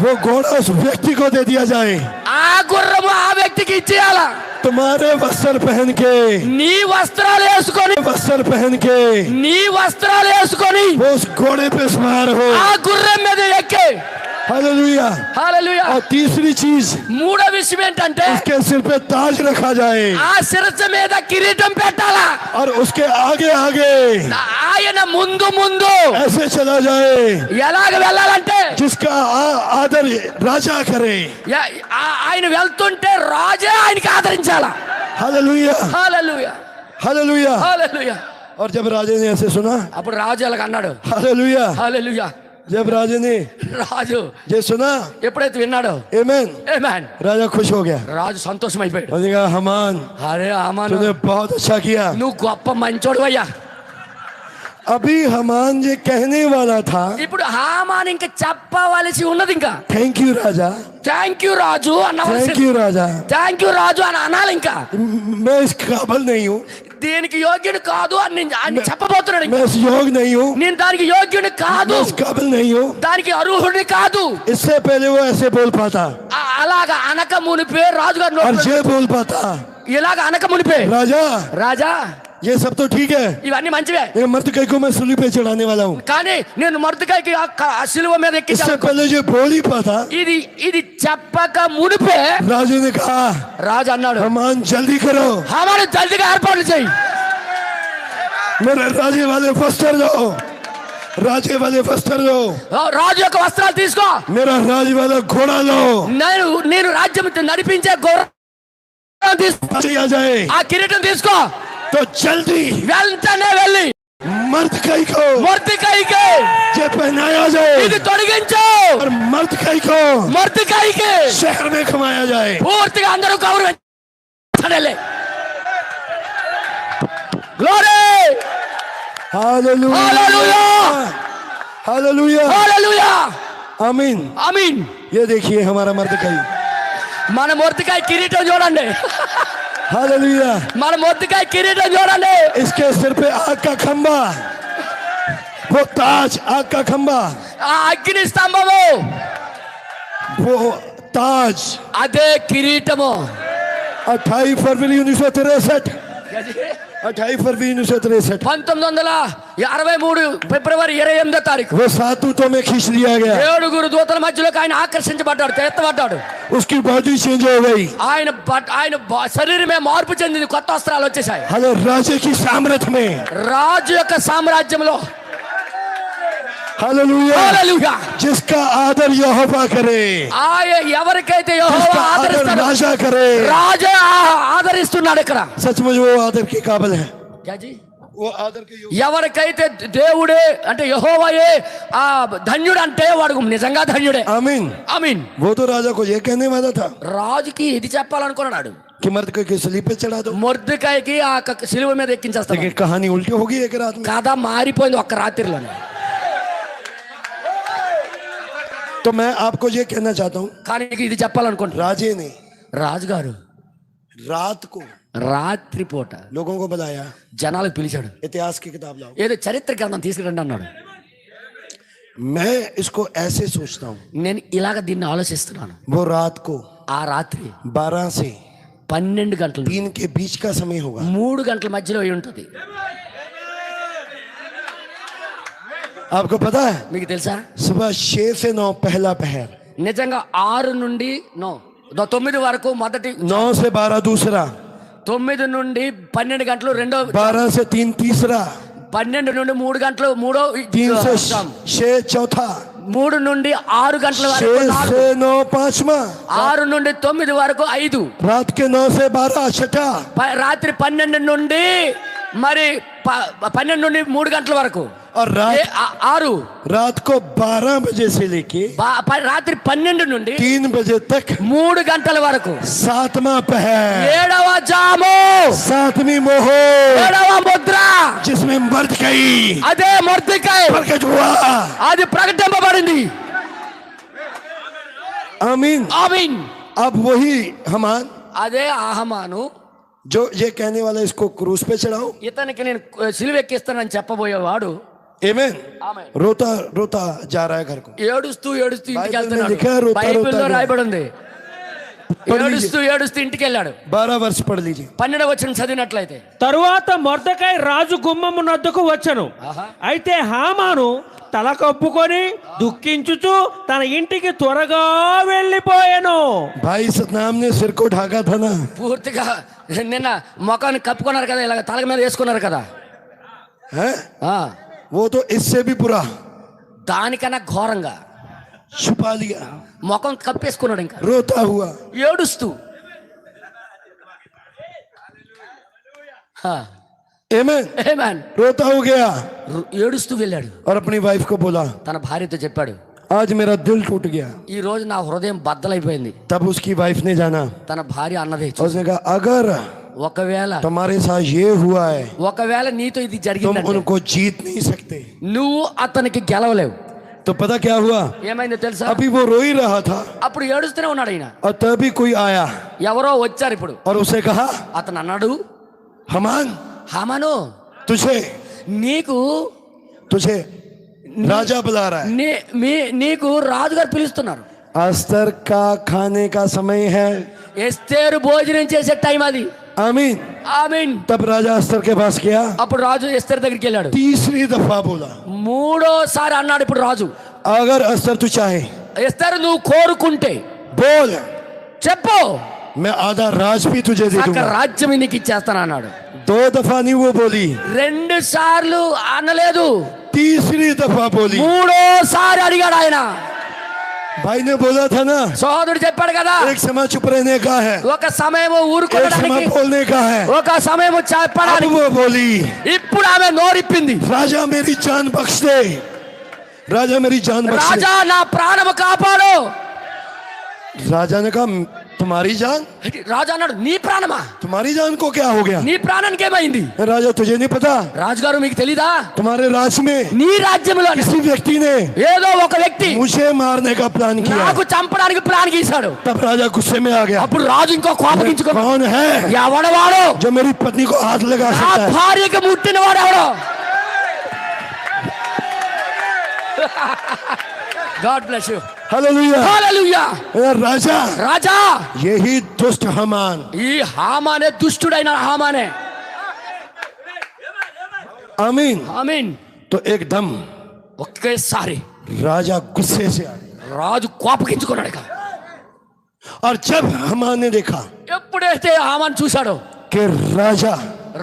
वो घोड़ा उस व्यक्ति को दे दिया जाए। ఆ గుర్రము ఆ వ్యక్తికి ఇచ్చేయాలా. तुम्हारे वस्त्र पहन के, నీ వస్త్రాలు వేసుకొని, वस्त्र पहन के నీ వస్త్రాలు వేసుకొని वो उस घोड़े पे सवार हो। ఆ గుర్రం మీద ఎక్కి. हालेलुया। హల్లెలూయా. और तीसरी चीज, మూడో విషయం ఏంటంటే उसके सिर पे ताज रखा जाए ఆ శిరస్సు మీద కిరీటం పెట్టాలా. और उसके आगे आगे ఆయన ముందు ముందు ऐसे चला जाए ఎలాగ వెళ్ళాలంటే जिसका आदर राजा करे। ఆయన వెళ్తుంటే రాజే ఆయనకి ఆదరించాలా. Hallelujah, hallelujah, hallelujah. హల్లెలూయా. और जब राजे ने ऐसे सुना, అప్పుడు రాజు అలాగ అన్నాడు. हालेलुया, హల్లెలూయా. जब राजे ने రాజు ये सुना, ఎప్పుడైతే విన్నాడో, आमेन, ఆమేన్, राजा खुश हो गया। రాజు సంతోషం అయిపోయాడు. उसने कहा, हमान అరే అమాను, तूने बहुत अच्छा किया। నువ్వు గొప్ప మంచోడు అయ్యా. अभी हमान ये कहने वाला था, ఇప్పుడు హామాన్ ఇంకా చెప్పవలసి ఉన్నది. ఇంకా थैंक यू राजा, థ్యాంక్ యూ రాజు అన్నవలసి, थैंक यू राजा, థ్యాంక్ యూ రాజు అని అనాలి. ఇంకా मैं इस काबिल नहीं हूँ, దీనికి యోగ్యుడు కాదు అని ఆయన చెప్పబోతున్నాడు. मैं इस योग्य नहीं हूँ, నేను దానికి యోగ్యుడు కాదు, मैं इस काबिल नहीं हूँ। దానికి అర్హుడిని కాదు. इससे पहले वो ऐसे बोल पाता అలాగా అనక మునిపే రాజుగారు और నోట్లో ये बोल पाता, ఇలాగ అనక మునిపే, राजा రాజా ये सब तो ठीक है, ఇవన్నీ మంచివే, ये मर्द कई को मैं सूली पे चढ़ाने वाला हूँ। కానీ నేను మర్దుకాయకి ఆ శిలువ మీద इससे ఎక్కించాను. पहले ये बोल ही पाता, ఇది చెప్పక మునిపే राजू ने कहा, రాజు అన్నాడు, हमान जल्दी करो, హామాను జల్దిగా ఏర్పాట్లు చేయి. मेरे राजे वाले वस्त्र दो, राजे वाले वस्त्र दो, రాజు యొక్క వస్త్రాలు తీసుకో, मेरा राज वाला घोड़ा लो, నేను రాజ్యం నడిపించే గుర్రం తీసుకో, आ जाए ఆ కిరీటం తీసుకో. तो जल्दी వెంటనే వెళ్ళి मर्द कई को మొర్దెకాయికి ये पहनाया जाए ఇది తొడిగించు. और मर्द कई को మొర్దెకాయికి शहर में कमाया जाए। పూర్తిగా అందరూ గౌరవించడలే. గ్లోరీ, हालेलुया, హల్లెలూయా, हालेलुया, హల్లెలూయా, आमीन। ఆమీన్. ये देखिए हमारा मर्द कई, మన మొర్దెకాయ కిరీటం చూడండి, हालेलुया। మన మొర్దెకాయ కిరీటం చూడండి. इसके सिर पे आग का खंबा, वो ताज, आग का खंबा, ఆ అగ్ని స్తంభము वो ताज। అదే కిరీటము. 28 फरवरी 1963, 28 फरवरी 1963 1963 ఫిబ్రవరి 28వ తారీఖు वो 7 दूतों में खींच लिया गया, 7 దూతల మధ్యలోకి ఆయన ఆకర్షించబడ్డాడు, ఎత్తబడ్డాడు. उसकी बॉडी चेंज हो गई। ఆయన శరీరమే మార్పు చెందింది, కొత్త వస్త్రాలు వచ్చేసాయి. हलो राजे की सामर्थ्य में, రాజు యొక్క సామ్రాజ్యంలో, हालेलुया, హల్లెలూయా, जिसका आदर यहोवा करे, ఎవరికైతే యెహోవా जिसका आदर ఆదరిస్తాడో राजा करे, రాజే ఆదరిస్తున్నాడు. ఇక్కడ सचमुच वो आदर के काबिल है, క్యాజీ? वो आदर के योग्य। ఎవరికైతే దేవుడే అంటే యెహోవాయే ఆ ధన్యుడు అంటే వాడు నిజంగా ధన్యుడే. आमीन। ఆమీన్. वो तो राजा को ये कहने वाला था రాజుకి ఇది చెప్పాలనుకున్నాడు, कि मर्द को सलीब पे चढ़ा दो, మొర్దెకాయకి ఆ శిలువ మీద ఎక్కించేస్తాడు. लेकिन कहानी उल्टी होगी एक रात में। కథ మారిపోయింది ఒక్క రాత్రిలోనే. तो मैं आपको ये कहना चाहता हूँ, కానీ ఇది చెప్పాలనుకుంటున్నా, राजे ने రాజుగారు रात को రాత్రిపూట लोगों को बुलाया, జనాలకు పిలిచాడు. इतिहास की किताब लाओ। ఏదో చరిత్ర గ్రంథం తీసుకురండి అన్నాడు. मैं इसको ऐसे सोचता हूँ, నేను ఇలాగ దీన్ని ఆలోచిస్తున్నాను. वो रात को ఆ రాత్రి 12 से 12 గంటలు 3 के बीच का समय होगा। 3 గంటల మధ్యలో అయి ఉంటుంది. आपको पता है మీకు తెలుసా सुबह 6 से 9 पहला पहर, నిజంగా 6 నుండి 9 వరకు మొదటి 9 से 12 दूसरा, 9 నుండి 12 గంటలు రెండో 12 से 3 तीसरा, 12 నుండి 3 గంటలు మూడో 3 से 6 चौथा, 3 నుండి 6 గంటల 6 వరకు 4, से 9 पांचवा, 6 నుండి 9 వరకు 5, रात के 9 से 12 छठा, రాత్రి 12 నుండి మరి 12 నుండి 3 గంటల వరకు और रात 6, रात को 12 बजे से लेके రాత్రి 12 నుండి 3 बजे तक 3 గంటల వరకు 7वां पहर, 7వ జాము 7वीं मोहर, 7వ ముద్ర, जिसमें मर्द गई అదే మొర్దెకై प्रकट हुआ। అది ప్రకటింపబడింది। आमीन। ఆమీన్। अब वही हमान అదే ఆహమాను जो ये कहने वाला इसको क्रूस पे चढ़ाओ, ఇతనికి నేను సిలువ ఎక్కిస్తానని చెప్పబోయేవాడు आमीन, ఆమేన్, रोता रोता जा रहा है घर को। ఏడుస్తూ ఇంటికి బైబిల్లో लिखा है, వెళ్తున్నాడు। రోతా బైబిల్లో రోతా రాయబడి ఉంది పడి ఏడుస్తూ ఇంటికి వెళ్ళాడు। 12 वर्ष पढ़ लीजिए। 12వ వచనం చదివినట్లయితే తరువాత మొర్దెకై రాజు గుమ్మము నద్దకు వచ్చెను. ఆహా. అయితే హామాను తల కప్పుకొని దుఃఖించుచు తన ఇంటికి త్వరగా వెళ్ళిపోయాను. भाई सतनाम ने सिर को ढाका था ना, పూర్తిగా నిన్న మొఖాన్ని కప్పుకున్నారు కదా, ఇలాగ తల మీద వేసుకున్నారు కదా, है ఆ वो तो इससे भी बुरा దానికన్నా ఘోరంగా छुपा लिया, ముఖం కప్పేసుకున్నాడు, ఇంకా रोता हुआ। ఏడుస్తూ आमीन, ఆమేన్, रोता हो गया ఏడుస్తూ వెళ్ళాడు। और अपनी वाइफ को बोला, తన భార్యతో చెప్పాడు, आज मेरा दिल टूट गया। ఈ రోజు నా హృదయం బద్దలైపోయింది। तब उसकी वाइफ ने जाना, తన భార్య అన్నది, उसने कहा अगर ఒకవేళ तुम्हारे साथ ये हुआ है ఒకవేళ నీతో ఇది तुम జరిగిందంటే उनको जीत नहीं सकते। నువ్వు అతనికి గెలవలేవు। तो पता क्या हुआ, ఏమైందో తెలుసా, अभी वो रो ही रहा था అప్పుడు ఏడుస్తూనే ఉన్నాడు ఆయన। और तभी कोई आया ఎవరో వచ్చారు ఇప్పుడు, और उसे कहा, అతను అన్నాడు, हमान హామాను तुझे నీకు तुझे राजा बुला रहा है। నీకు రాజుగారు పిలుస్తున్నారు। अस्तर का खाने का समय है। ఎస్తేరు భోజనం చేసే టైం అది। आमीन। ఆమీన్। तब राजा अस्तर के पास गया, అప్పుడు రాజు ఎస్తేరు దగ్గరికి వెళ్ళాడు। तीसरी दफा बोला, మూడోసారి అన్నాడు ఇప్పుడు రాజు, अगर अस्तर तू चाहे ఎస్తేరు నువ్వు కోరుకుంటే बोल, చెప్పు, मैं आधा राज भी तुझे दे సగ दूंगा। రాజ్యం నీకు ఇచ్చేస్తాను అన్నాడు। 2 दफा नहीं वो बोली, 2 సార్లు అనలేదు, तीसरी दफा बोली। మూడోసారి అడిగాడు ఆయన। भाई ने बोला था ना, సోదరుడు చెప్పాడు కదా, एक समय चुप रहने का है, ఒక సమయం एक समय ఊరుకోవడానికి, बोलने का है। ఒక సమయం अब చెప్పడానికి। वो बोली, ఇప్పుడు ఆమె నోరిప్పింది, राजा मेरी जान बख्श दे, राजा मेरी जान बख्श दे। రాజా నా ప్రాణము కాపాడు। राजा ने कहा, तुम्हारी जान? రాజు అన్నాడు, నీ ప్రాణమా? तुम्हारी जान को क्या हो गया? నీ ప్రాణానికి ఏమైంది? राजा तुझे नहीं पता, రాజుగారు మీకు తెలీదా, तुम्हारे राज में నీ రాజ్యంలో किसी व्यक्ति ने ఏదో ఒక వ్యక్తి मुझे मारने का प्लान किया। నాకు చంపడానికి ప్లాన్ గీశాడు। तब राजा गुस्से में आ गया, అప్పుడు రాజు ఇంకో కోపగించుకో, कौन है ఎవడవాడు जो मेरी पत्नी को हाथ लगा నా सकता है? భార్యకి ముట్టినవాడు ఎవడో? God bless you, hallelujah. Hallelujah. राजा, రాజా, यही दुष्ट हमान, ఈ హామానే దుష్టుడైన హామానే। आमीन। ఆమీన్। तो एकदम ఒకేసారి राजा गुस्से से आ गया। రాజు కోపగించుకున్నాడు। ఇక और जब हमान ने देखा ఎప్పుడైతే హామాన్ చూశాడో, कि राजा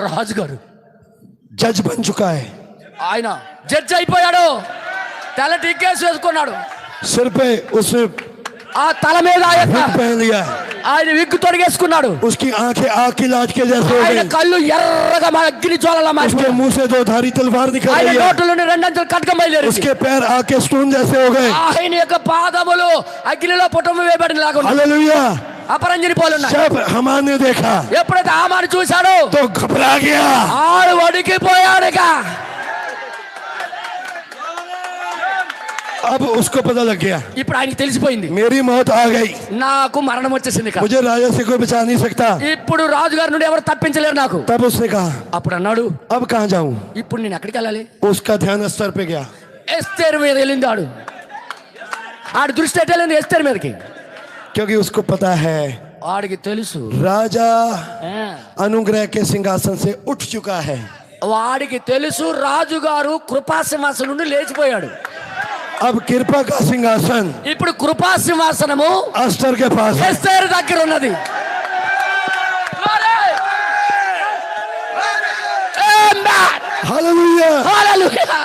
రాజుగారు जज बन चुका है, ఆయన జడ్జి అయిపోయాడు, తల టిక్కేసి వేసుకున్నాడు, सिर पे उसने ఆ తల మీద ఆయన विग पहन लिया है, ఆయన విగ్గు తొడిగేసుకున్నాడు, उसकी आंखें आग की लाज के जैसे हो ఆయన गई, కళ్ళు ఎర్రగా అగ్ని జ్వాలలా उसके మారిపోయాయి, मुंह से 2 धारी तलवार निकल ఆయన रही है, నోట్లో నుండి 2 అంచుల ఖడ్గం బయలుదేరింది, उसके पैर आग के स्टोन जैसे हो गए। ఆయన యొక్క పాదములు అగ్నిలో పుటము వేయబడిన లాగా ఉన్నాయి, हालेलुया। అపరంజిని పోలి ఉన్నాయి। जब हमान ने देखा ఎప్పుడైతే హామాను చూశాడో तो घबरा गया, ఆడు వణికిపోయాడు। ఇక अब उसको पता लग गया ఇప్పుడు ఆయనకి తెలిసిపోయింది, मेरी मौत आ गई, నాకు మరణం వచ్చేసింది। ఇక मुझे राजा से कोई बचा नहीं सकता। ఇప్పుడు రాజుగారి నుండి ఎవరు తప్పించలేరు నాకు। तब उसने कहा, అప్పుడు అన్నాడు, अब कहाँ जाऊं? ఇప్పుడు నేను ఎక్కడికి వెళ్ళాలి? उसका ध्यान अस्तर पे गया, ఎస్తేరు మీద వెళ్ళింది, ఆడు దృష్టి ఎటు వెళ్ళింది? ఎస్తేరు మీదకి। क्योंकि उसको पता है వాడికి తెలుసు, राजा ఆ, अनुग्रह के सिंहासन से उठ चुका है। వాడికి తెలుసు రాజుగారు కృపాసింహాసనం నుండి లేచిపోయాడు. अब कृपा का सिंहासन ఇప్పుడు కృపాసింహాసనము अस्तर के पास है। ఎస్తేరు దగ్గర ఉన్నది. Amen. Hallelujah Hallelujah.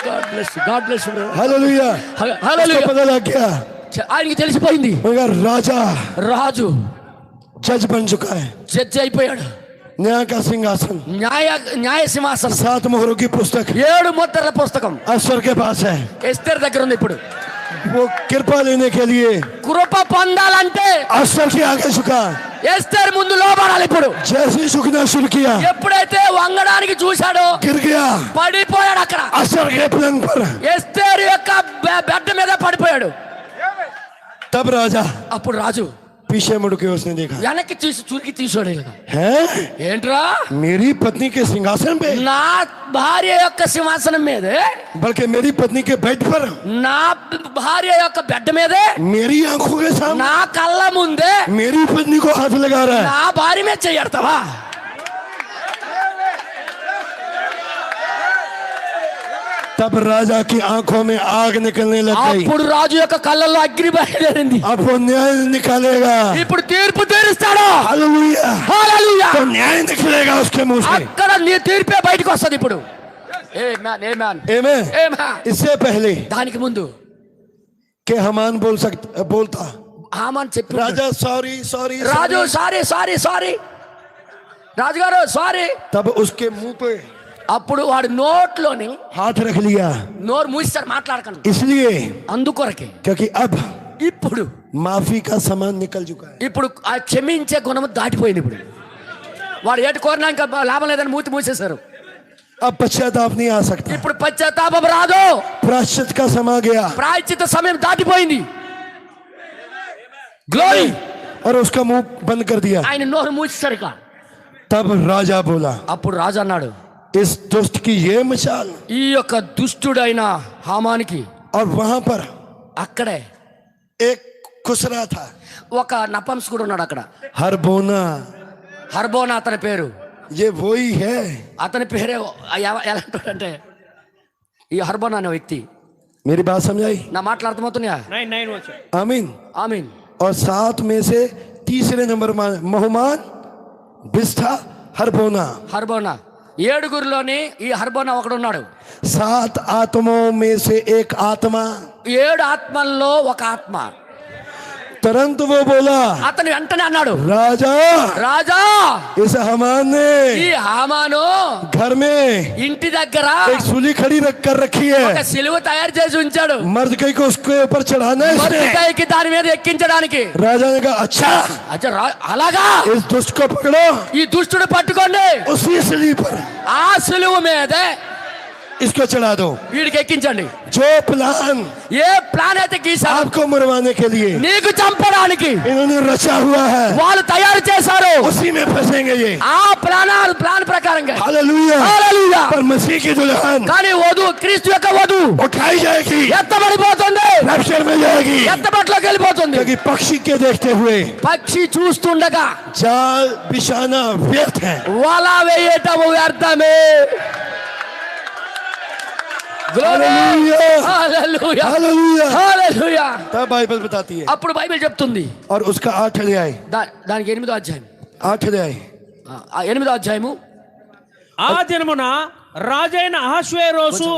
God bless you. God bless you, brother. Hallelujah. Hallelujah. उसको पता लग गया ఆయనకి తెలిసిపోయింది मगर राजा రాజు जज बन चुका है। జడ్జి అయిపోయాడు. न्याय का सिंहासन న్యాయ సింహాసనం 7 मोहरों की पुस्तक 7 ముద్రల పుస్తకం अस्तर के पास है। ఎస్తేరు దగ్గర ఉంది. ఇప్పుడు वो कृपा लेने के लिए కృప పొందాలంటే अस्तर के आगे झुका। ఎస్తేరు ముందు లోబడాలి. ఇప్పుడు जैसे ही झुकना शुरू किया ఎప్పుడైతే వంగడానికి చూశాడో गिर गया పడిపోయాడు. అక్కడ अस्तर के पलंग पर। ఎస్తేరు యొక్క బెడ్ మీద పడిపోయాడు. तब राजा అప్పుడు రాజు पीछे मुड़ के उसने देखा వెనక్కి చురికి తీసాడు. है ఏంట్రా, मेरी पत्नी के सिंहासन पे, నా భార్య యొక్క సింహాసనం మీదే, बल्कि मेरी पत्नी के बेड पर, నా భార్య యొక్క బెడ్ మీదే, मेरी आंखों के सामने నా కళ్ళ ముందే मेरी पत्नी को हाथ लगा रहा है। నా భార్య మీద చెయ్యడతావా? तब राजा की आंखों में आग निकलने लग गई। అప్పుడు రాజు యొక్క కళ్ళల్లో అగ్ని బయలుదేరింది. अब वो न्याय निकालेगा। ఇప్పుడు తీర్పు తీరుస్తాడు. हालेलुया। హల్లెలూయా. तो न्याय निकलेगा उसके मुंह से। అక్కడ నీ తీర్పే బయటకు వస్తుంది. ఇప్పుడు ఆమేన్ ఆమేన్ आमीन। ఆమేన్. इससे पहले దానికి ముందు कि हमान बोलता హామాన్ చెప్పి राजा सॉरी सॉरी రాజు సారీ సారీ సారీ రాజుగారు సారీ. तब उसके मुंह पे అప్పుడు వాడు నోట్లోని हाथ रख लिया। నోరు మూసిస్తాడు, మాట్లాడకండి. इसलिए అందుకొరకే क्योंकि अब ఇప్పుడు माफी का सामान निकल चुका है। ఇప్పుడు ఆ క్షమించే గుణము దాటిపోయింది. ఇప్పుడు వాడు ఏటి కోరినా ఇంకా లాభం లేదని మూసేశారు. अब पश्चाताप नहीं आ सकता। ఇప్పుడు పశ్చాత్తాపం రాదు. प्रायश्चित का समय गया ప్రాయశ్చిత్త సమయం దాటిపోయింది. గ్లోరీ. और उसका मुंह बंद कर दिया। ఆయన నోరు మూసేశారు. ఇక तब राजा बोला అప్పుడు రాజు అన్నాడు, इस दुष्ट की ये मिसाल। ఈ యొక్క దుష్టుడైన హామానికి और वहां पर అక్కడే एक खुसरा था, ఒక నపంసకుడు ఉన్నాడు. అక్కడ हरबोना। హర్బోనా అతని పేరు. ये वही है। అతని పేరే ఎలాంటి ఈ హర్బోనా అనే వ్యక్తి. मेरी बात समझाई? నా మాటలు అర్థమవుతున్నాయా? 9 వచ్చా. आमीन। ఆమీన్. और 7 में से तीसरे नंबर मेहमान बिस्था हरबोना। హర్బోనా 7గురిలోని ఈ హర్బోనా ఒకడు ఉన్నాడు. 7 आत्माओं में से एक आत्मा। 7 ఆత్మల్లో ఒక ఆత్మ. तुरंत वो बोला, అతను వెంటనే అన్నాడు, राजा రాజా इस हमान ने ఈ హామాను घर में ఇంటి దగ్గర एक सूली खड़ी रख कर रखी ఒక है। సిలువ తయారు చేసి ఉంచాడు. मर्दकई को उसके ऊपर चढ़ाना है इसने। మర్దెకైకి దాని మీద ఎక్కించడానికి. राजा ने कहा अच्छा అచ్చా అలాగా इस दुष्ट को पकड़ो, ఈ దుష్టుడు పట్టుకోండి, उसी सलीब पर ఆ సిలువ మీదే इसको चढ़ा दो। వీడికి ఎక్కించండి. जो प्लान ఏ ప్లాన్ అయితే గీసారో आपको मरवाने के लिए నీకు చంపడానికి इन्होंने रचा हुआ है, వాళ్ళు తయారు చేశారు. उसी में फंसेंगे ये। ఆ ప్లాన్ ప్రకారంగా. हालेलुया। హల్లెలూయా. पर मसीह की दुल्हन కానీ వధు క్రీస్తు యొక్క వధు उठाई जाएगी, ఎత్తబడిపోతుంది, रैप्चर में जाएगी। ఎత్తబట్లోకి వెళ్ళిపోతుంది. क्योंकि पक्षी के देखते हुए పక్షి చూస్తుండగా जाल बिछाना व्यर्थ है। వల వేయటము వ్యర్థమే. Glory. हालेलुया। హల్లెలూయా. हालेलुया। హల్లెలూయా. तब बाइबल बताती है। అప్పుడు బైబిల్ చెప్తుంది. और उसका 8 अध्याय దానికి 8వ అధ్యాయం 8 अध्याय 8వ అధ్యాయము ఆ దినమున రాజైన అహష్వేరోసు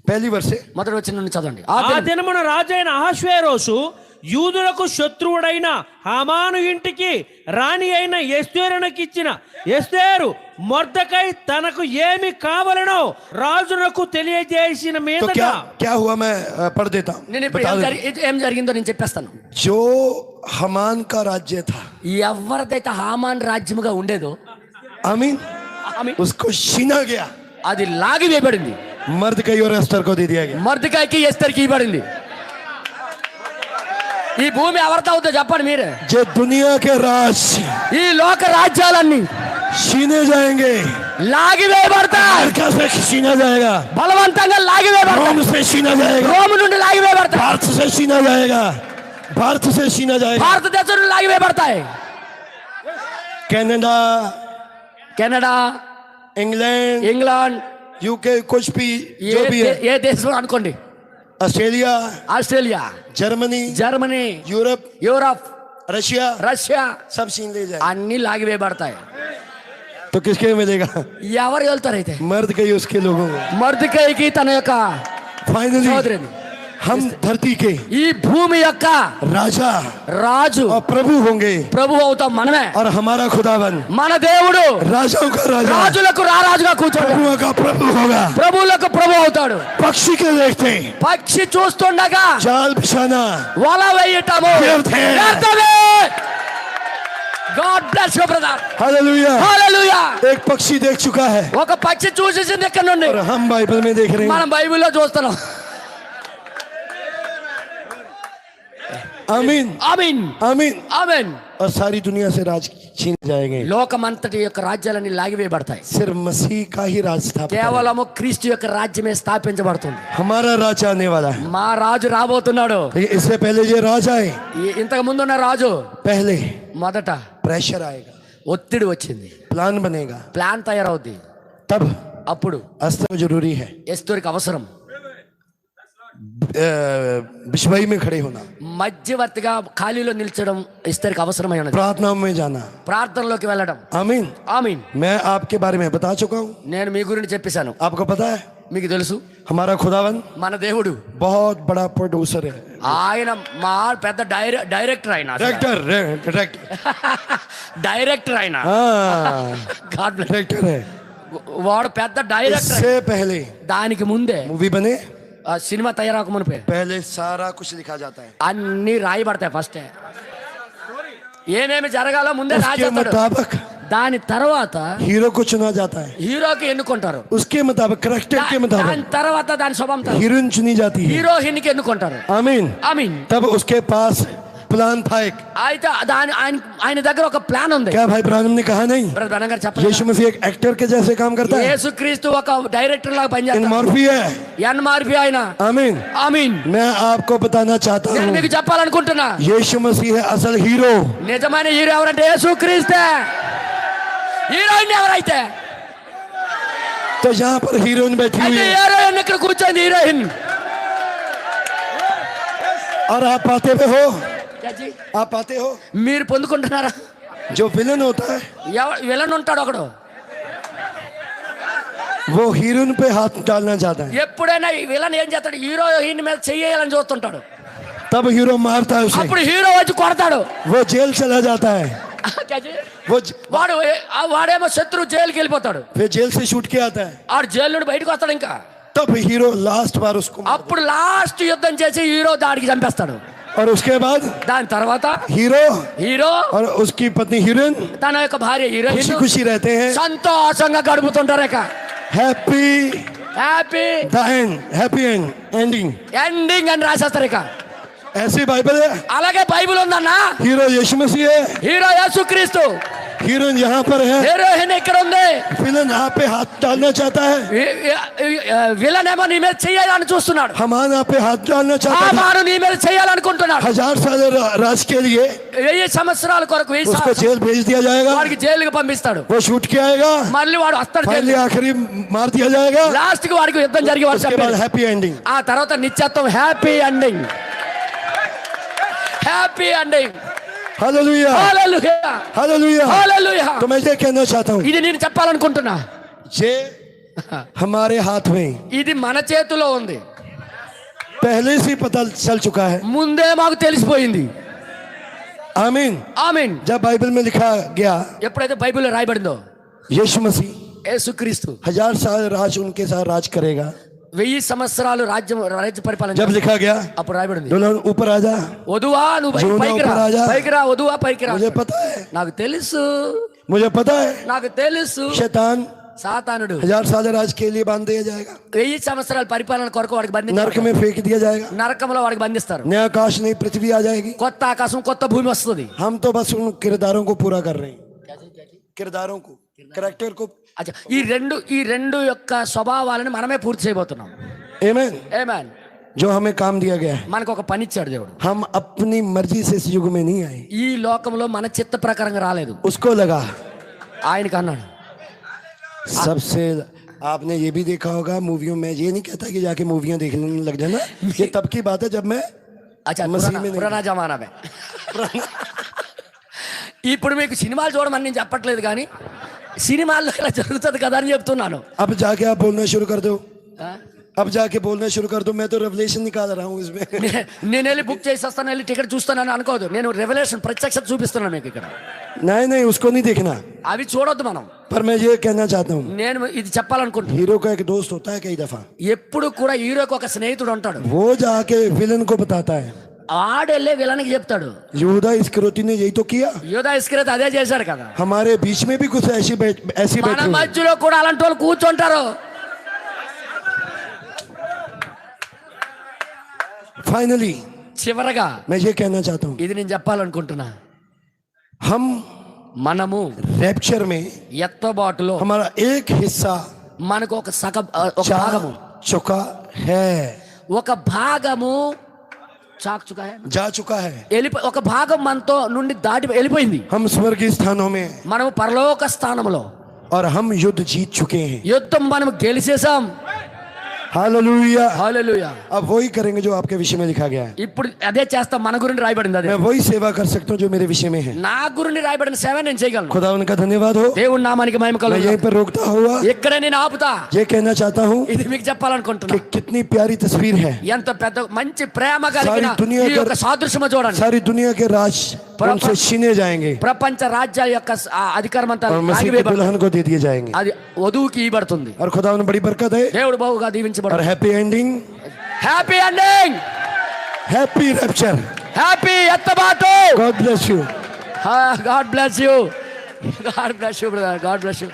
पहली वर्ष से మొదటి వచనం నుండి చదవండి. ఆ దినమున రాజైన అహష్వేరోసు యూదులకు శత్రువుడైన హామాను ఇంటికి రాణి అయిన ఎస్తేరునకిచ్చిన ఎస్తేరు మొర్దెకై తనకు ఏమి కావాలనో రాజునకు తెలియజేసిన तो మీదట क्या हुआ मैं पढ़ देता हूँ। నేను ఇప్పుడు ఏం జరిగిందో నేను చెప్పేస్తాను. जो हमान का राज्य था, ఎవరిదైతే హామాన్ రాజ్యముగా ఉండేదో आमीन, उसको छीना गया, అది లాగి వేయబడింది. मर्दकई और एस्तर को दे दिया गया। మర్దెకైకి ఎస్తేరుకి ఇవ్వబడింది. ఈ భూమి ఎవరితో అవుతుందో చెప్పండి మీరే. जो दुनिया के राज ఈ లోక రాజ్యాలన్నీ छीने जाएंगे, లాగి వేయబడతాయి. अमेरिका से छीना जाएगा, బలవంతంగా లాగి रोम వేయబడతాయి. से छीना जाएगा, రోమ్ నుండి లాగి వేయబడతాయి. भारत से छीना जाएगा, भारत से छीना जाएगा, భారతదేశం నుండి లాగి వేయబడతాయి. Canada, Canada, England, England, UK, कुछ भी जो भी है, ఏ దేశం అనుకోండి, Australia, Australia, Germany, Germany, Europe, Europe, Russia, Russia सब छीन ले जाए అన్ని లాగివేయబడతాయి. तो किसके मिलेगा? ఎవరు వెళ్తారు అయితే? मर्द के उसके लोगों को। మర్దుకైకి తన యొక్క फाइनली సోదరుని, हम धरती के ఈ భూమి యొక్క राजा రాజు और प्रभु होंगे ప్రభు అవుతాం మనమే. और हमारा खुदावन మన దేవుడు राजाओं का राजा, రాజులకు రారాజుగా కూర్చోడు, प्रभुओं का प्रभु होगा। ప్రభువులకు ప్రభు అవుతాడు. पक्षी के देखते పక్షి చూస్తుండగా जाल बिछाना వల వేయటము వ్యర్థమే. వ్యర్థమే. God bless you brother. Hallelujah. Hallelujah. एक पक्षी देख चुका है ఒక పక్షి చూసేసింది ఇక్కడ నుండి, और हम बाइबल में देख रहे हैं। మనం బైబిల్లో చూస్తున్నాం. आमीन, ఆమేన్, आमीन। ఆమేన్. और सारी दुनिया से राज छीन जाएंगे, లోకమంతటి యొక్క రాజ్యాలన్నీ లాగివేయబడతాయి. सिर्फ मसीह का ही राज स्थापित होगा। కేవలము క్రీస్తు యొక్క రాజ్యమే స్థాపించబడుతుంది. हमारा राज आने वाला है। మా రాజు రాబోతున్నాడు. लेकिन इससे पहले ये राज आए, ఇంతకు ముందున్న రాజు पहले మొదట प्रेशर आएगा, ఒత్తిడి వచ్చింది, प्लान बनेगा, ప్లాన్ తయారవుద్ది. तब అప్పుడు अस्त्र जरूरी है। ఎస్తేరుకి అవసరం बिछवाई में खड़े होना, మధ్యవర్తిగా ఖాళీలో నిల్చడం ఎస్తేరుకి అవసరమై ఉన్నది. प्रार्थनाओं में जाना। ప్రార్థనలోకి వెళ్ళడం. आमीन। ఆమీన్. मैं आपके बारे में बता चुका हूँ, నేను మీ గురించి చెప్పేశాను, आपको पता है మీకు తెలుసు. हमारा खुदावन మన దేవుడు बहुत बड़ा प्रोड्यूसर है, ఆయన మా పెద్ద డైరెక్టర్ ఆయన, डायरेक्टर, డైరెక్టర్ ఆయన. हाँ గాడ్ బ్లెస్. डायरेक्टर है। వాడు పెద్ద డైరెక్టర్. इससे पहले దానికి ముందే मूवी बने, ఆ సినిమా తయారాక మునిపే पहले सारा कुछ लिखा जाता है, అన్ని రాయబడతాయి. ఫస్ట్ ఏమేమి జరగాలో ముందే उसके రాసేస్తాడు. मुताबिक దాని తర్వాత हीरो को चुना जाता है, హీరోకి ఎన్నుకుంటారు. उसके मुताबिक करेक्टर के దాని मुताबिक తర్వాత దాని స్వభావం हीरोइन चुनी जाती है। హీరోయిన్ కి ఎన్నుకుంటారు. आमीन। ఆమీన్. तब उसके पास प्लान था एक, అయితే ఆయన దగ్గర ఒక ప్లాన్ ఉంది. क्या भाई ब्रानम ने कहा नहीं, బ్రదర్ బ్రదర్ గారు చెప్పండి. यीशु मसीह एक एक्टर के जैसे काम करता है, యేసుక్రీస్తు ఒక డైరెక్టర్ లాగా इन పనిచేస్తాడు. मॉर्फी है। ఎన్మార్పి ఆయన. आमीन। ఆమీన్. मैं आपको बताना चाहता నేను हूँ మీకు చెప్పాలనుకుంటున్నా, यीशु मसीह है असल हीरो। నిజమైన హీరో ఎవరంటే యేసుక్రీస్తే. హీరోయిన్ ఎవరైతే तो यहाँ पर हीरोइन बैठी हुई అయితే है హీరోయిన్ ఇక్కడ కూర్చొని హీరోయిన్. और आप पाते पे हो, చాచి, आप पाते हो మీరు పొందుకుంటున్నారా? जो विलन होता है విలన్ ఉంటాడు ఒకడు, वो हीरोइन पे हाथ डालना चाहता है, ఎప్పుడైనా ఈ విలన్ ఏం చేస్తాడు, హీరోయిన్ మీద చెయ్యాలని చూస్తుంటాడు. तब हीरो मारता है उसे, అప్పుడు హీరో వచ్చి కొడతాడు. वो जेल चला जाता है, చాచి, वो వాడేమో శత్రువు జైలుకి వెళ్ళిపోతాడు. फिर जेल से छूट के आता है, ఆడు జైలు నుండి బయటకు వస్తాడు. ఇంకా तब हीरो लास्ट बार उसको అప్పుడు లాస్ట్ యుద్ధం చేసి హీరో దాడికి చంపేస్తాడు. और उसके बाद దాని తర్వాత हीरो హీరో और उसकी पत्नी हीरोइन తన యొక్క భార్య खुशी హీరోయిన్ खुशी रहते हैं, సంతోషంగా గడుపుతుంటారు. ఇక happy happy the end, happy and ending. Ending అని రాసేస్తారు. ఇక ऐसी बाइबल है, అలాగే బైబిల్ ఉందన్నా. हीरो यीशु मसीह है, హీరో యేసుక్రీస్తు, हीरोइन यहाँ पर है, హీరోయిన్ ఇక్కడ ఉంది. विलन आप पे हाथ डालना चाहता है, విలన్ ఏమో నీ మీద చెయ్యాలని చూస్తున్నాడు. हमान आप पे हाथ डालना चाहता है, మాను నీ మీద చెయ్యాలనుకుంటున్నాడు. 1000 साल राज के लिए 1000 సంవత్సరాల కొరకు 1000 उसको जेल भेज दिया जाएगा, వాడికి జైలుకి పంపిస్తాడు. वो छूट के आएगा, మళ్ళీ వాడు వస్తాడు. फाइनली आखिरी मार दिया जाएगा, లాస్ట్ కి వాడికి యుద్ధం జరిగి వాడు उसके बाद చంపాడు. Happy ending. ఆ తర్వాత నిత్యత్వం, happy ending, happy ending. Hallelujah, hallelujah, hallelujah. Hallelujah. तो मैं ये कहना चाहता हूँ, ఇది నేను చెప్పాలనుకుంటున్నా, ये हमारे हाथ में ఇది మన చేతిలో ఉంది. पहले से पता चल चुका है। ముందే మాకు తెలిసిపోయింది. आमीन। ఆమీన్. जब बाइबल में लिखा गया ఎప్పుడైతే బైబిల్లో రాయబడిందో यीशु मसीह యేసుక్రీస్తు 1000 साल राज उनके साथ राज करेगा, 1000 సంవత్సరాలు రాజ్య పరిపాలన जब लिखा गया అప్పుడు రాయబడింది, दुल्हन ऊपर आ जा, వధువా నువ్వు జోనా పైకి రా, ऊपर आ जा। పైకి రా, వధువా పైకి రా. मुझे पता है, నాకు తెలుసు, मुझे पता है నాకు తెలుసు. शैतान సాతానుడు 1000 साल राज के लिए बांध दिया जाएगा, 1000 సంవత్సరాల పరిపాలన కొరకు వాడికి नरक బంధిస్తారు. में फेंक दिया जाएगा, నరకంలో వాడికి బంధిస్తారు. नया आकाश नई पृथ्वी आ जाएगी। కొత్త ఆకాశం, కొత్త భూమి వస్తుంది. हम तो बस उन किरदारों को पूरा कर रहे हैं, किरदारों को, करेक्टर को। అచ్చా, ఈ రెండు యొక్క స్వభావాలను మనమే పూర్తి చేయబోతున్నాం. आमीन। ఆమేన్. जो हमें काम दिया गया है, మనకు ఒక పని ఇచ్చాడు దేవుడు. हम अपनी मर्जी से इस युग में नहीं आए, ఈ లోకంలో మన చిత్త ప్రకారంగా రాలేదు. उसको लगा ఆయనకు అన్నాడు, सबसे आपने ये भी देखा होगा मूवियों में, ये नहीं कहता कि जाके मूवियां देखने लग जाना, ये तब की बात है जब मैं అచ్చా మసీద్ పురాణా में नहीं పురాణా జమానామే. ఇప్పుడు మీకు సినిమాలు చూడమని నేను చెప్పట్లేదు కానీ సినిమాల్లో ఇలా జరుగుతుంది కదా అని చెప్తున్నాను. अब जाके आप बोलना शुरू कर दो, ఆ? अब जाके बोलना शुरू कर दो, मैं तो रेवलेशन निकाल रहा हूँ इसमें. నేను వెళ్ళి బుక్ చేసి వస్తాను, వెళ్ళి టికెట్ చూస్తానని అనుకోదు. నేను రెవల్యూషన్ ప్రత్యక్షత చూపిస్తున్నాను మీకు ఇక్కడ. नहीं नहीं, उसको नहीं देखना. అవి చూడొద్దు మనం. पर मैं ये कहना चाहता हूँ, నేను ఇది చెప్పాలనుకుంటున్నాను. हीरो का एक दोस्त होता है कई दफा, ఎప్పుడు కూడా హీరోకి ఒక స్నేహితుడు ఉంటాడు. वो जाके विलन को बताता है. ఆడెళ్ళే విలన్కి చెప్తాడు. यहूदा इस्करियोती ने यही तो किया. యోధా ఇస్కరియోతు అదే చేశాడు కదా. हमारे बीच में भी कुछ ऐसी మన बैठे हुए हैं. మధ్యలో కూడా అలాంటి వాళ్ళు కూర్చుంటారు. फाइनली చివరగా मैं ये कहना चाहता हूँ, ఇది నేను చెప్పాలనుకుంటున్నా. हम మనము रैप्चर में ఎత్తబాటులో हमारा एक हिस्सा మనకు ఒక ఒక जा భాగము चुका है, ఒక భాగము చాక్చుకా जा चुका है. ఒక భాగం మనతో నుండి దాటి వెళ్ళిపోయింది. हम स्वर्गीय स्थानों में మనము పరలోక స్థానంలో और हम युद्ध जीत चुके हैं. యుద్ధం మనం గెలిచేసాం. हालेलुया. హల్లెలూయా. अब वही करेंगे जो आपके विषय में लिखा गया है. ఇప్పుడు అదే చేస్తాం, మన గురించి రాయబడింది అదే. मैं वही सेवा कर सकता हूँ जो मेरे विषय में है. నా గురించి రాయబడిన సేవ నేను చేయగలను. खुदा उनका धन्यवाद हो. దేవుని నామానికి మహిమ मैं కలుగును. यहीं पर रोकता हुआ ఇక్కడే నేను ఆపుతా. ये कहना चाहता हूँ ఇది మీకు చెప్పాలనుకుంటున్నా. कि कितनी प्यारी तस्वीर है. ఎంత పెద్ద మంచి ప్రేమ కలిగిన సారీ దునియా ఈ యొక్క సాదృశ్యము చూడండి. सारी दुनिया के राज उनसे छीने जाएंगे ప్రపంచ రాజ్యాల యొక్క అధికారం అంతా और मसीह के दुल्हन को दे दिए जाएंगे. అది వధువుకి ఇవ్వబడుతుంది. और खुदा उन्हें बड़ी बरकत है దేవుడు బహుగా और దీవించబడు. Happy ending, happy ending, happy rapture. Happy ఎత్తబాటు. God bless you. God bless you, God bless you brother, God bless you.